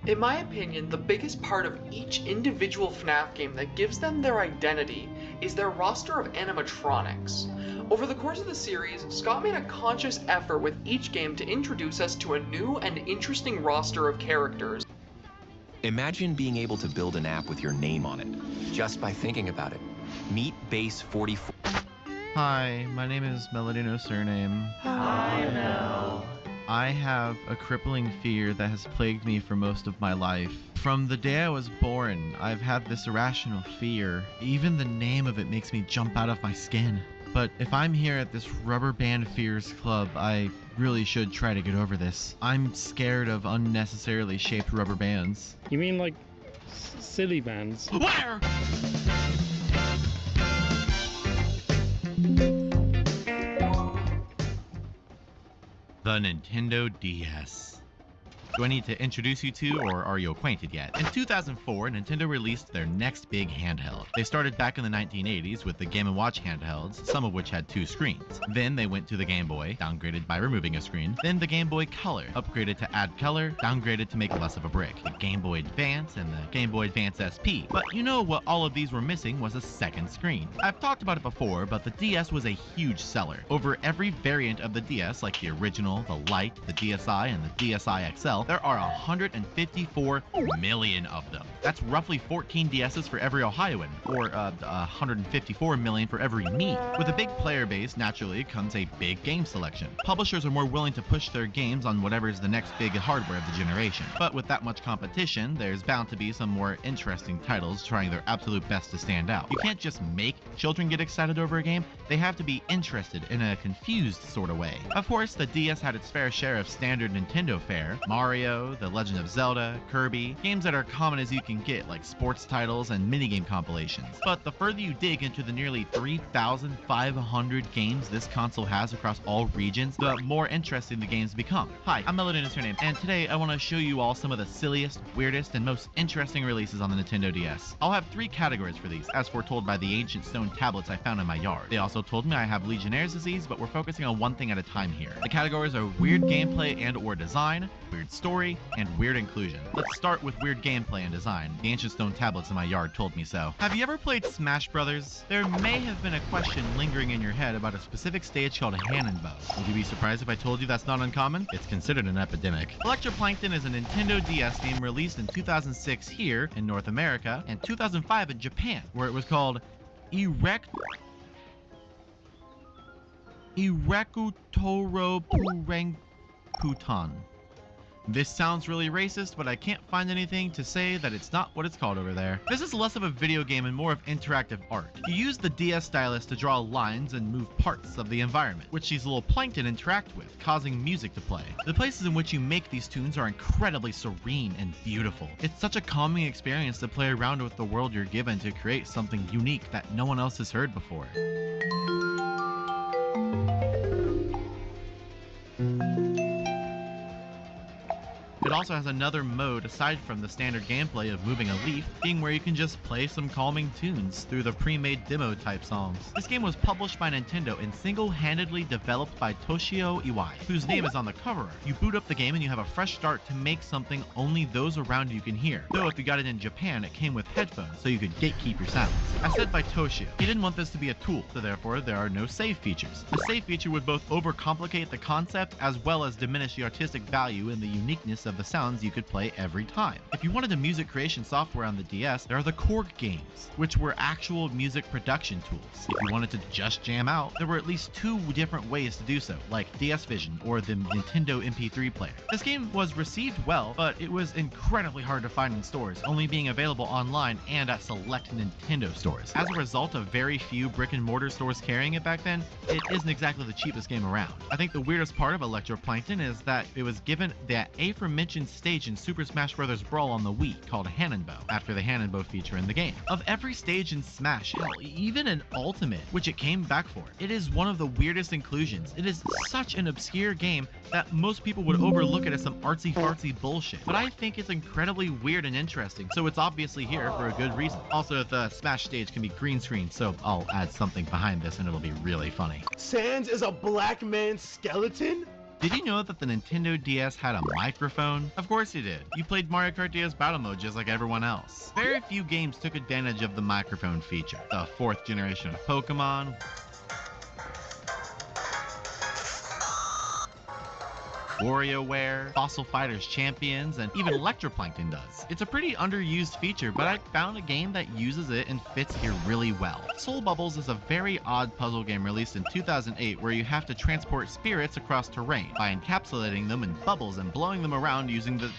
In my opinion, the biggest part of each individual FNAF game that gives them their identity is their roster of animatronics. Over the course of the series, Scott made a conscious effort with each game to introduce us to a new and interesting roster of characters. Imagine being able to build an app with your name on it, just by thinking about it. Meet Base 44. Hi, my name is Melody No Surname. Hi, Mel. I have a crippling fear that has plagued me for most of my life. From the day I was born, I've had this irrational fear. Even the name of it makes me jump out of my skin. But if I'm here at this Rubber Band Fears Club, I really should try to get over this. I'm scared of unnecessarily shaped rubber bands. You mean like silly bands? Where? The Nintendo DS. Do I need to introduce you to, or are you acquainted yet? In 2004, Nintendo released their next big handheld. They started back in the 1980s with the Game & Watch handhelds, some of which had 2 screens. Then they went to the Game Boy, downgraded by removing a screen. Then the Game Boy Color, upgraded to add color, downgraded to make less of a brick. The Game Boy Advance and the Game Boy Advance SP. But you know what all of these were missing was a second screen. I've talked about it before, but the DS was a huge seller. Over every variant of the DS, like the original, the Lite, the DSi, and the DSi XL, scale, there are 154 million of them. That's roughly 14 DSs for every Ohioan, or 154 million for every me. With a big player base, naturally comes a big game selection. Publishers are more willing to push their games on whatever is the next big hardware of the generation. But with that much competition, there's bound to be some more interesting titles trying their absolute best to stand out. You can't just make children get excited over a game, they have to be interested in a confused sort of way. Of course, the DS had its fair share of standard Nintendo fare: Mario, The Legend of Zelda, Kirby, games that are common as you can get, like sports titles and minigame compilations. But the further you dig into the nearly 3,500 games this console has across all regions, the more interesting the games become. Hi, I'm Melody Name, and today I want to show you all some of the silliest, weirdest, and most interesting releases on the Nintendo DS. I'll have 3 categories for these, as foretold by the ancient stone tablets I found in my yard. They also told me I have Legionnaire's disease, but we're focusing on one thing at a time here. The categories are weird gameplay and or design, weird story, and weird inclusion. Let's start with weird gameplay and design. The ancient stone tablets in my yard told me so. Have you ever played Smash Brothers? There may have been a question lingering in your head about a specific stage called Hannonbow. Would you be surprised if I told you that's not uncommon? It's considered an epidemic. Electroplankton is a Nintendo DS game released in 2006 here in North America and 2005 in Japan, where it was called Irekutoropurenkutan. This sounds really racist, but I can't find anything to say that it's not what it's called over there. This is less of a video game and more of interactive art. You use the DS stylus to draw lines and move parts of the environment, which these little plankton interact with, causing music to play. The places in which you make these tunes are incredibly serene and beautiful. It's such a calming experience to play around with the world you're given to create something unique that no one else has heard before. It also has another mode aside from the standard gameplay of moving a leaf, being where you can just play some calming tunes through the pre-made demo type songs. This game was published by Nintendo and single-handedly developed by Toshio Iwai, whose name is on the cover art. You boot up the game and you have a fresh start to make something only those around you can hear. Though if you got it in Japan, it came with headphones so you could gatekeep your sounds. As said by Toshio, he didn't want this to be a tool, so therefore there are no save features. A save feature would both overcomplicate the concept as well as diminish the artistic value and the uniqueness of the sounds you could play every time. If you wanted a music creation software on the DS, there are the Korg games, which were actual music production tools. If you wanted to just jam out, there were at least 2 different ways to do so, like DS Vision or the Nintendo MP3 player. This game was received well, but it was incredibly hard to find in stores, only being available online and at select Nintendo stores. As a result of very few brick and mortar stores carrying it back then, it isn't exactly the cheapest game around. I think the weirdest part of Electroplankton is that it was given that aforementioned stage in Super Smash Bros. Brawl on the Wii called Hannonbow, after the Hannonbow feature in the game. Of every stage in Smash, hell, even in Ultimate, which it came back for, it is one of the weirdest inclusions. It is such an obscure game that most people would overlook it as some artsy-fartsy bullshit. But I think it's incredibly weird and interesting, so it's obviously here for a good reason. Also, the Smash stage can be green screen, so I'll add something behind this and it'll be really funny. Sans is a black man's skeleton? Did you know that the Nintendo DS had a microphone? Of course you did. You played Mario Kart DS Battle Mode just like everyone else. Very few games took advantage of the microphone feature. The 4th generation of Pokemon, WarioWare, Fossil Fighters Champions, and even Electroplankton does. It's a pretty underused feature, but I found a game that uses it and fits here really well. Soul Bubbles is a very odd puzzle game released in 2008 where you have to transport spirits across terrain by encapsulating them in bubbles and blowing them around using the...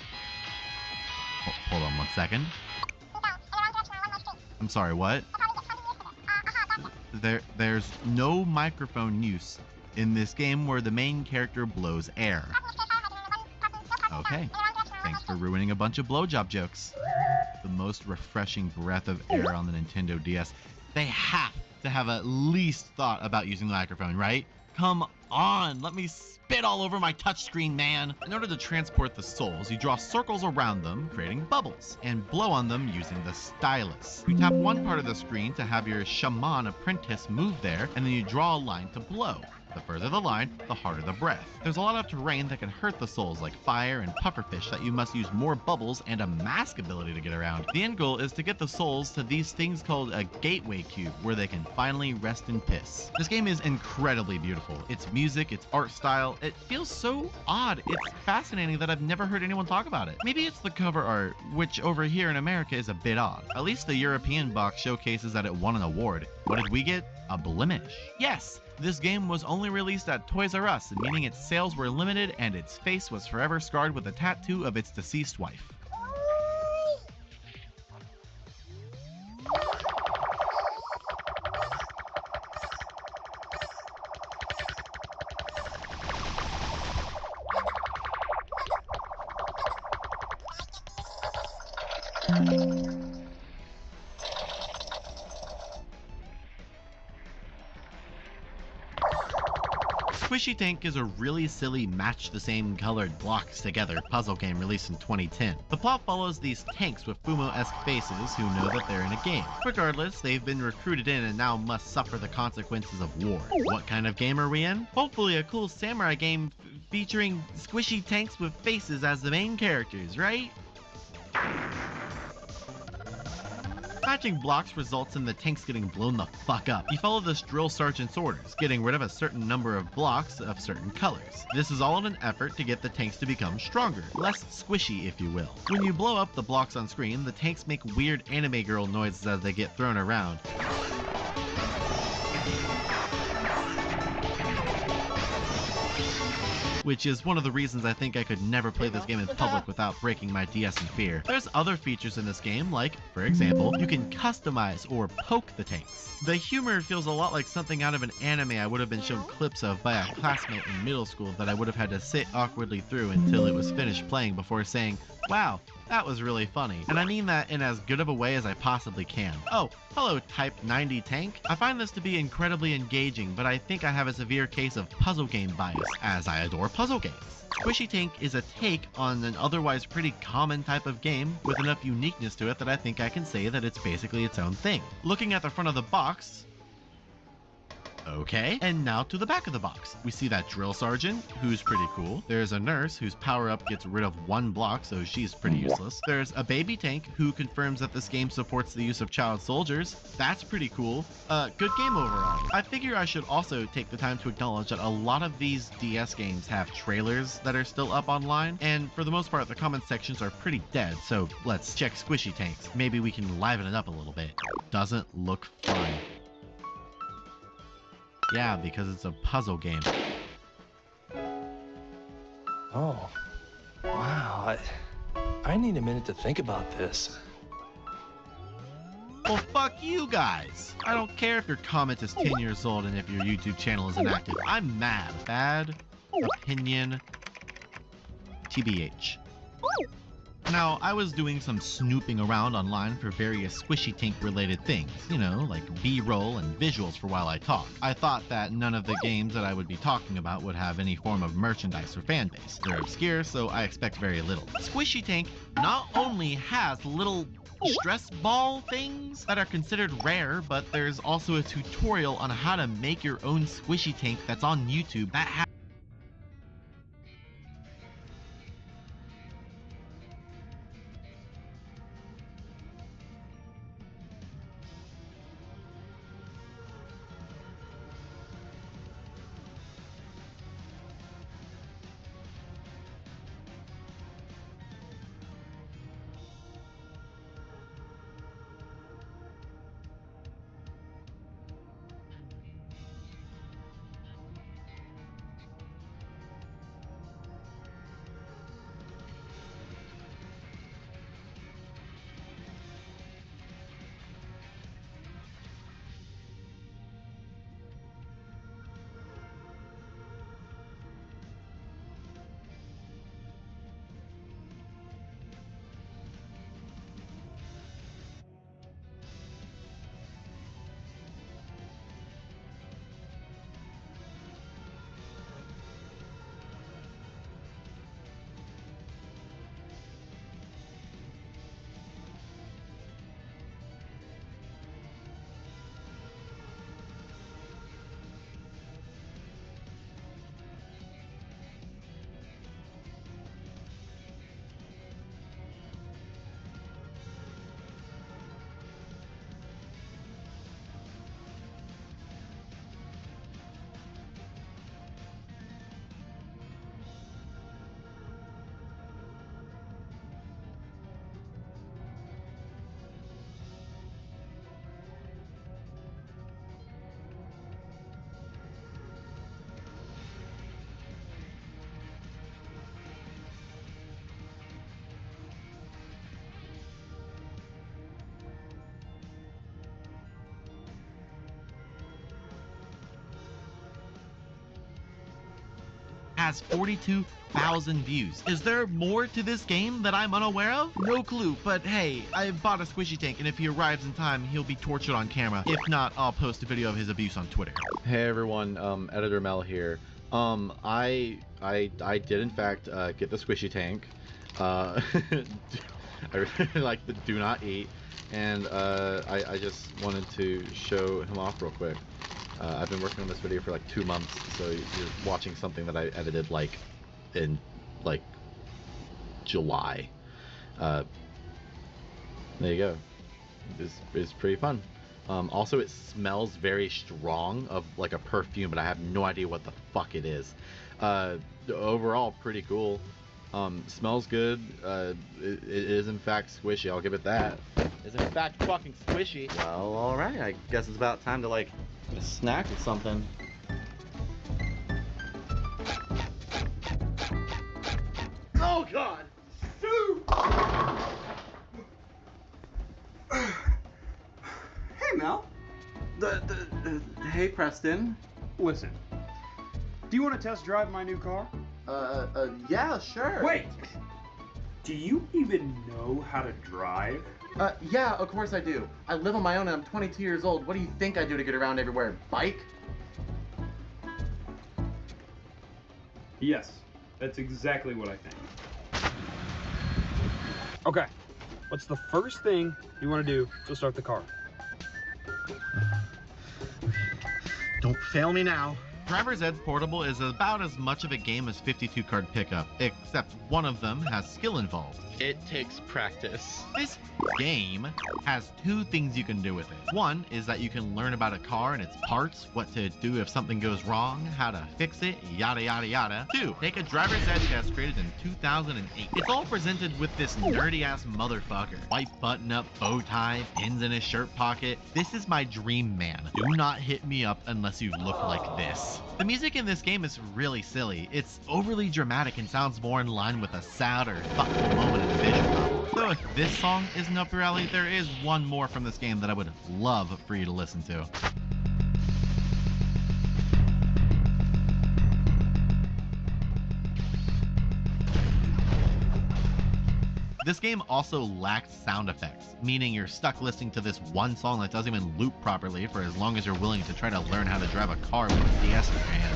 Hold on 1 second. I'm sorry, what? There's no microphone use in this game where the main character blows air. Okay, thanks for ruining a bunch of blowjob jokes. The most refreshing breath of air on the Nintendo DS. They have to have at least thought about using the microphone, right? Come on, let me spit all over my touchscreen, man. In order to transport the souls, you draw circles around them, creating bubbles, and blow on them using the stylus. You tap one part of the screen to have your shaman apprentice move there, and then you draw a line to blow. The further the line, the harder the breath. There's a lot of terrain that can hurt the souls, like fire and pufferfish, that you must use more bubbles and a mask ability to get around. The end goal is to get the souls to these things called a gateway cube, where they can finally rest in piss. This game is incredibly beautiful. Its music, its art style, it feels so odd. It's fascinating that I've never heard anyone talk about it. Maybe it's the cover art, which over here in America is a bit odd. At least the European box showcases that it won an award. What did we get? A blemish. Yes! This game was only released at Toys R Us, meaning its sales were limited and its face was forever scarred with a tattoo of its deceased wife. Squishy Tank is a really silly match-the-same colored blocks together puzzle game released in 2010. The plot follows these tanks with Fumo-esque faces who know that they're in a game. Regardless, they've been recruited in and now must suffer the consequences of war. What kind of game are we in? Hopefully a cool samurai game featuring squishy tanks with faces as the main characters, right? Matching blocks results in the tanks getting blown the fuck up. You follow this drill sergeant's orders, getting rid of a certain number of blocks of certain colors. This is all in an effort to get the tanks to become stronger, less squishy if you will. When you blow up the blocks on screen, the tanks make weird anime girl noises as they get thrown around. Which is one of the reasons I think I could never play this game in public without breaking my DS in fear. There's other features in this game, like, for example, you can customize or poke the tanks. The humor feels a lot like something out of an anime I would have been shown clips of by a classmate in middle school that I would have had to sit awkwardly through until it was finished playing before saying, wow, that was really funny. And I mean that in as good of a way as I possibly can. Oh, hello Type 90 Tank. I find this to be incredibly engaging, but I think I have a severe case of puzzle game bias, as I adore puzzle games. Squishy Tank is a take on an otherwise pretty common type of game with enough uniqueness to it that I think I can say that it's basically its own thing. Looking at the front of the box, okay, and now to the back of the box. We see that drill sergeant, who's pretty cool. There's a nurse whose power-up gets rid of one block, so she's pretty useless. There's a baby tank who confirms that this game supports the use of child soldiers. That's pretty cool. Good game overall. I figure I should also take the time to acknowledge that a lot of these DS games have trailers that are still up online, and for the most part, the comment sections are pretty dead, so let's check Squishy Tanks. Maybe we can liven it up a little bit. Doesn't look fun. Yeah, because it's a puzzle game. Oh, wow. I need a minute to think about this. Well, fuck you guys. I don't care if your comment is 10 years old and if your YouTube channel is inactive. I'm mad. Bad opinion. TBH. Now, I was doing some snooping around online for various Squishy Tank related things, you know, like B-roll and visuals for while I talk. I thought that none of the games that I would be talking about would have any form of merchandise or fan base. They're obscure, so I expect very little. Squishy Tank not only has little stress ball things that are considered rare, but there's also a tutorial on how to make your own Squishy Tank that's on YouTube that has has 42,000 views. Is there more to this game that I'm unaware of? No clue, but hey, I bought a squishy tank, and if he arrives in time, he'll be tortured on camera. If not, I'll post a video of his abuse on Twitter. Hey everyone, Editor Mel here. I did in fact get the squishy tank. I really like the do not eat, and I just wanted to show him off real quick. I've been working on this video for like 2 months, so you're watching something that I edited like in like July. There you go. It's pretty fun. Also, it smells very strong of like a perfume, but I have no idea what the fuck it is. Overall, pretty cool. Smells good. It is in fact squishy. I'll give it that. It's in fact fucking squishy. Well, alright. I guess it's about time to like get a snack or something. Oh God! Hey, Mel. Hey, Preston. Listen, do you want to test drive my new car? Yeah, sure. Wait! Do you even know how to drive? Yeah, of course I do. I live on my own and I'm 22 years old. What do you think I do to get around everywhere? Bike? Yes, that's exactly what I think. Okay, what's the first thing you want to do to start the car? Don't fail me now. Driver's Ed's Portable is about as much of a game as 52 Card Pickup, except one of them has skill involved. It takes practice. This game has 2 things you can do with it. One is that you can learn about a car and its parts, what to do if something goes wrong, how to fix it, yada yada yada. 2, take a driver's ed test created in 2008. It's all presented with this nerdy ass motherfucker. White button up, bow tie, pins in his shirt pocket. This is my dream man. Do not hit me up unless you look like this. The music in this game is really silly. It's overly dramatic and sounds more in line with a sad or thoughtful moment in the visual novel. So if this song isn't up your alley, there is one more from this game that I would love for you to listen to. This game also lacks sound effects, meaning you're stuck listening to this one song that doesn't even loop properly for as long as you're willing to try to learn how to drive a car with a DS in your hands.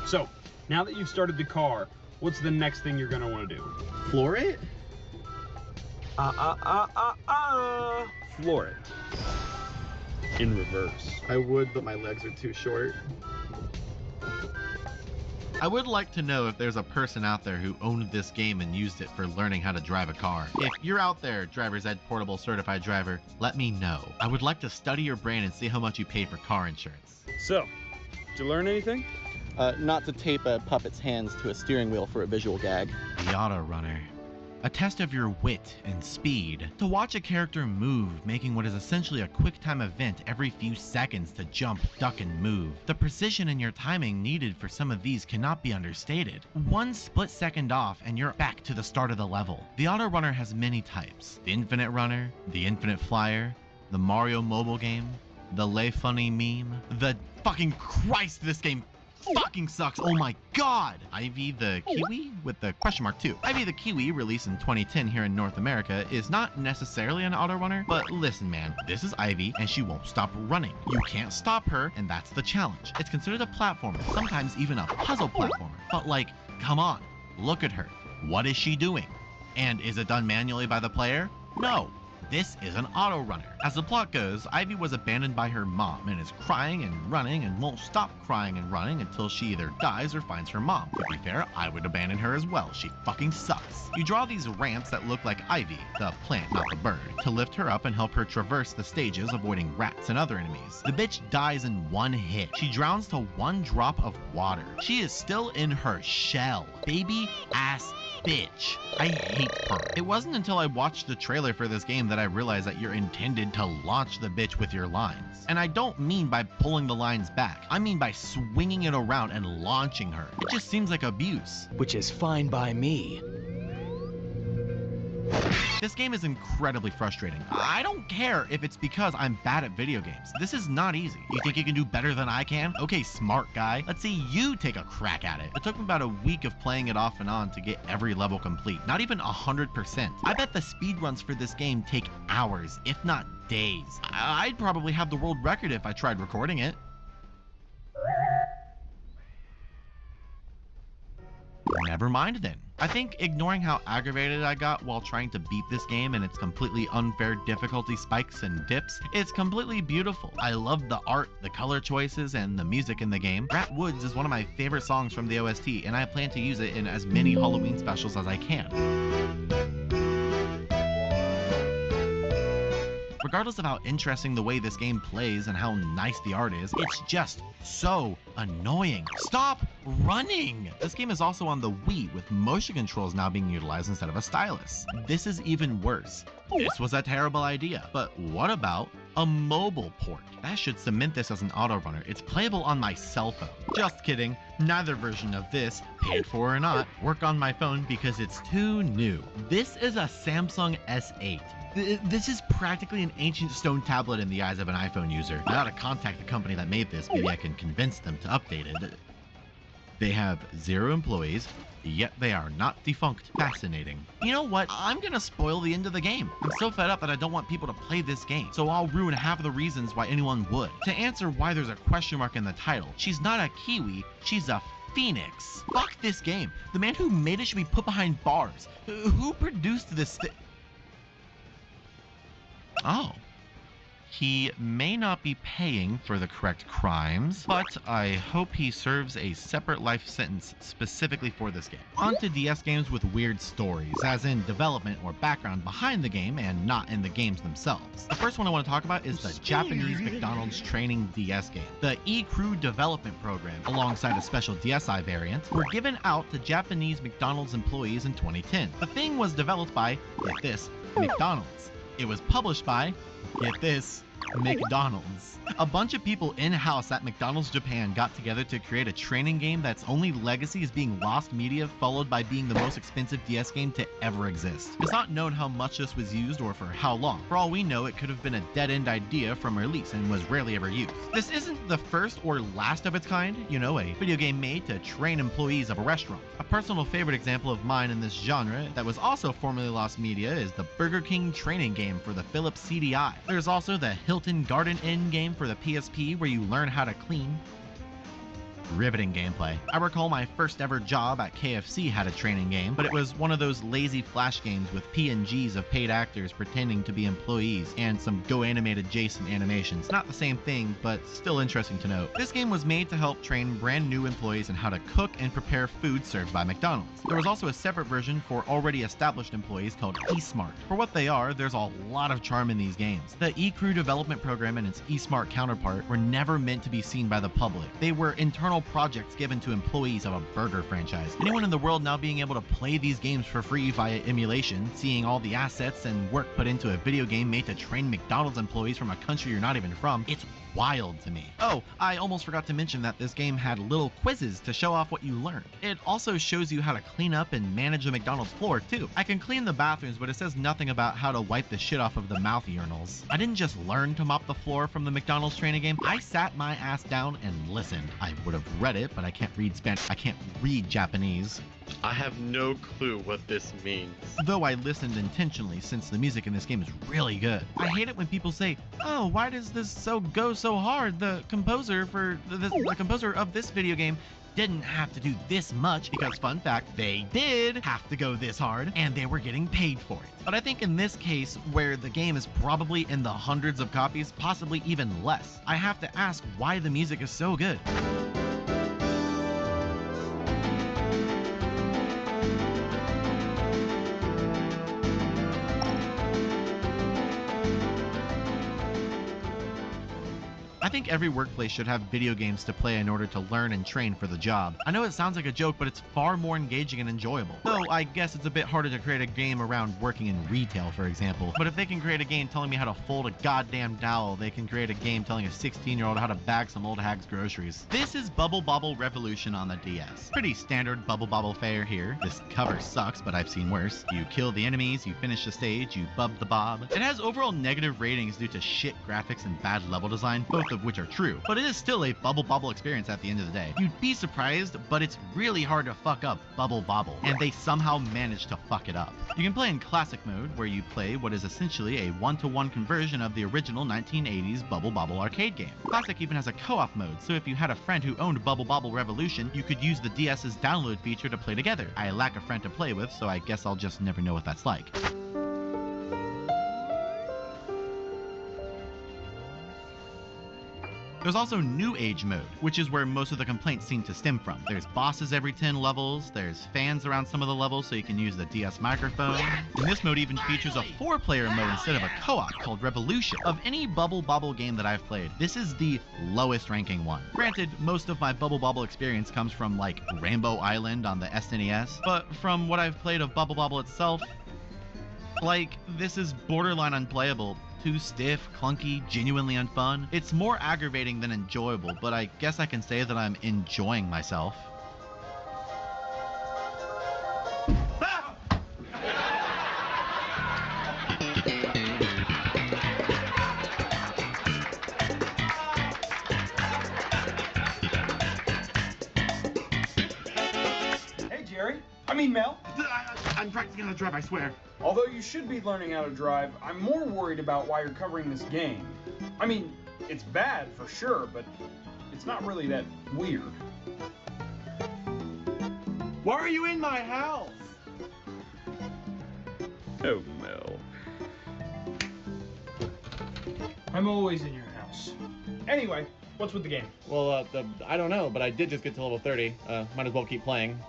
So, now that you've started the car, what's the next thing you're gonna want to do? Floor it? Floor it. In reverse. I would, but my legs are too short. I would like to know if there's a person out there who owned this game and used it for learning how to drive a car. If you're out there, Driver's Ed Portable Certified Driver, let me know. I would like to study your brain and see how much you paid for car insurance. So, did you learn anything? Not to tape a puppet's hands to a steering wheel for a visual gag. The Auto Runner. A test of your wit and speed. To watch a character move, making what is essentially a quick-time event every few seconds to jump, duck, and move. The precision in your timing needed for some of these cannot be understated. One split second off and you're back to the start of the level. The Auto Runner has many types. The Infinite Runner, the Infinite Flyer, the Mario mobile game, the Lay Funny meme, the fucking Christ, this game fucking sucks. Oh my god! Ivy the Kiwi with the question mark too. Ivy the Kiwi, released in 2010 here in North America, is not necessarily an auto runner, but listen man, this is Ivy and she won't stop running. You can't stop her and that's the challenge. It's considered a platformer, sometimes even a puzzle platformer. But like, come on, look at her. What is she doing? And is it done manually by the player? No. This is an auto runner. As the plot goes, Ivy was abandoned by her mom and is crying and running and won't stop crying and running until she either dies or finds her mom. To be fair, I would abandon her as well. She fucking sucks. You draw these ramps that look like Ivy, the plant, not the bird, to lift her up and help her traverse the stages, avoiding rats and other enemies. The bitch dies in one hit. She drowns to one drop of water. She is still in her shell. Baby ass bitch. I hate her. It wasn't until I watched the trailer for this game that I realized that you're intended to launch the bitch with your lines. And I don't mean by pulling the lines back. I mean by swinging it around and launching her. It just seems like abuse. Which is fine by me. This game is incredibly frustrating. I don't care if it's because I'm bad at video games. This is not easy. You think you can do better than I can? Okay, smart guy. Let's see you take a crack at it. It took me about a week of playing it off and on to get every level complete. Not even 100%. I bet the speedruns for this game take hours, if not days. I'd probably have the world record if I tried recording it. Never mind then. I think ignoring how aggravated I got while trying to beat this game and its completely unfair difficulty spikes and dips, it's completely beautiful. I love the art, the color choices, and the music in the game. Rat Woods is one of my favorite songs from the OST, and I plan to use it in as many Halloween specials as I can. Regardless of how interesting the way this game plays and how nice the art is, it's just so annoying. Stop running! This game is also on the Wii, with motion controls now being utilized instead of a stylus. This is even worse. This was a terrible idea, but what about a mobile port? That should cement this as an autorunner. It's playable on my cell phone. Just kidding. Neither version of this, paid for or not, work on my phone because it's too new. This is a Samsung S8. This is practically an ancient stone tablet in the eyes of an iPhone user. I gotta contact the company that made this. Maybe I can convince them to update it. They have 0 employees, yet they are not defunct. Fascinating. You know what? I'm gonna spoil the end of the game. I'm so fed up that I don't want people to play this game, so I'll ruin half of the reasons why anyone would. To answer why there's a question mark in the title, she's not a Kiwi, she's a Phoenix. Fuck this game. The man who made it should be put behind bars. Who produced this Oh. He may not be paying for the correct crimes, but I hope he serves a separate life sentence specifically for this game. On to DS games with weird stories, as in development or background behind the game and not in the games themselves. The first one I want to talk about is the Japanese McDonald's training DS game. The E-Crew development program, alongside a special DSi variant, were given out to Japanese McDonald's employees in 2010. The thing was developed by, get this, McDonald's. It was published by, get this, McDonald's. A bunch of people in-house at McDonald's Japan got together to create a training game that's only legacy is being lost media, followed by being the most expensive DS game to ever exist. It's not known how much this was used or for how long. For all we know, it could have been a dead-end idea from release and was rarely ever used. This isn't the first or last of its kind, you know, a video game made to train employees of a restaurant. A personal favorite example of mine in this genre that was also formerly lost media is the Burger King training game for the Philips CDI. There's also the Hilton Garden Inn game for the PSP where you learn how to clean. Riveting gameplay. I recall my first ever job at KFC had a training game, but it was one of those lazy flash games with PNGs of paid actors pretending to be employees and some Go Animated Jason animations. Not the same thing, but still interesting to note. This game was made to help train brand new employees in how to cook and prepare food served by McDonald's. There was also a separate version for already established employees called eSmart. For what they are, there's a lot of charm in these games. The E-Crew development program and its eSmart counterpart were never meant to be seen by the public. They were internal projects given to employees of a burger franchise. Anyone in the world now being able to play these games for free via emulation, seeing all the assets and work put into a video game made to train McDonald's employees from a country you're not even from, it's wild to me. Oh, I almost forgot to mention that this game had little quizzes to show off what you learned. It also shows you how to clean up and manage the McDonald's floor too. I can clean the bathrooms, but it says nothing about how to wipe the shit off of the mouth urinals. I didn't just learn to mop the floor from the McDonald's training game, I sat my ass down and listened. I would have read it, but I can't read Spanish. I can't read Japanese. I have no clue what this means. Though I listened intentionally since the music in this game is really good. I hate it when people say, oh, why does this go so hard? The composer of this video game didn't have to do this much, because fun fact, they did have to go this hard and they were getting paid for it. But I think in this case, where the game is probably in the hundreds of copies, possibly even less, I have to ask why the music is so good. I think every workplace should have video games to play in order to learn and train for the job. I know it sounds like a joke, but it's far more engaging and enjoyable. Though I guess it's a bit harder to create a game around working in retail, for example. But if they can create a game telling me how to fold a goddamn dowel, they can create a game telling a 16-year-old how to bag some old hag's groceries. This is Bubble Bobble Revolution on the DS. Pretty standard Bubble Bobble fare here. This cover sucks, but I've seen worse. You kill the enemies, you finish the stage, you bub the bob. It has overall negative ratings due to shit graphics and bad level design, both of which are true. But it is still a Bubble Bobble experience at the end of the day. You'd be surprised, but it's really hard to fuck up Bubble Bobble, and they somehow managed to fuck it up. You can play in Classic mode, where you play what is essentially a one-to-one conversion of the original 1980s Bubble Bobble arcade game. Classic even has a co-op mode, so if you had a friend who owned Bubble Bobble Revolution, you could use the DS's download feature to play together. I lack a friend to play with, so I guess I'll just never know what that's like. There's also New Age mode, which is where most of the complaints seem to stem from. There's bosses every 10 levels, there's fans around some of the levels so you can use the DS microphone, and this mode even features a 4-player mode instead of a co-op called Revolution. Of any Bubble Bobble game that I've played, this is the lowest ranking one. Granted, most of my Bubble Bobble experience comes from like Rainbow Island on the SNES, but from what I've played of Bubble Bobble itself, like, this is borderline unplayable. Too stiff, clunky, genuinely unfun. It's more aggravating than enjoyable, but I guess I can say that I'm enjoying myself. Hey, Jerry. I mean, Mel. I'm practicing how to drive, I swear. Although you should be learning how to drive, I'm more worried about why you're covering this game. I mean, it's bad for sure, but it's not really that weird. Why are you in my house? Oh, Mel. I'm always in your house. Anyway, what's with the game? Well, I don't know, but I did just get to level 30. Might as well keep playing.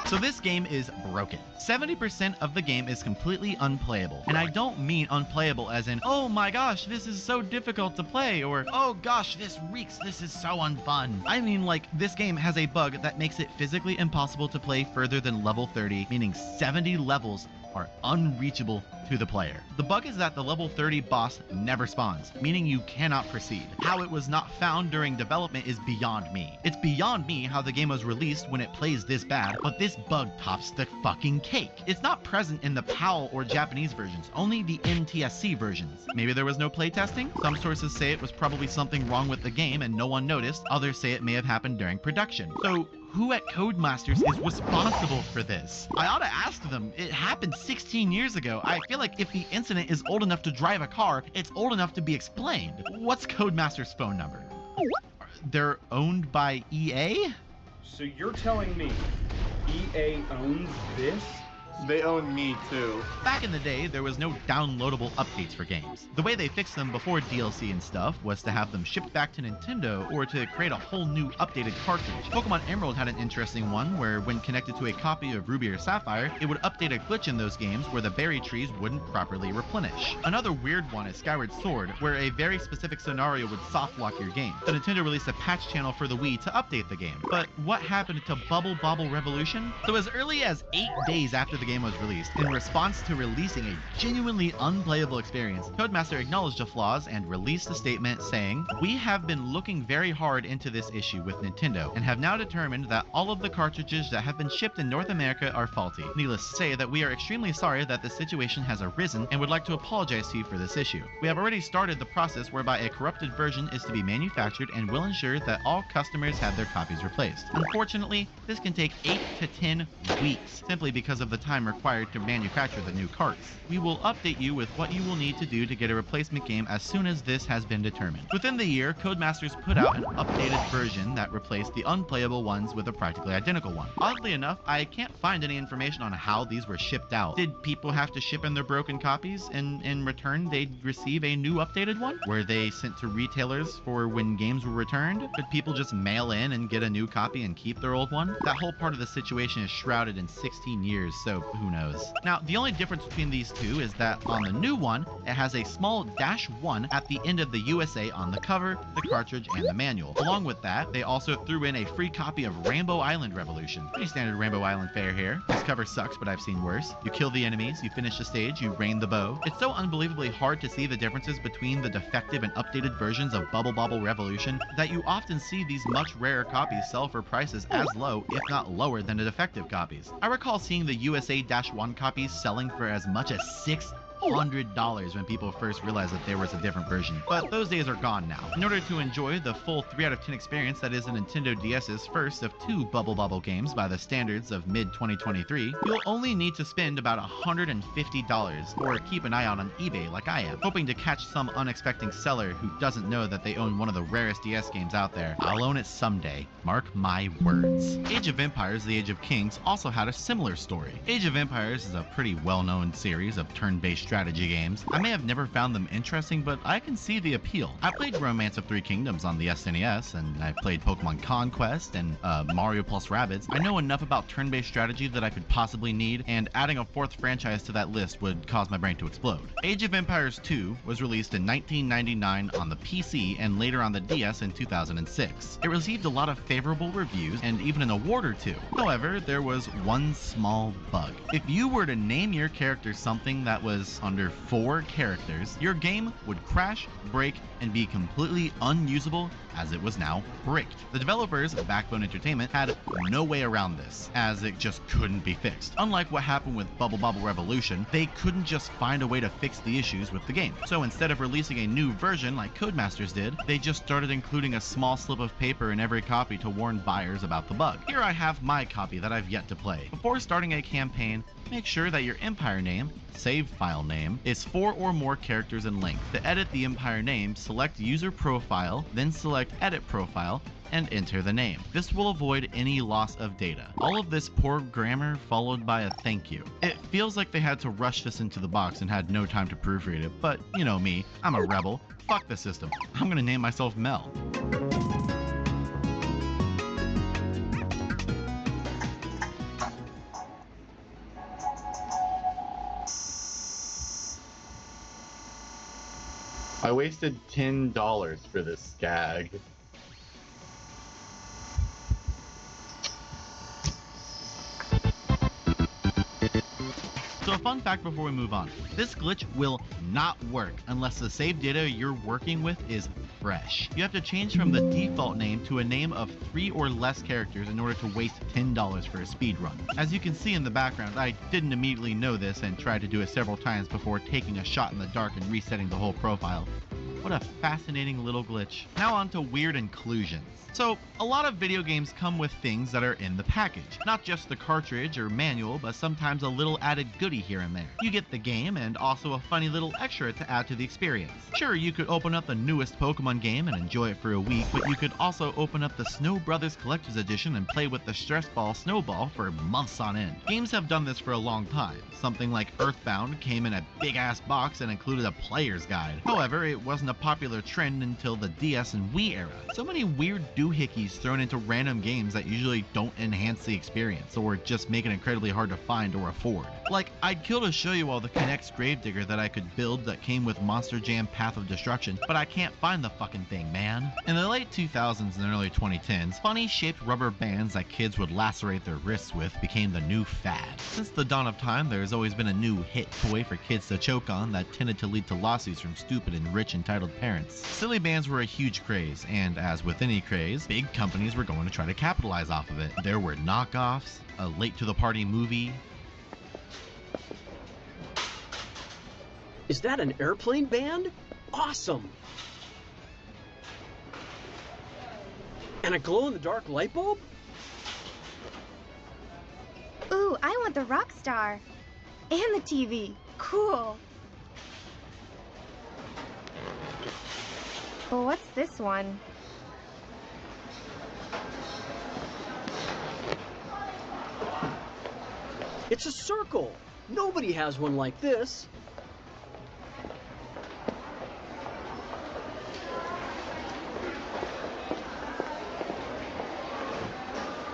So this game is broken. 70% of the game is completely unplayable. And I don't mean unplayable as in, oh my gosh, this is so difficult to play, or oh gosh, this reeks, this is so unfun. I mean, like, this game has a bug that makes it physically impossible to play further than level 30, meaning 70 levels are unreachable to the player. The bug is that the level 30 boss never spawns, meaning you cannot proceed. How it was not found during development is beyond me. It's beyond me how the game was released when it plays this bad, but this bug tops the fucking cake. It's not present in the PAL or Japanese versions, only the NTSC versions. Maybe there was no playtesting? Some sources say it was probably something wrong with the game and no one noticed. Others say it may have happened during production. So who at Codemasters is responsible for this? I ought to ask them. It happened 16 years ago. I feel like if the incident is old enough to drive a car, it's old enough to be explained. What's Codemasters' phone number? They're owned by EA? So you're telling me EA owns this? They own me too. Back in the day, there was no downloadable updates for games. The way they fixed them before DLC and stuff was to have them shipped back to Nintendo or to create a whole new updated cartridge. Pokemon Emerald had an interesting one where when connected to a copy of Ruby or Sapphire, it would update a glitch in those games where the berry trees wouldn't properly replenish. Another weird one is Skyward Sword, where a very specific scenario would soft lock your game. So Nintendo released a patch channel for the Wii to update the game. But what happened to Bubble Bobble Revolution? So as early as 8 days after the game was released, in response to releasing a genuinely unplayable experience, Codemaster acknowledged the flaws and released a statement saying, "We have been looking very hard into this issue with Nintendo and have now determined that all of the cartridges that have been shipped in North America are faulty. Needless to say that we are extremely sorry that the situation has arisen and would like to apologize to you for this issue. We have already started the process whereby a corrupted version is to be manufactured and will ensure that all customers have their copies replaced. Unfortunately, this can take 8 to 10 weeks simply because of the time time required to manufacture the new carts. We will update you with what you will need to do to get a replacement game as soon as this has been determined. Within the year, Codemasters put out an updated version that replaced the unplayable ones with a practically identical one. Oddly enough, I can't find any information on how these were shipped out. Did people have to ship in their broken copies and in return they'd receive a new updated one? Were they sent to retailers for when games were returned? Could people just mail in and get a new copy and keep their old one? That whole part of the situation is shrouded in 16 years, so who knows. Now, the only difference between these two is that on the new one, it has a small -1 at the end of the USA on the cover, the cartridge, and the manual. Along with that, they also threw in a free copy of Rainbow Island Revolution. Pretty standard Rainbow Island fare here. This cover sucks, but I've seen worse. You kill the enemies, you finish the stage, you rain the bow. It's so unbelievably hard to see the differences between the defective and updated versions of Bubble Bobble Revolution that you often see these much rarer copies sell for prices as low, if not lower, than the defective copies. I recall seeing the USA-1 copies selling for as much as $600 when people first realized that there was a different version. But those days are gone now. In order to enjoy the full 3 out of 10 experience that is a Nintendo DS's first of 2 Bubble Bobble games by the standards of mid-2023, you'll only need to spend about $150 or keep an eye out on eBay like I am, hoping to catch some unexpected seller who doesn't know that they own one of the rarest DS games out there. I'll own it someday. Mark my words. Age of Empires: The Age of Kings also had a similar story. Age of Empires is a pretty well-known series of turn-based strategy games. I may have never found them interesting, but I can see the appeal. I played Romance of Three Kingdoms on the SNES, and I played Pokemon Conquest and Mario plus Rabbids. I know enough about turn-based strategy that I could possibly need, and adding a 4th franchise to that list would cause my brain to explode. Age of Empires 2 was released in 1999 on the PC and later on the DS in 2006. It received a lot of favorable reviews and even an award or 2. However, there was one small bug. If you were to name your character something that was under 4 characters, your game would crash, break, and be completely unusable as it was now bricked. The developers of Backbone Entertainment had no way around this, as it just couldn't be fixed. Unlike what happened with Bubble Bobble Revolution, they couldn't just find a way to fix the issues with the game. So instead of releasing a new version like Codemasters did, they just started including a small slip of paper in every copy to warn buyers about the bug. Here I have my copy that I've yet to play. Before starting a campaign, make sure that your Empire name, save file name, is 4 or more characters in length. To edit the Empire name, select User Profile, then select Edit Profile, and enter the name. This will avoid any loss of data. All of this poor grammar followed by a thank you. It feels like they had to rush this into the box and had no time to proofread it, but you know me, I'm a rebel. Fuck the system. I'm gonna name myself Mel. I wasted $10 for this gag. So a fun fact before we move on. This glitch will not work unless the save data you're working with is fresh. You have to change from the default name to a name of 3 or less characters in order to waste $10 for a speed run. As you can see in the background, I didn't immediately know this and tried to do it several times before taking a shot in the dark and resetting the whole profile. What a fascinating little glitch. Now on to weird inclusions. So, a lot of video games come with things that are in the package. Not just the cartridge or manual, but sometimes a little added goodie here and there. You get the game and also a funny little extra to add to the experience. Sure, you could open up the newest Pokemon game and enjoy it for a week, but you could also open up the Snow Brothers Collector's Edition and play with the Stress Ball Snowball for months on end. Games have done this for a long time. Something like Earthbound came in a big-ass box and included a player's guide. However, it wasn't a popular trend until the DS and Wii era. So many weird doohickeys thrown into random games that usually don't enhance the experience or just make it incredibly hard to find or afford. Like, I'd kill to show you all the Kinect's Gravedigger that I could build that came with Monster Jam Path of Destruction, but I can't find the fucking thing, man. In the late 2000s and early 2010s, funny-shaped rubber bands that kids would lacerate their wrists with became the new fad. Since the dawn of time, there's always been a new hit toy for kids to choke on that tended to lead to lawsuits from stupid and rich entitled parents. Silly bands were a huge craze, and as with any craze, big companies were going to try to capitalize off of it. There were knockoffs, a late-to-the-party movie. Is that an airplane band? Awesome! And a glow-in-the-dark light bulb? Ooh, I want the Rockstar. And the TV. Cool. Well, what's this one? It's a circle. Nobody has one like this.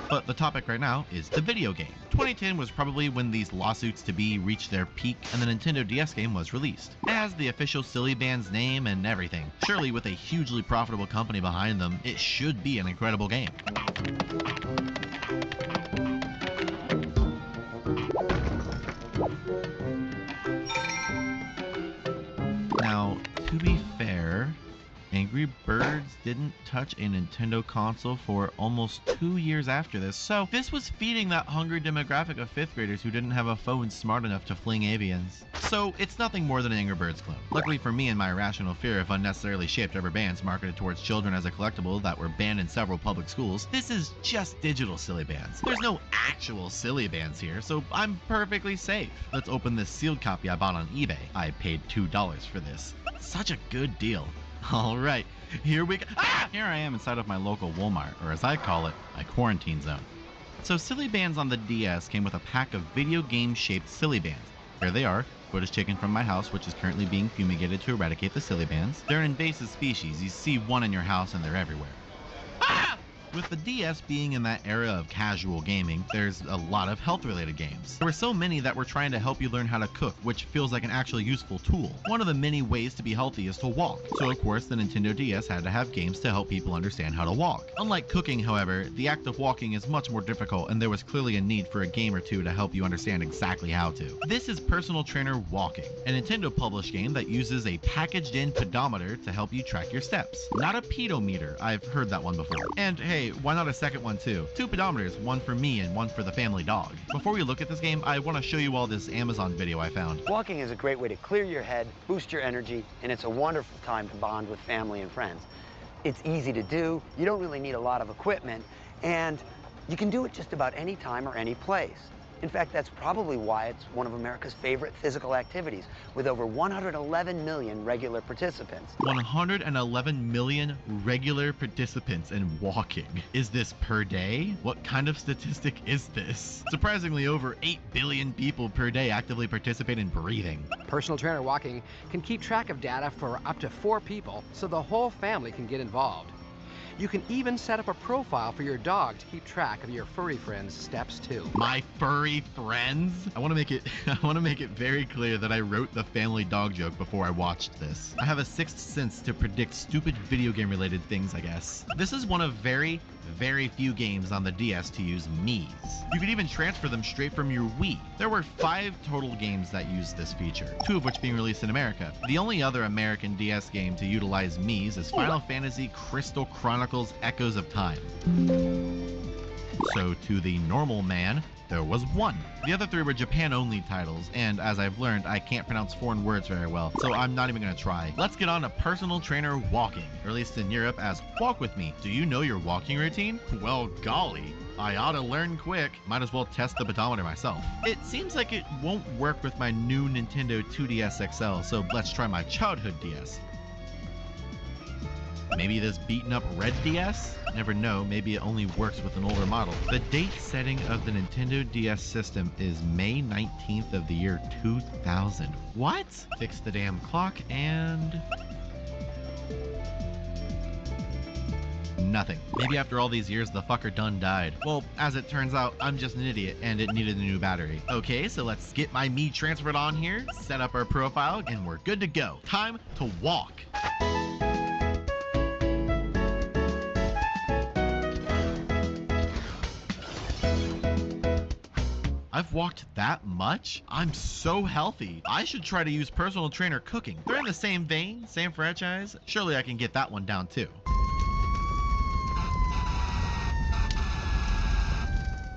But the topic right now is the video game. 2010 was probably when these lawsuits to be reached their peak and the Nintendo DS game was released. It has the official Silly Band's name and everything. Surely with a hugely profitable company behind them, it should be an incredible game. Now, to be fair, Angry Birds didn't touch a Nintendo console for almost 2 years after this, so this was feeding that hungry demographic of 5th graders who didn't have a phone smart enough to fling avians. So it's nothing more than an Angry Birds clone. Luckily for me and my irrational fear of unnecessarily shaped rubber bands marketed towards children as a collectible that were banned in several public schools, this is just digital Silly Bands. There's no actual Silly Bands here, so I'm perfectly safe. Let's open this sealed copy I bought on eBay. I paid $2 for this. Such a good deal. Alright, here we go. Ah! Here I am inside of my local Walmart, or as I call it, my quarantine zone. So Silly Bands on the DS came with a pack of video game shaped Silly Bands. There they are, footage taken from my house, which is currently being fumigated to eradicate the Silly Bands. They're an invasive species, you see one in your house and they're everywhere. Ah! With the DS being in that era of casual gaming, there's a lot of health-related games. There were so many that were trying to help you learn how to cook, which feels like an actually useful tool. One of the many ways to be healthy is to walk. So of course the Nintendo DS had to have games to help people understand how to walk. Unlike cooking, however, the act of walking is much more difficult and there was clearly a need for a game or two to help you understand exactly how to. This is Personal Trainer Walking, a Nintendo published game that uses a packaged-in pedometer to help you track your steps. Not a pedometer, I've heard that one before. And hey, why not a second one too? 2 pedometers, one for me and one for the family dog. Before we look at this game, I want to show you all this Amazon video I found. Walking is a great way to clear your head, boost your energy, and it's a wonderful time to bond with family and friends. It's easy to do, you don't really need a lot of equipment, and you can do it just about any time or any place. In fact, that's probably why it's one of America's favorite physical activities, with over 111 million regular participants. 111 million regular participants in walking. Is this per day? What kind of statistic is this? Surprisingly, over 8 billion people per day actively participate in breathing. Personal Trainer Walking can keep track of data for up to 4 people, so the whole family can get involved. You can even set up a profile for your dog to keep track of your furry friends' steps too. My furry friends? I want to make it very clear that I wrote the family dog joke before I watched this. I have a sixth sense to predict stupid video game related things, I guess. This is one of very few games on the DS to use Mii's. You could even transfer them straight from your Wii. There were 5 total games that used this feature, 2 of which being released in America. The only other American DS game to utilize Mii's is Final Fantasy Crystal Chronicles Echoes of Time. So to the normal man, there was 1. The other 3 were Japan-only titles, and as I've learned, I can't pronounce foreign words very well, so I'm not even gonna try. Let's get on to Personal Trainer Walking, released in Europe as Walk With Me. Do you know your walking routine? Well, golly, I ought to learn quick. Might as well test the pedometer myself. It seems like it won't work with my new Nintendo 2DS XL, so let's try my childhood DS. Maybe this beaten up red DS? Never know, maybe it only works with an older model. The date setting of the Nintendo DS system is May 19th of the year 2000. What? Fix the damn clock and... nothing. Maybe after all these years, the fucker done died. Well, as it turns out, I'm just an idiot and it needed a new battery. Okay, so let's get my Mii transferred on here, set up our profile, and we're good to go. Time to walk. I've walked that much? I'm so healthy. I should try to use Personal Trainer Cooking. They're in the same vein, same franchise. Surely I can get that one down too.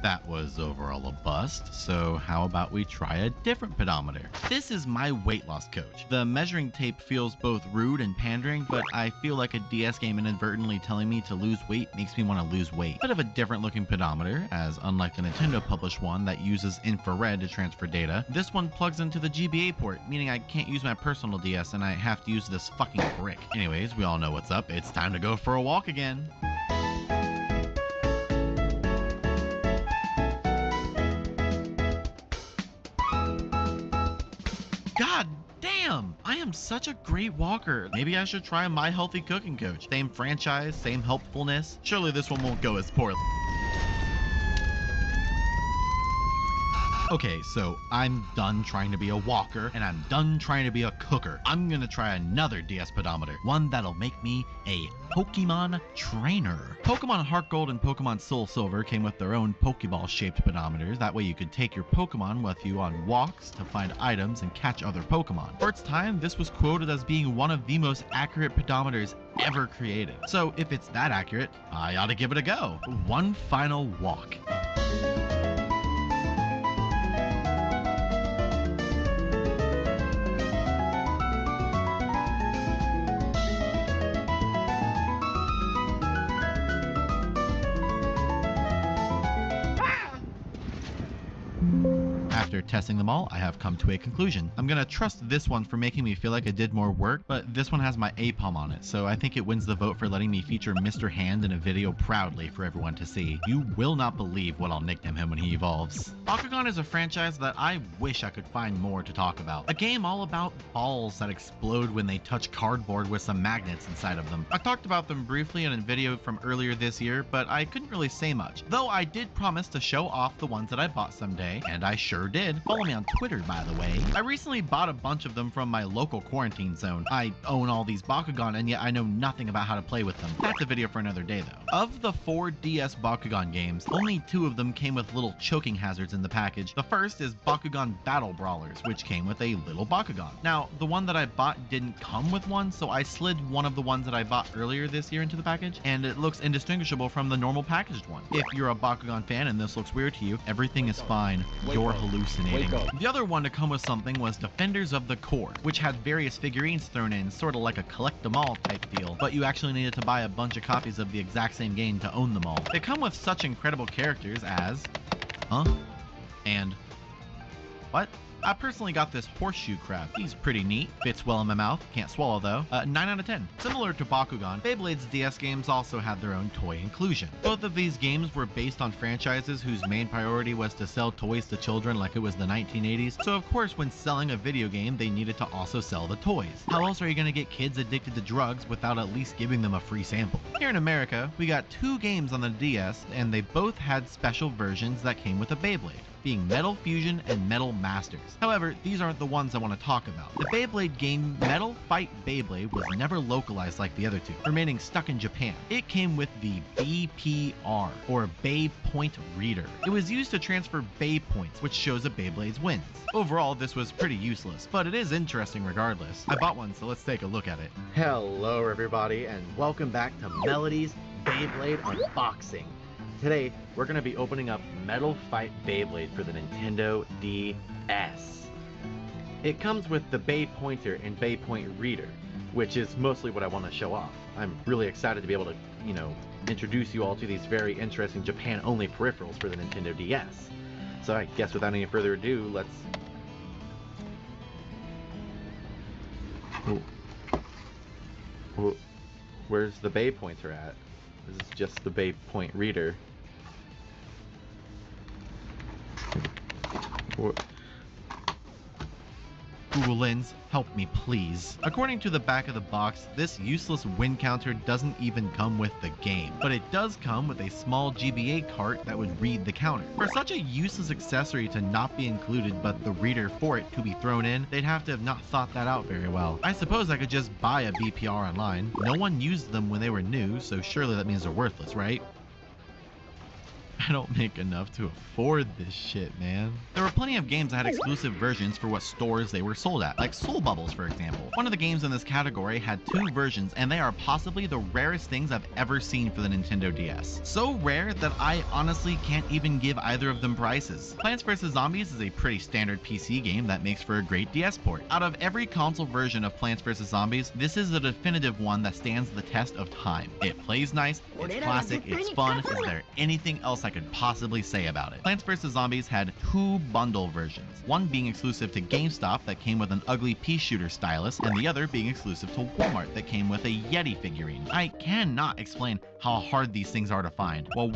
That was overall a bust, so how about we try a different pedometer? This is my weight loss coach. The measuring tape feels both rude and pandering, but I feel like a DS game inadvertently telling me to lose weight makes me want to lose weight. Bit of a different looking pedometer, as unlike the Nintendo published one that uses infrared to transfer data, this one plugs into the GBA port, meaning I can't use my personal DS and I have to use this fucking brick. Anyways, we all know what's up. It's time to go for a walk again. God damn! I am such a great walker. Maybe I should try My Healthy Cooking Coach. Same franchise, same helpfulness. Surely this one won't go as poorly. Okay, so I'm done trying to be a walker, and I'm done trying to be a cooker. I'm gonna try another DS pedometer, one that'll make me a Pokemon trainer. Pokemon Heart Gold and Pokemon Soul Silver came with their own Pokeball-shaped pedometers. That way you could take your Pokemon with you on walks to find items and catch other Pokemon. For its time, this was quoted as being one of the most accurate pedometers ever created. So if it's that accurate, I ought to give it a go. One final walk. After testing them all, I have come to a conclusion. I'm gonna trust this one for making me feel like I did more work, but this one has my A-palm on it, so I think it wins the vote for letting me feature Mr. Hand in a video proudly for everyone to see. You will not believe what I'll nickname him when he evolves. Bakugan is a franchise that I wish I could find more to talk about. A game all about balls that explode when they touch cardboard with some magnets inside of them. I talked about them briefly in a video from earlier this year, but I couldn't really say much. Though I did promise to show off the ones that I bought someday, and I sure did. Follow me on Twitter, by the way. I recently bought a bunch of them from my local quarantine zone. I own all these Bakugan, and yet I know nothing about how to play with them. That's a video for another day, though. Of the 4 DS Bakugan games, only 2 of them came with little choking hazards in the package. The first is Bakugan Battle Brawlers, which came with a little Bakugan. Now, the one that I bought didn't come with one, so I slid one of the ones that I bought earlier this year into the package, and it looks indistinguishable from the normal packaged one. If you're a Bakugan fan and this looks weird to you, everything is fine. You're hallucinating. The other one to come with something was Defenders of the Core, which had various figurines thrown in, sort of like a collect-em-all type deal, but you actually needed to buy a bunch of copies of the exact same game to own them all. They come with such incredible characters as... Huh? And... What? I personally got this horseshoe crab. He's pretty neat, fits well in my mouth, can't swallow though. 9 out of 10. Similar to Bakugan, Beyblade's DS games also had their own toy inclusion. Both of these games were based on franchises whose main priority was to sell toys to children like it was the 1980s, so of course when selling a video game they needed to also sell the toys. How else are you gonna get kids addicted to drugs without at least giving them a free sample? Here in America, we got 2 games on the DS, and they both had special versions that came with a Beyblade, being Metal Fusion and Metal Masters. However, these aren't the ones I want to talk about. The Beyblade game Metal Fight Beyblade was never localized like the other 2, remaining stuck in Japan. It came with the BPR, or Bay Point Reader. It was used to transfer Bay Points, which shows a Beyblade's wins. Overall, this was pretty useless, but it is interesting regardless. I bought one, so let's take a look at it. Hello everybody, and welcome back to Melody's Beyblade Unboxing. Today, we're going to be opening up Metal Fight Beyblade for the Nintendo DS. It comes with the Bay Pointer and Bay Point Reader, which is mostly what I want to show off. I'm really excited to be able to, introduce you all to these very interesting Japan-only peripherals for the Nintendo DS. So I guess without any further ado, let's... Where's the Bay Pointer at? This is just the Bay Point Reader. Google Lens, help me please. According to the back of the box, this useless win counter doesn't even come with the game, but it does come with a small GBA cart that would read the counter. For such a useless accessory to not be included but the reader for it to be thrown in, they'd have to have not thought that out very well. I suppose I could just buy a BPR online. No one used them when they were new, so surely that means they're worthless, right? I don't make enough to afford this shit, man. There were plenty of games that had exclusive versions for what stores they were sold at, like Soul Bubbles, for example. One of the games in this category had 2 versions, and they are possibly the rarest things I've ever seen for the Nintendo DS. So rare that I honestly can't even give either of them prices. Plants vs. Zombies is a pretty standard PC game that makes for a great DS port. Out of every console version of Plants vs. Zombies, this is the definitive one that stands the test of time. It plays nice, it's classic, it's fun. Is there anything else I could possibly say about it? Plants vs. Zombies had 2 bundle versions, one being exclusive to GameStop that came with an ugly pea shooter stylus, and the other being exclusive to Walmart that came with a Yeti figurine. I cannot explain how hard these things are to find. Well,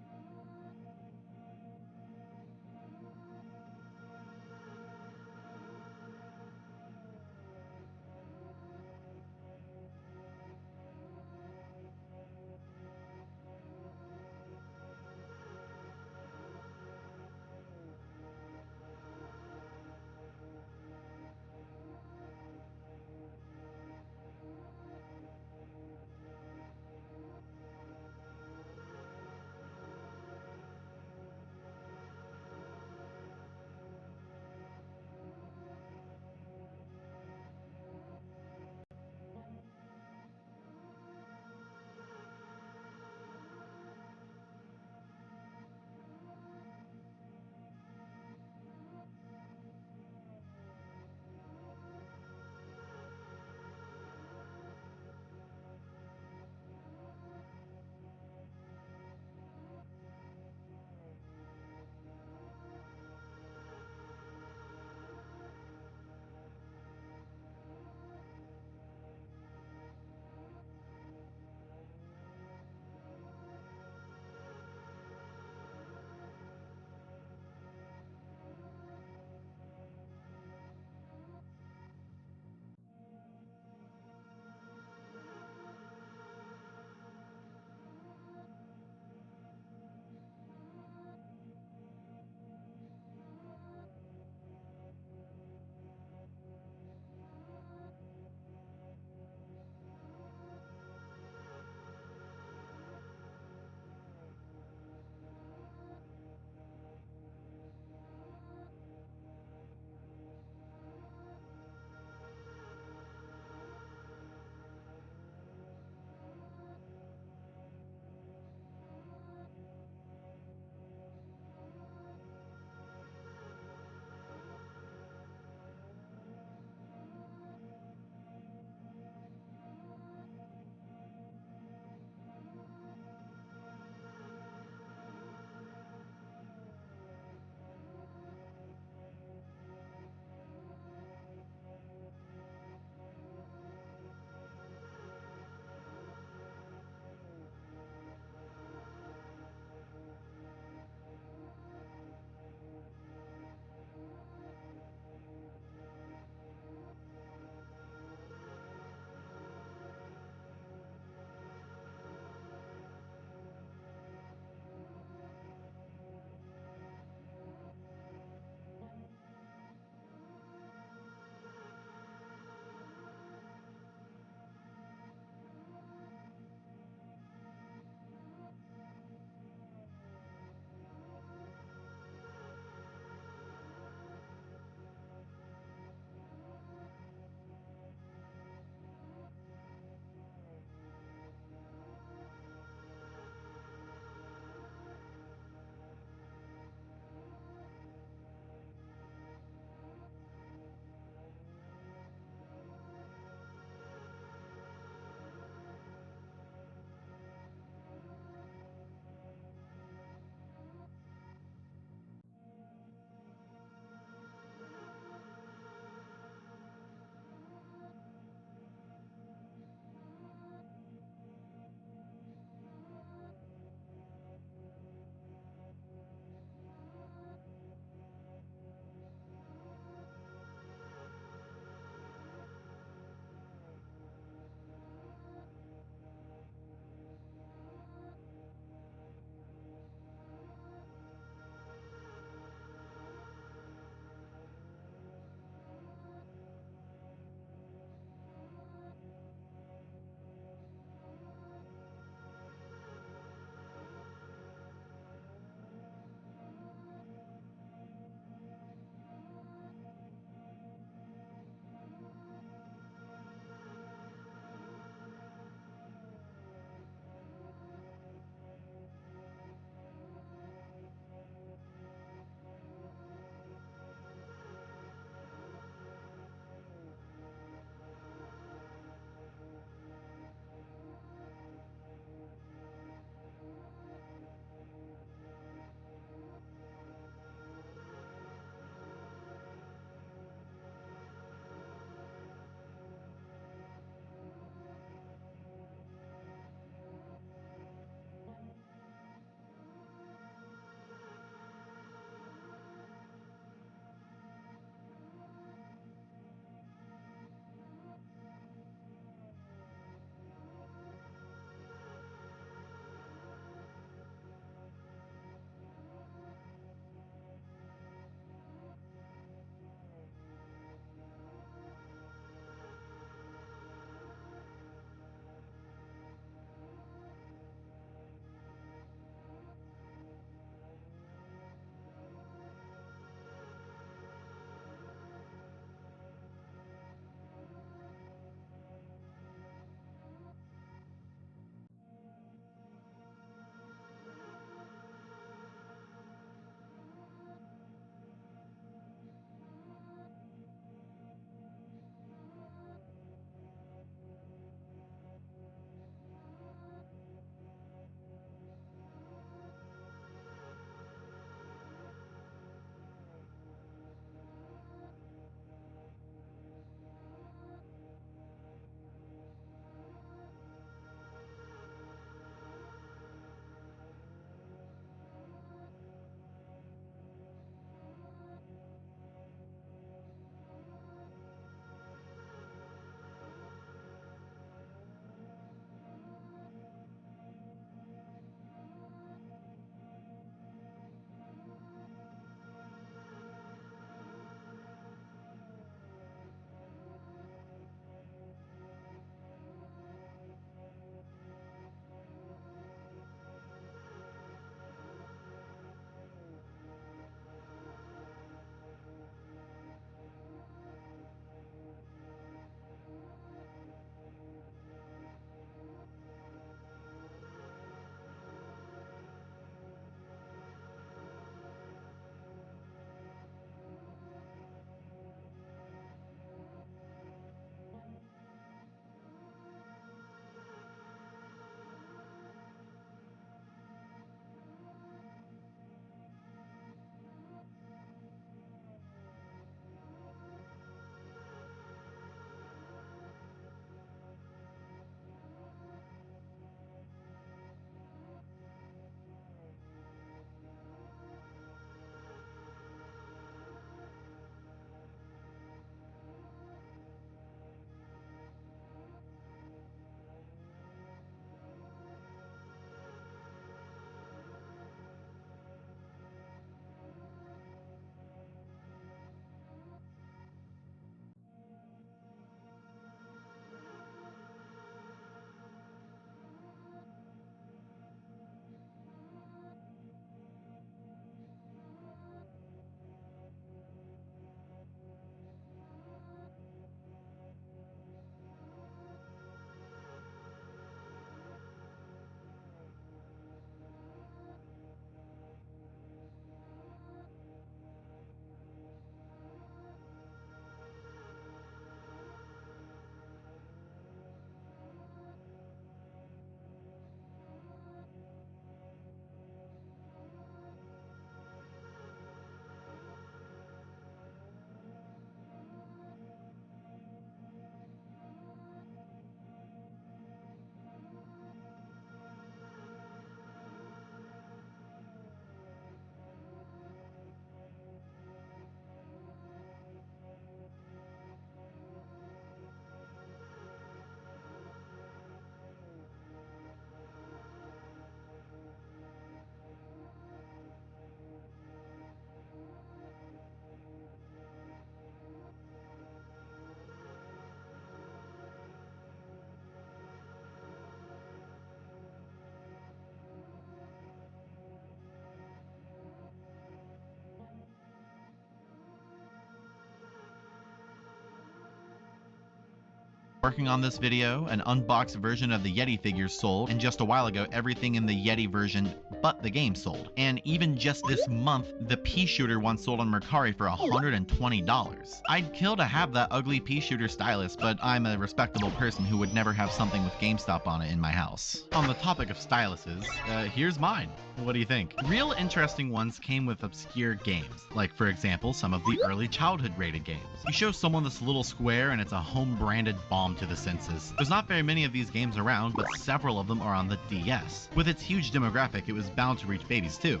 Working on this video, an unboxed version of the Yeti figures sold, and just a while ago, everything in the Yeti version but the game sold. And even just this month, the pea shooter one sold on Mercari for $120. I'd kill to have that ugly pea shooter stylus, but I'm a respectable person who would never have something with GameStop on it in my house. On the topic of styluses, here's mine. What do you think? Real interesting ones came with obscure games, like for example some of the early childhood rated games. You show someone this little square and it's a home branded bomb to the senses. There's not very many of these games around, but several of them are on the DS. With its huge demographic, it was bound to reach babies too.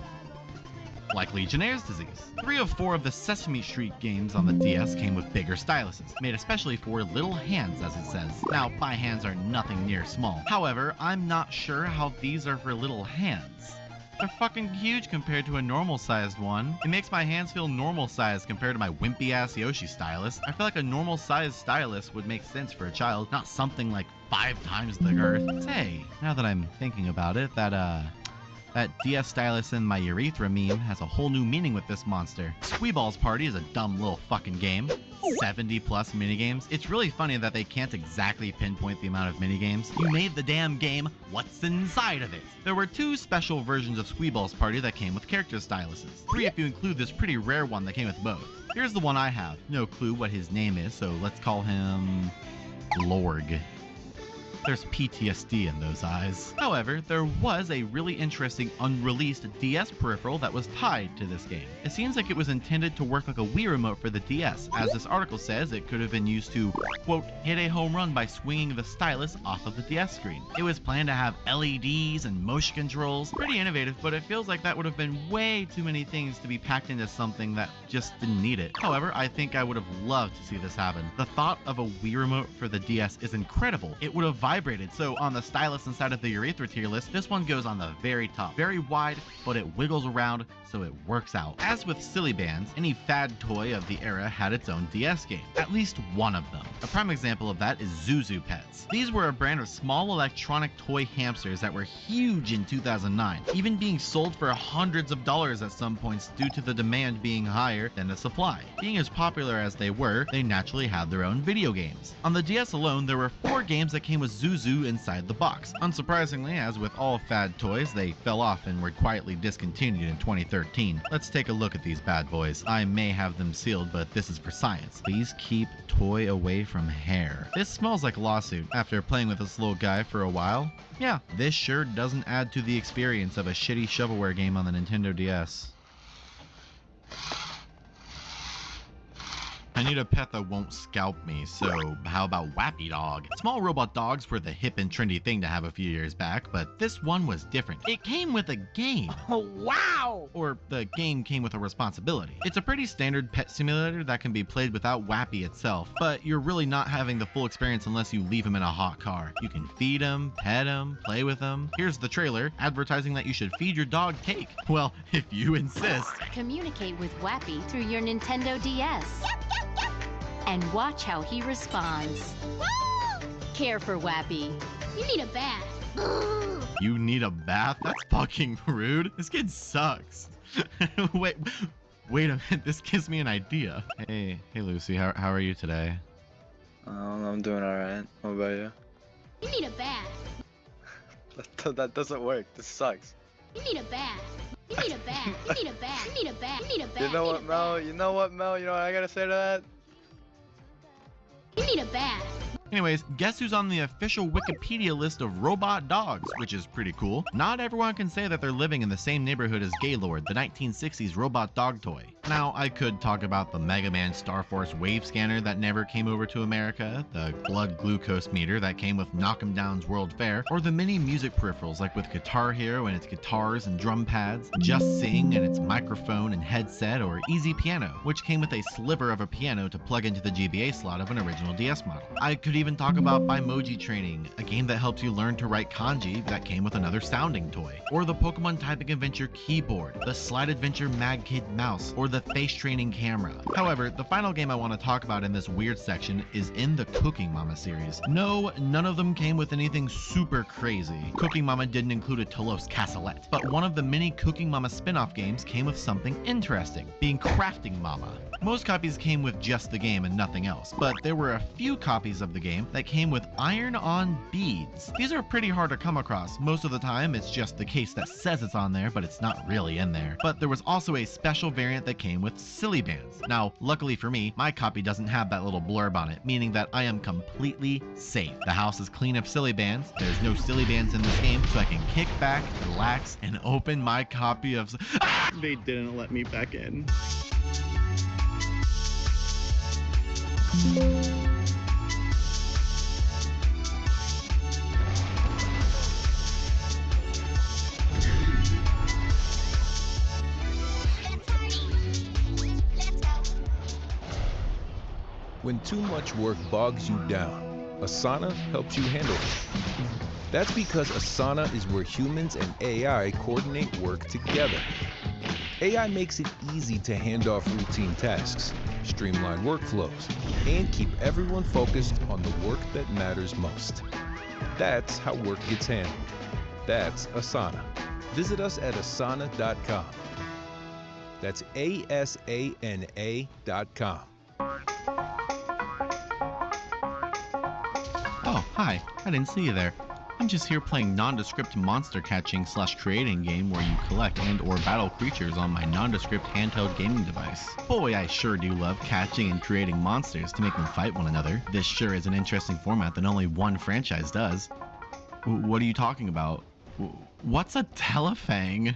Like Legionnaire's Disease. 3 of 4 of the Sesame Street games on the DS came with bigger styluses, made especially for little hands as it says. Now, my hands are nothing near small. However, I'm not sure how these are for little hands. They're fucking huge compared to a normal sized one. It makes my hands feel normal sized compared to my wimpy ass Yoshi stylus. I feel like a normal sized stylus would make sense for a child, not something like 5 times the girth. Say, now that I'm thinking about it, that DS stylus in my urethra meme has a whole new meaning with this monster. Squeeball's Party is a dumb little fucking game. 70 plus minigames. It's really funny that they can't exactly pinpoint the amount of minigames. You made the damn game, what's inside of it? There were 2 special versions of Squeeball's Party that came with character styluses. 3 if you include this pretty rare one that came with both. Here's the one I have. No clue what his name is, so let's call him Lorg. There's PTSD in those eyes. However, there was a really interesting unreleased DS peripheral that was tied to this game. It seems like it was intended to work like a Wii remote for the DS. As this article says, it could have been used to, quote, hit a home run by swinging the stylus off of the DS screen. It was planned to have LEDs and motion controls. Pretty innovative, but it feels like that would have been way too many things to be packed into something that just didn't need it. However, I think I would have loved to see this happen. The thought of a Wii remote for the DS is incredible. It would have vibrated. So on the stylus inside of the urethra tier list, this one goes on the very top. Very wide, but it wiggles around, so it works out. As with silly bands, any fad toy of the era had its own DS game. At least one of them. A prime example of that is Zuzu Pets. These were a brand of small electronic toy hamsters that were huge in 2009, even being sold for hundreds of dollars at some points due to the demand being higher than the supply. Being as popular as they were, they naturally had their own video games. On the DS alone, there were 4 games that came with Zuzu inside the box. Unsurprisingly, as with all fad toys, they fell off and were quietly discontinued in 2013. Let's take a look at these bad boys. I may have them sealed, but this is for science. Please keep toy away from hair. This smells like a lawsuit. After playing with this little guy for a while, yeah, this sure doesn't add to the experience of a shitty shovelware game on the Nintendo DS. I need a pet that won't scalp me, so how about Wappy Dog? Small robot dogs were the hip and trendy thing to have a few years back, but this one was different. It came with a game. Oh, wow! Or the game came with a responsibility. It's a pretty standard pet simulator that can be played without Wappy itself, but you're really not having the full experience unless you leave him in a hot car. You can feed him, pet him, play with him. Here's the trailer, advertising that you should feed your dog cake. Well, if you insist. Communicate with Wappy through your Nintendo DS. And watch how he responds. Care for Wappy. You need a bath. You need a bath? That's fucking rude. This kid sucks. Wait a minute. This gives me an idea. Hey Lucy, how are you today? I'm doing alright. What about you? You need a bath. That doesn't work. This sucks. You need a bath. You need a bath. You need a bath. You need a bath. You need a bath. You know what, Mel? You know what, Mel? You know what I gotta say to that? You need a bath. Anyways, guess who's on the official Wikipedia list of robot dogs, which is pretty cool. Not everyone can say that they're living in the same neighborhood as Gaylord, the 1960s robot dog toy. Now, I could talk about the Mega Man Star Force wave scanner that never came over to America, the blood glucose meter that came with Knock 'em Down's World Fair, or the many music peripherals like with Guitar Hero and its guitars and drum pads, Just Sing and its microphone and headset, or Easy Piano, which came with a sliver of a piano to plug into the GBA slot of an original DS model. I could even talk about Bimoji Training, a game that helps you learn to write kanji that came with another sounding toy, or the Pokemon Typing Adventure keyboard, the Slide Adventure Mad Kid mouse, or the the face training camera. However, the final game I want to talk about in this weird section is in the Cooking Mama series. No, none of them came with anything super crazy. Cooking Mama didn't include a Tolos Cassoulet, but one of the many Cooking Mama spin-off games came with something interesting, being Crafting Mama. Most copies came with just the game and nothing else, but there were a few copies of the game that came with iron-on beads. These are pretty hard to come across. Most of the time, it's just the case that says it's on there, but it's not really in there. But there was also a special variant that came with silly bands. Now, luckily for me, my copy doesn't have that little blurb on it, meaning that I am completely safe. The house is clean of silly bands. There's no silly bands in this game, so I can kick back, relax, and open my copy of... They didn't let me back in. When too much work bogs you down, Asana helps you handle it. That's because Asana is where humans and AI coordinate work together. AI makes it easy to hand off routine tasks, streamline workflows, and keep everyone focused on the work that matters most. That's how work gets handled. That's Asana. Visit us at asana.com. That's ASANA.com. Oh, hi. I didn't see you there. I'm just here playing nondescript monster catching / creating game where you collect and or battle creatures on my nondescript handheld gaming device. Boy, I sure do love catching and creating monsters to make them fight one another. This sure is an interesting format that only one franchise does. What are you talking about? What's a telefang?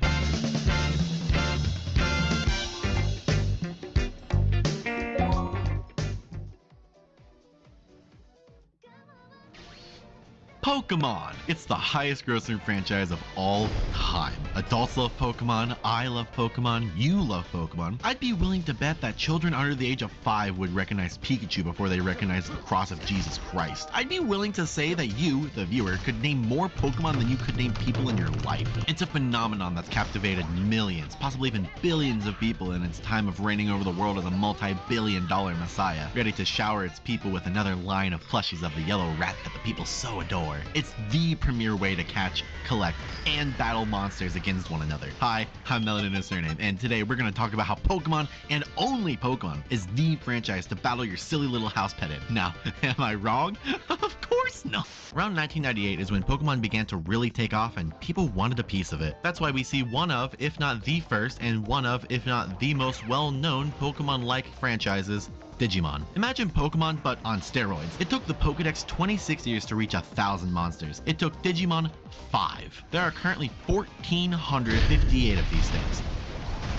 Pokemon! It's the highest grossing franchise of all time. Adults love Pokemon, I love Pokemon, you love Pokemon. I'd be willing to bet that children under the age of 5 would recognize Pikachu before they recognize the cross of Jesus Christ. I'd be willing to say that you, the viewer, could name more Pokemon than you could name people in your life. It's a phenomenon that's captivated millions, possibly even billions of people in its time of reigning over the world as a multi-billion-dollar messiah, ready to shower its people with another line of plushies of the yellow rat that the people so adore. It's the premier way to catch, collect, and battle monsters against one another. Hi, I'm Melody Surname, and today we're going to talk about how Pokemon, and only Pokemon, is the franchise to battle your silly little house pet in. Now, am I wrong? Of course not. Around 1998 is when Pokemon began to really take off and people wanted a piece of it. That's why we see one of, if not the first, and one of, if not the most well-known Pokemon-like franchises, Digimon. Imagine Pokemon, but on steroids. It took the Pokedex 26 years to reach 1,000 monsters. It took Digimon 5. There are currently 1,458 of these things.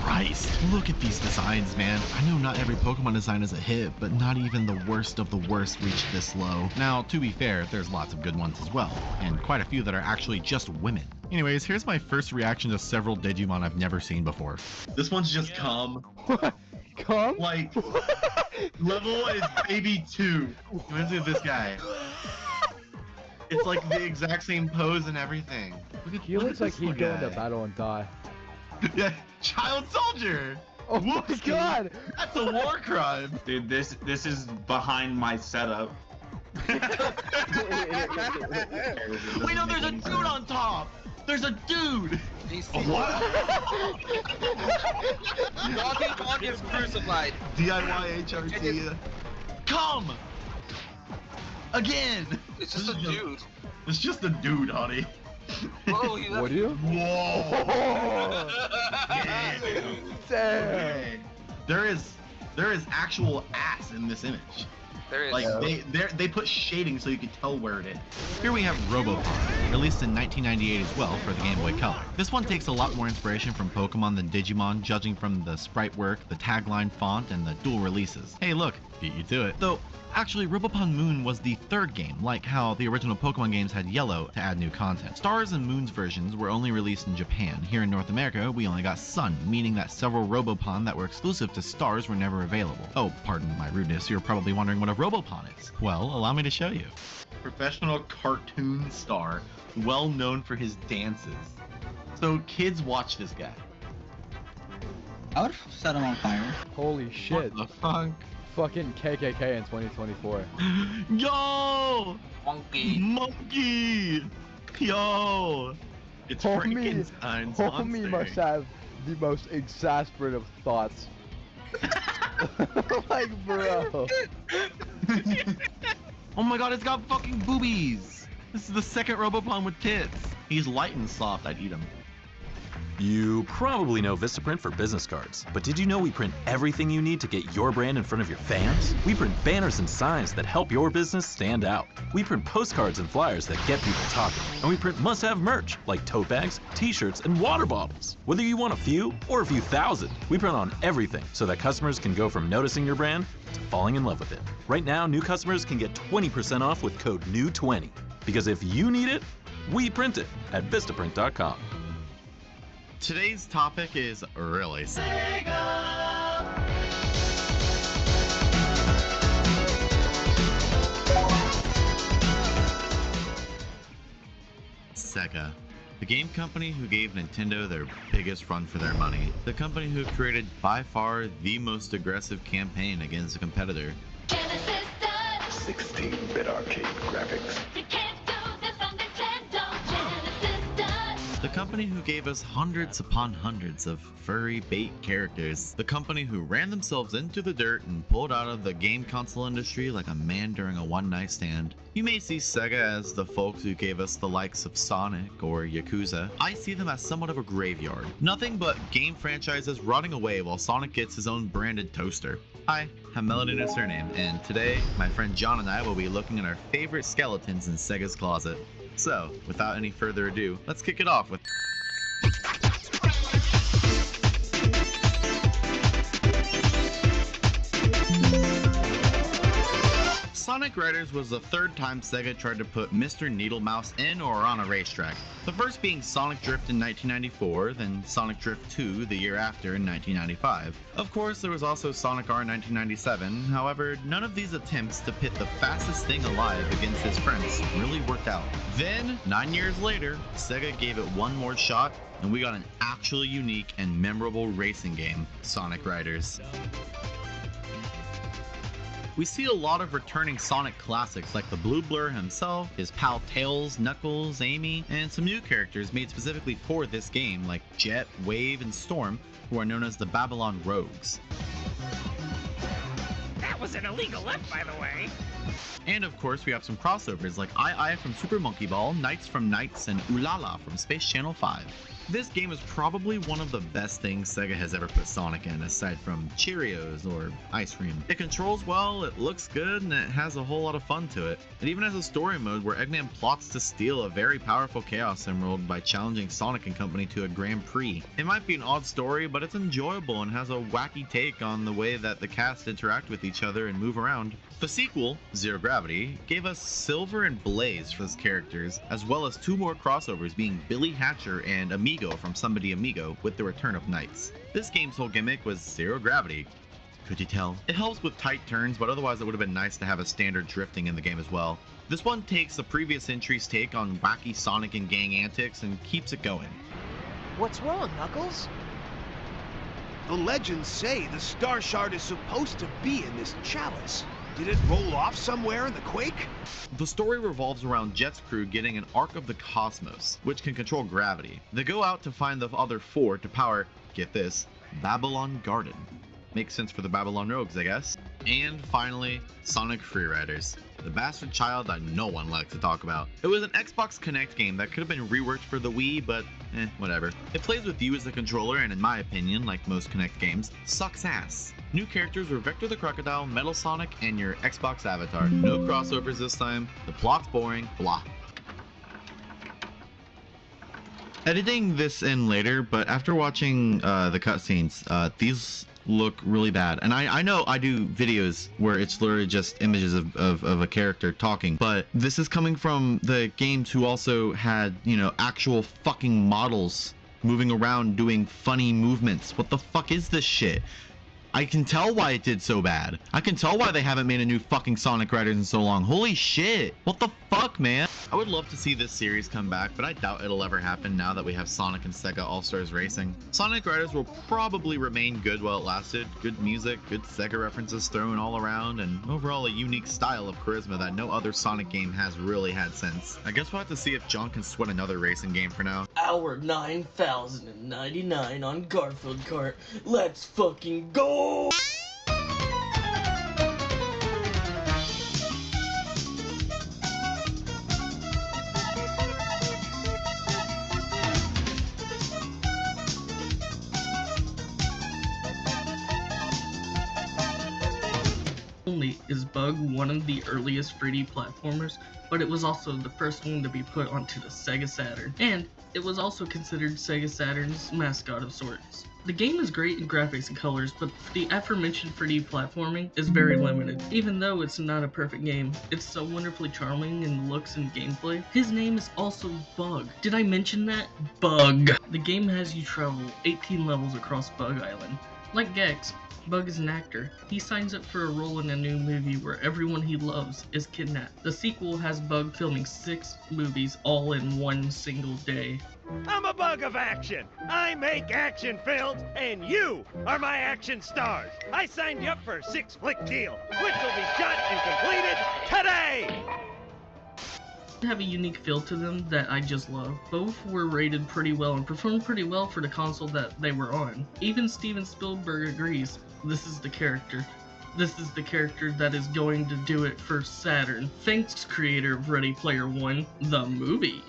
Christ, look at these designs, man. I know not every Pokemon design is a hit, but not even the worst of the worst reach this low. Now, to be fair, there's lots of good ones as well, and quite a few that are actually just women. Anyways, here's my first reaction to several Digimon I've never seen before. This one's just calm. Calm? Like, level is baby 2. Reminds me of this guy. It's like the exact same pose and everything. He looks like he'd go into battle and die. Yeah, child soldier! Oh my god! That's a war crime! Dude, this is behind my setup. Wait, no, there's a dude on top! There's a dude! What? Donkey Kong is crucified. DIY HRT. Come! Again! It's just a dude. It's just a dude, honey. Whoa, what do you? Whoa! Yeah. Damn. There is actual ass in this image. There is. Like they put shading so you can tell where it is. Here we have Robopon, released in 1998 as well for the Game Boy Color. This one takes a lot more inspiration from Pokemon than Digimon, judging from the sprite work, the tagline font, and the dual releases. Hey look, beat you to it. Though, actually Robopon Moon was the third game, like how the original Pokemon games had Yellow to add new content. Stars and Moon's versions were only released in Japan. Here in North America, we only got Sun, meaning that several Robopon that were exclusive to Stars were never available. Oh, pardon my rudeness, you're probably wondering what a Robopon is. Well, allow me to show you. Professional cartoon star, well known for his dances. So kids watch this guy. I would set him on fire. Holy shit. What the fuck? Fucking KKK in 2024. Yo! Monkey! Yo! It's Frankenstein's Homie monster. must have the most exasperative thoughts. Like, bro. Oh my god, it's got fucking boobies! This is the second Robopon with tits. He's light and soft, I'd eat him. You probably know Vistaprint for business cards, but did you know we print everything you need to get your brand in front of your fans? We print banners and signs that help your business stand out. We print postcards and flyers that get people talking. And we print must-have merch like tote bags, t-shirts, and water bottles. Whether you want a few or a few thousand, we print on everything so that customers can go from noticing your brand to falling in love with it. Right now, new customers can get 20% off with code NEW20. Because if you need it, we print it at Vistaprint.com. Today's topic is really Sega. Sega, the game company who gave Nintendo their biggest run for their money. The company who created by far the most aggressive campaign against a competitor. 16-bit arcade graphics. The company who gave us hundreds upon hundreds of furry bait characters. The company who ran themselves into the dirt and pulled out of the game console industry like a man during a one-night stand. You may see Sega as the folks who gave us the likes of Sonic or Yakuza. I see them as somewhat of a graveyard. Nothing but game franchises rotting away while Sonic gets his own branded toaster. Hi, I'm Melody no surname, and today my friend John and I will be looking at our favorite skeletons in Sega's closet. So, without any further ado, let's kick it off with... Sonic Riders was the third time Sega tried to put Mr. Needlemouse in or on a racetrack. The first being Sonic Drift in 1994, then Sonic Drift 2 the year after in 1995. Of course, there was also Sonic R in 1997, however, none of these attempts to pit the fastest thing alive against his friends really worked out. Then, 9 years later, Sega gave it one more shot, and we got an actually unique and memorable racing game, Sonic Riders. We see a lot of returning Sonic classics like the Blue Blur himself, his pal Tails, Knuckles, Amy, and some new characters made specifically for this game like Jet, Wave, and Storm, who are known as the Babylon Rogues. That was an illegal left, by the way. And of course, we have some crossovers like I from Super Monkey Ball, Knights from Knights, and Ulala from Space Channel 5. This game is probably one of the best things Sega has ever put Sonic in, aside from Cheerios or ice cream. It controls well, it looks good, and it has a whole lot of fun to it. It even has a story mode where Eggman plots to steal a very powerful Chaos Emerald by challenging Sonic and Company to a Grand Prix. It might be an odd story, but it's enjoyable and has a wacky take on the way that the cast interact with each other and move around. The sequel, Zero Gravity, gave us Silver and Blaze for his characters, as well as two more crossovers being Billy Hatcher and Amigo from Somebody Amigo with the return of Knights. This game's whole gimmick was Zero Gravity. Could you tell? It helps with tight turns, but otherwise it would have been nice to have a standard drifting in the game as well. This one takes the previous entry's take on wacky Sonic and gang antics and keeps it going. What's wrong, Knuckles? The legends say the Star Shard is supposed to be in this chalice. Did it roll off somewhere in the quake? The story revolves around Jet's crew getting an Ark of the Cosmos, which can control gravity. They go out to find the other four to power, get this, Babylon Garden. Makes sense for the Babylon Rogues, I guess. And finally, Sonic Freeriders, the bastard child that no one likes to talk about. It was an Xbox Connect game that could have been reworked for the Wii, but whatever. It plays with you as the controller, and in my opinion, like most Connect games, sucks ass. New characters were Vector the Crocodile, Metal Sonic, and your Xbox avatar. No crossovers this time, the plot's boring, blah. Editing this in later, but after watching the cutscenes, these look really bad. And I know I do videos where it's literally just images of a character talking, but this is coming from the games who also had, you know, actual fucking models moving around doing funny movements. What the fuck is this shit? I can tell why it did so bad. I can tell why they haven't made a new fucking Sonic Riders in so long. Holy shit. What the fuck, man? I would love to see this series come back, but I doubt it'll ever happen now that we have Sonic and Sega All-Stars Racing. Sonic Riders will probably remain good while it lasted. Good music, good Sega references thrown all around, and overall a unique style of charisma that no other Sonic game has really had since. I guess we'll have to see if John can sweat another racing game for now. Hour 9099 on Garfield Kart. Let's fucking go! Only is Bug one of the earliest 3D platformers, but it was also the first one to be put onto the Sega Saturn, and it was also considered Sega Saturn's mascot of sorts. The game is great in graphics and colors, but the aforementioned 3D platforming is very limited. Even though it's not a perfect game, it's so wonderfully charming in looks and gameplay. His name is also Bug. Did I mention that? Bug! The game has you travel 18 levels across Bug Island. Like Gex, Bug is an actor. He signs up for a role in a new movie where everyone he loves is kidnapped. The sequel has Bug filming 6 movies all in one single day. I'm a bug of action. I make action films, and you are my action stars. I signed you up for a 6-flick deal, which will be shot and completed today. Have a unique feel to them that I just love. Both were rated pretty well and performed pretty well for the console that they were on. Even Steven Spielberg agrees, this is the character. This is the character that is going to do it for Saturn. Thanks, creator of Ready Player One, the movie.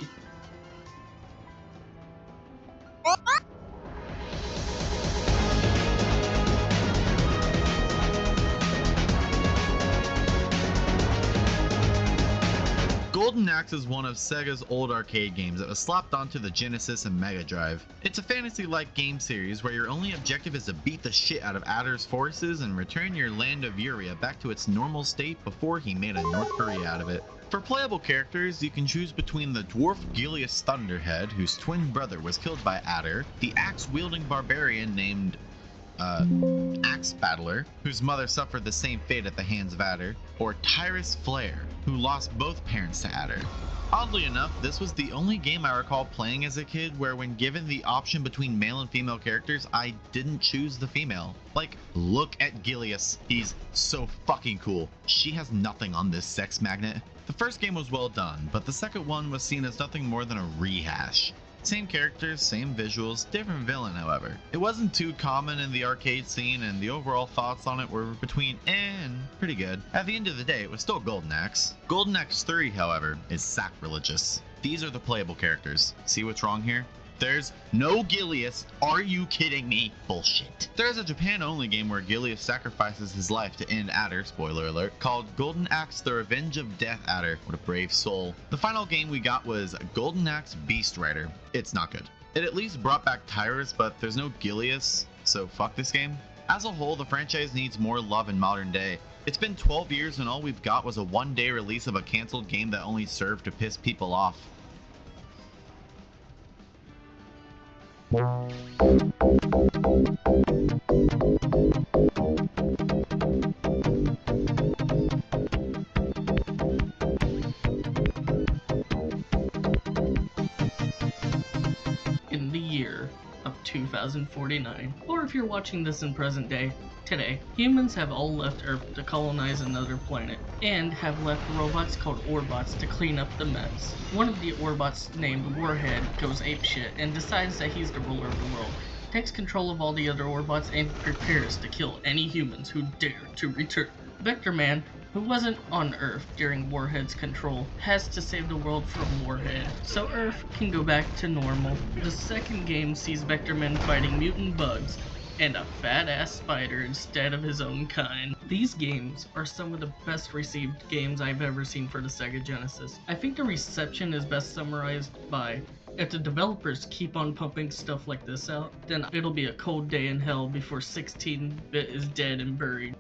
Golden Axe is one of Sega's old arcade games that was slapped onto the Genesis and Mega Drive. It's a fantasy-like game series where your only objective is to beat the shit out of Adder's forces and return your land of Uria back to its normal state before he made a North Korea out of it. For playable characters, you can choose between the dwarf Gilius Thunderhead, whose twin brother was killed by Adder, the axe-wielding barbarian named Axe Battler, whose mother suffered the same fate at the hands of Adder, or Tyrus Flare, who lost both parents to Adder. Oddly enough, this was the only game I recall playing as a kid where when given the option between male and female characters, I didn't choose the female. Like, look at Gilius. He's so fucking cool. She has nothing on this sex magnet. The first game was well done, but the second one was seen as nothing more than a rehash. Same characters, same visuals, different villain however. It wasn't too common in the arcade scene and the overall thoughts on it were between and pretty good. At the end of the day, it was still Golden Axe. Golden Axe 3, however, is sacrilegious. These are the playable characters. See what's wrong here? There's no Gilius. Are you kidding me? Bullshit. There's a Japan-only game where Gilius sacrifices his life to end Adder, spoiler alert, called Golden Axe The Revenge of Death Adder. What a brave soul. The final game we got was Golden Axe Beast Rider. It's not good. It at least brought back Tyrus, but there's no Gilius, so fuck this game. As a whole, the franchise needs more love in modern day. It's been 12 years and all we've got was a one-day release of a cancelled game that only served to piss people off. In the year of 2049, or if you're watching this in present day, today, humans have all left Earth to colonize another planet, and have left robots called Orbots to clean up the mess. One of the Orbots, named Warhead, goes apeshit and decides that he's the ruler of the world, takes control of all the other Orbots, and prepares to kill any humans who dare to return. Vector Man, who wasn't on Earth during Warhead's control, has to save the world from Warhead, so Earth can go back to normal. The second game sees Vector Man fighting mutant bugs, and a fat-ass spider instead of his own kind. These games are some of the best received games I've ever seen for the Sega Genesis. I think the reception is best summarized by, if the developers keep on pumping stuff like this out, then it'll be a cold day in hell before 16-bit is dead and buried.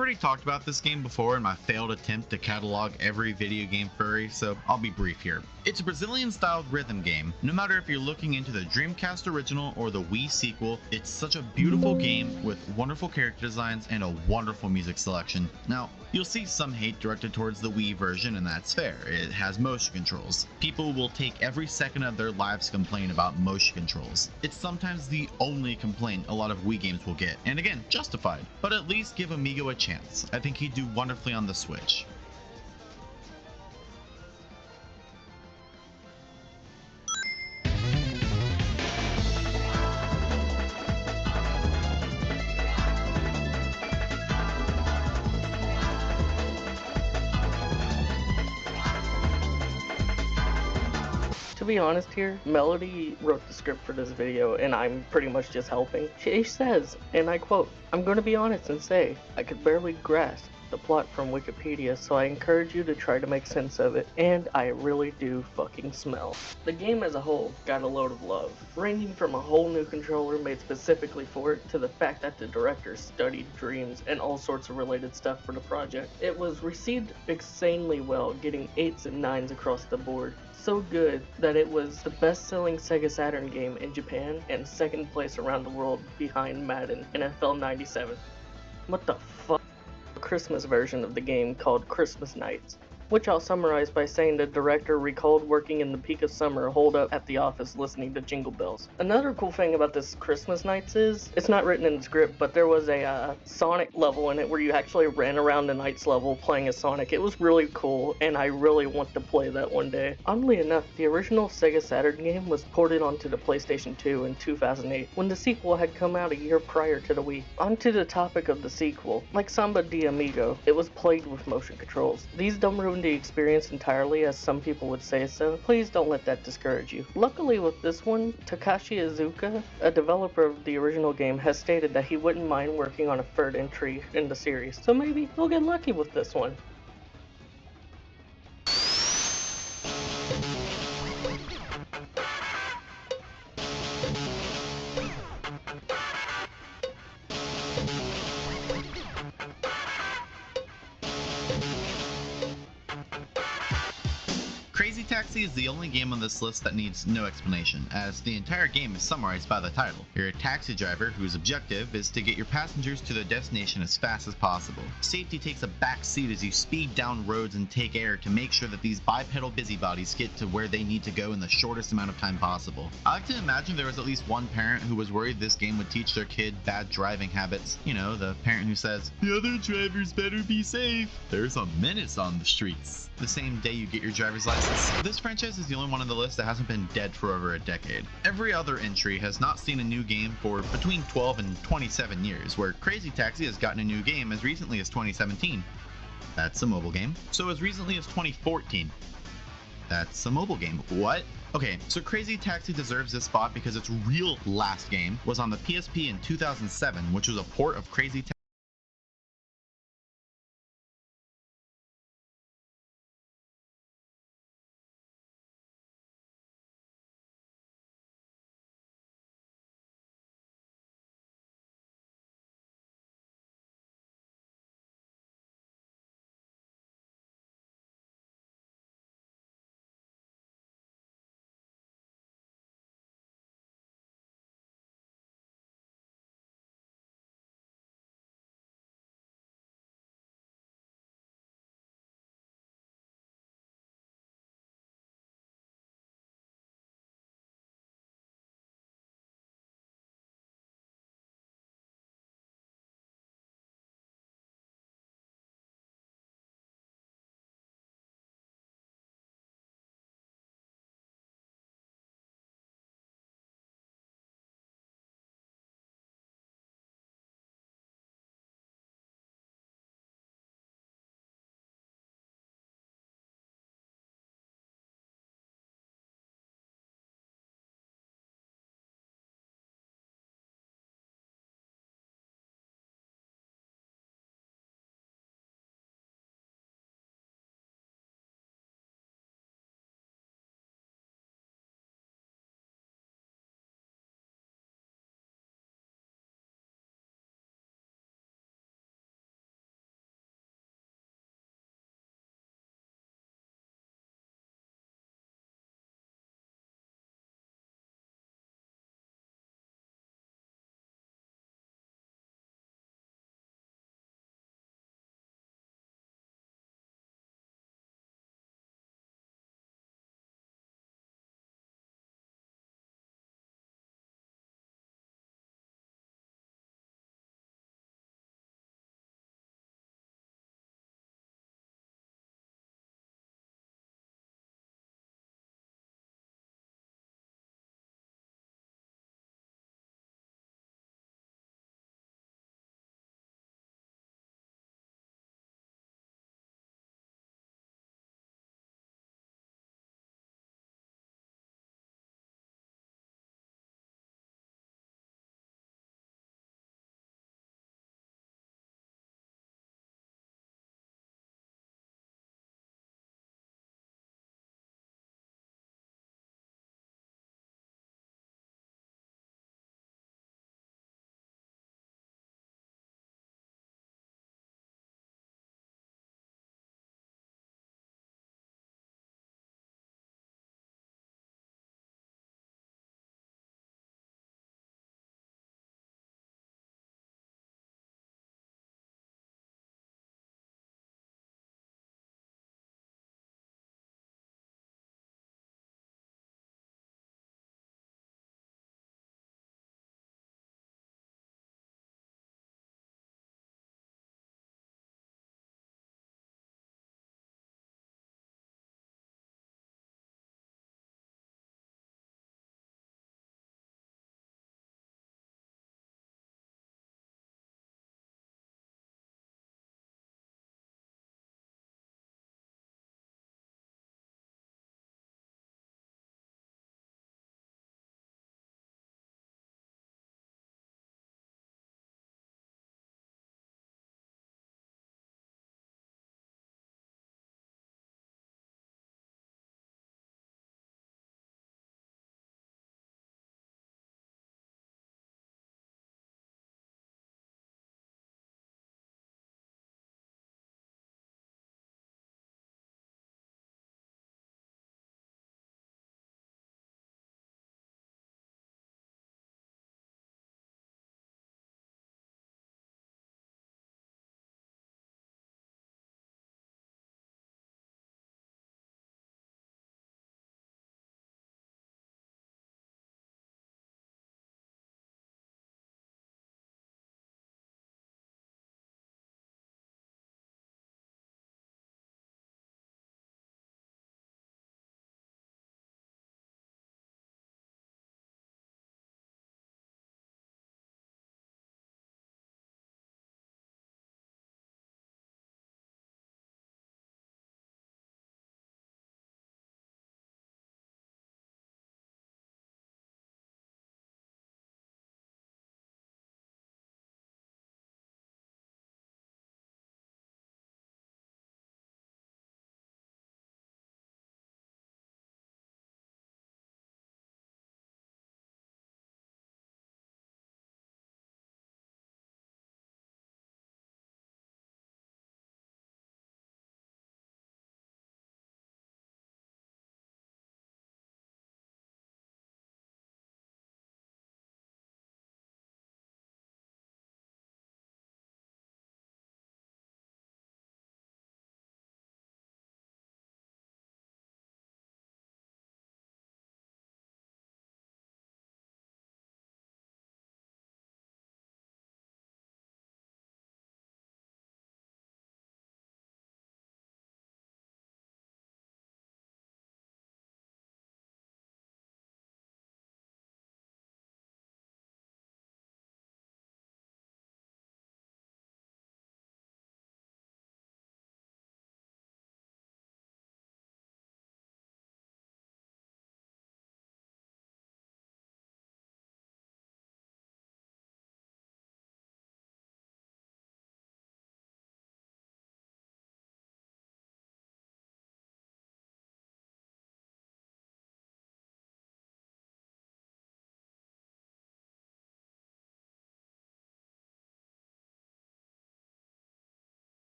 already talked about this game before in my failed attempt to catalog every video game furry, so I'll be brief here. It's a Brazilian-styled rhythm game. No matter if you're looking into the Dreamcast original or the Wii sequel, it's such a beautiful game with wonderful character designs and a wonderful music selection. Now, you'll see some hate directed towards the Wii version, and that's fair. It has motion controls. People will take every second of their lives to complain about motion controls. It's sometimes the only complaint a lot of Wii games will get, and again, justified. But at least give Amigo a chance. I think he'd do wonderfully on the Switch. To be honest here, Melody wrote the script for this video and I'm pretty much just helping. She says, and I quote, "I'm going to be honest and say, I could barely grasp the plot from Wikipedia, so I encourage you to try to make sense of it, and I really do fucking smell." The game as a whole got a load of love, ranging from a whole new controller made specifically for it to the fact that the director studied dreams and all sorts of related stuff for the project. It was received insanely well, getting 8s and 9s across the board. So good that it was the best-selling Sega Saturn game in Japan and second place around the world behind Madden NFL 97. What the fuck? A Christmas version of the game called Christmas Nights, which I'll summarize by saying the director recalled working in the peak of summer holed up at the office listening to Jingle Bells. Another cool thing about this Christmas Nights is, it's not written in the script, but there was a Sonic level in it where you actually ran around the Nights level playing as Sonic. It was really cool, and I really want to play that one day. Oddly enough, the original Sega Saturn game was ported onto the PlayStation 2 in 2008, when the sequel had come out a year prior to the Wii. Onto the topic of the sequel, like Samba de Amigo, it was plagued with motion controls. These don't ruin the experience entirely, as some people would say so. Please don't let that discourage you. Luckily with this one, Takashi Iizuka, a developer of the original game, has stated that he wouldn't mind working on a third entry in the series, so maybe we'll get lucky with this one. Crazy Taxi is the only game on this list that needs no explanation, as the entire game is summarized by the title. You're a taxi driver whose objective is to get your passengers to their destination as fast as possible. Safety takes a back seat as you speed down roads and take air to make sure that these bipedal busybodies get to where they need to go in the shortest amount of time possible. I like to imagine there was at least one parent who was worried this game would teach their kid bad driving habits. You know, the parent who says, "The other drivers better be safe. There's a menace on the streets," the same day you get your driver's license. This franchise is the only one on the list that hasn't been dead for over a decade. Every other entry has not seen a new game for between 12 and 27 years, where Crazy Taxi has gotten a new game as recently as 2017. That's a mobile game. So as recently as 2014. That's a mobile game. What? Okay, so Crazy Taxi deserves this spot because its real last game was on the PSP in 2007, which was a port of Crazy Taxi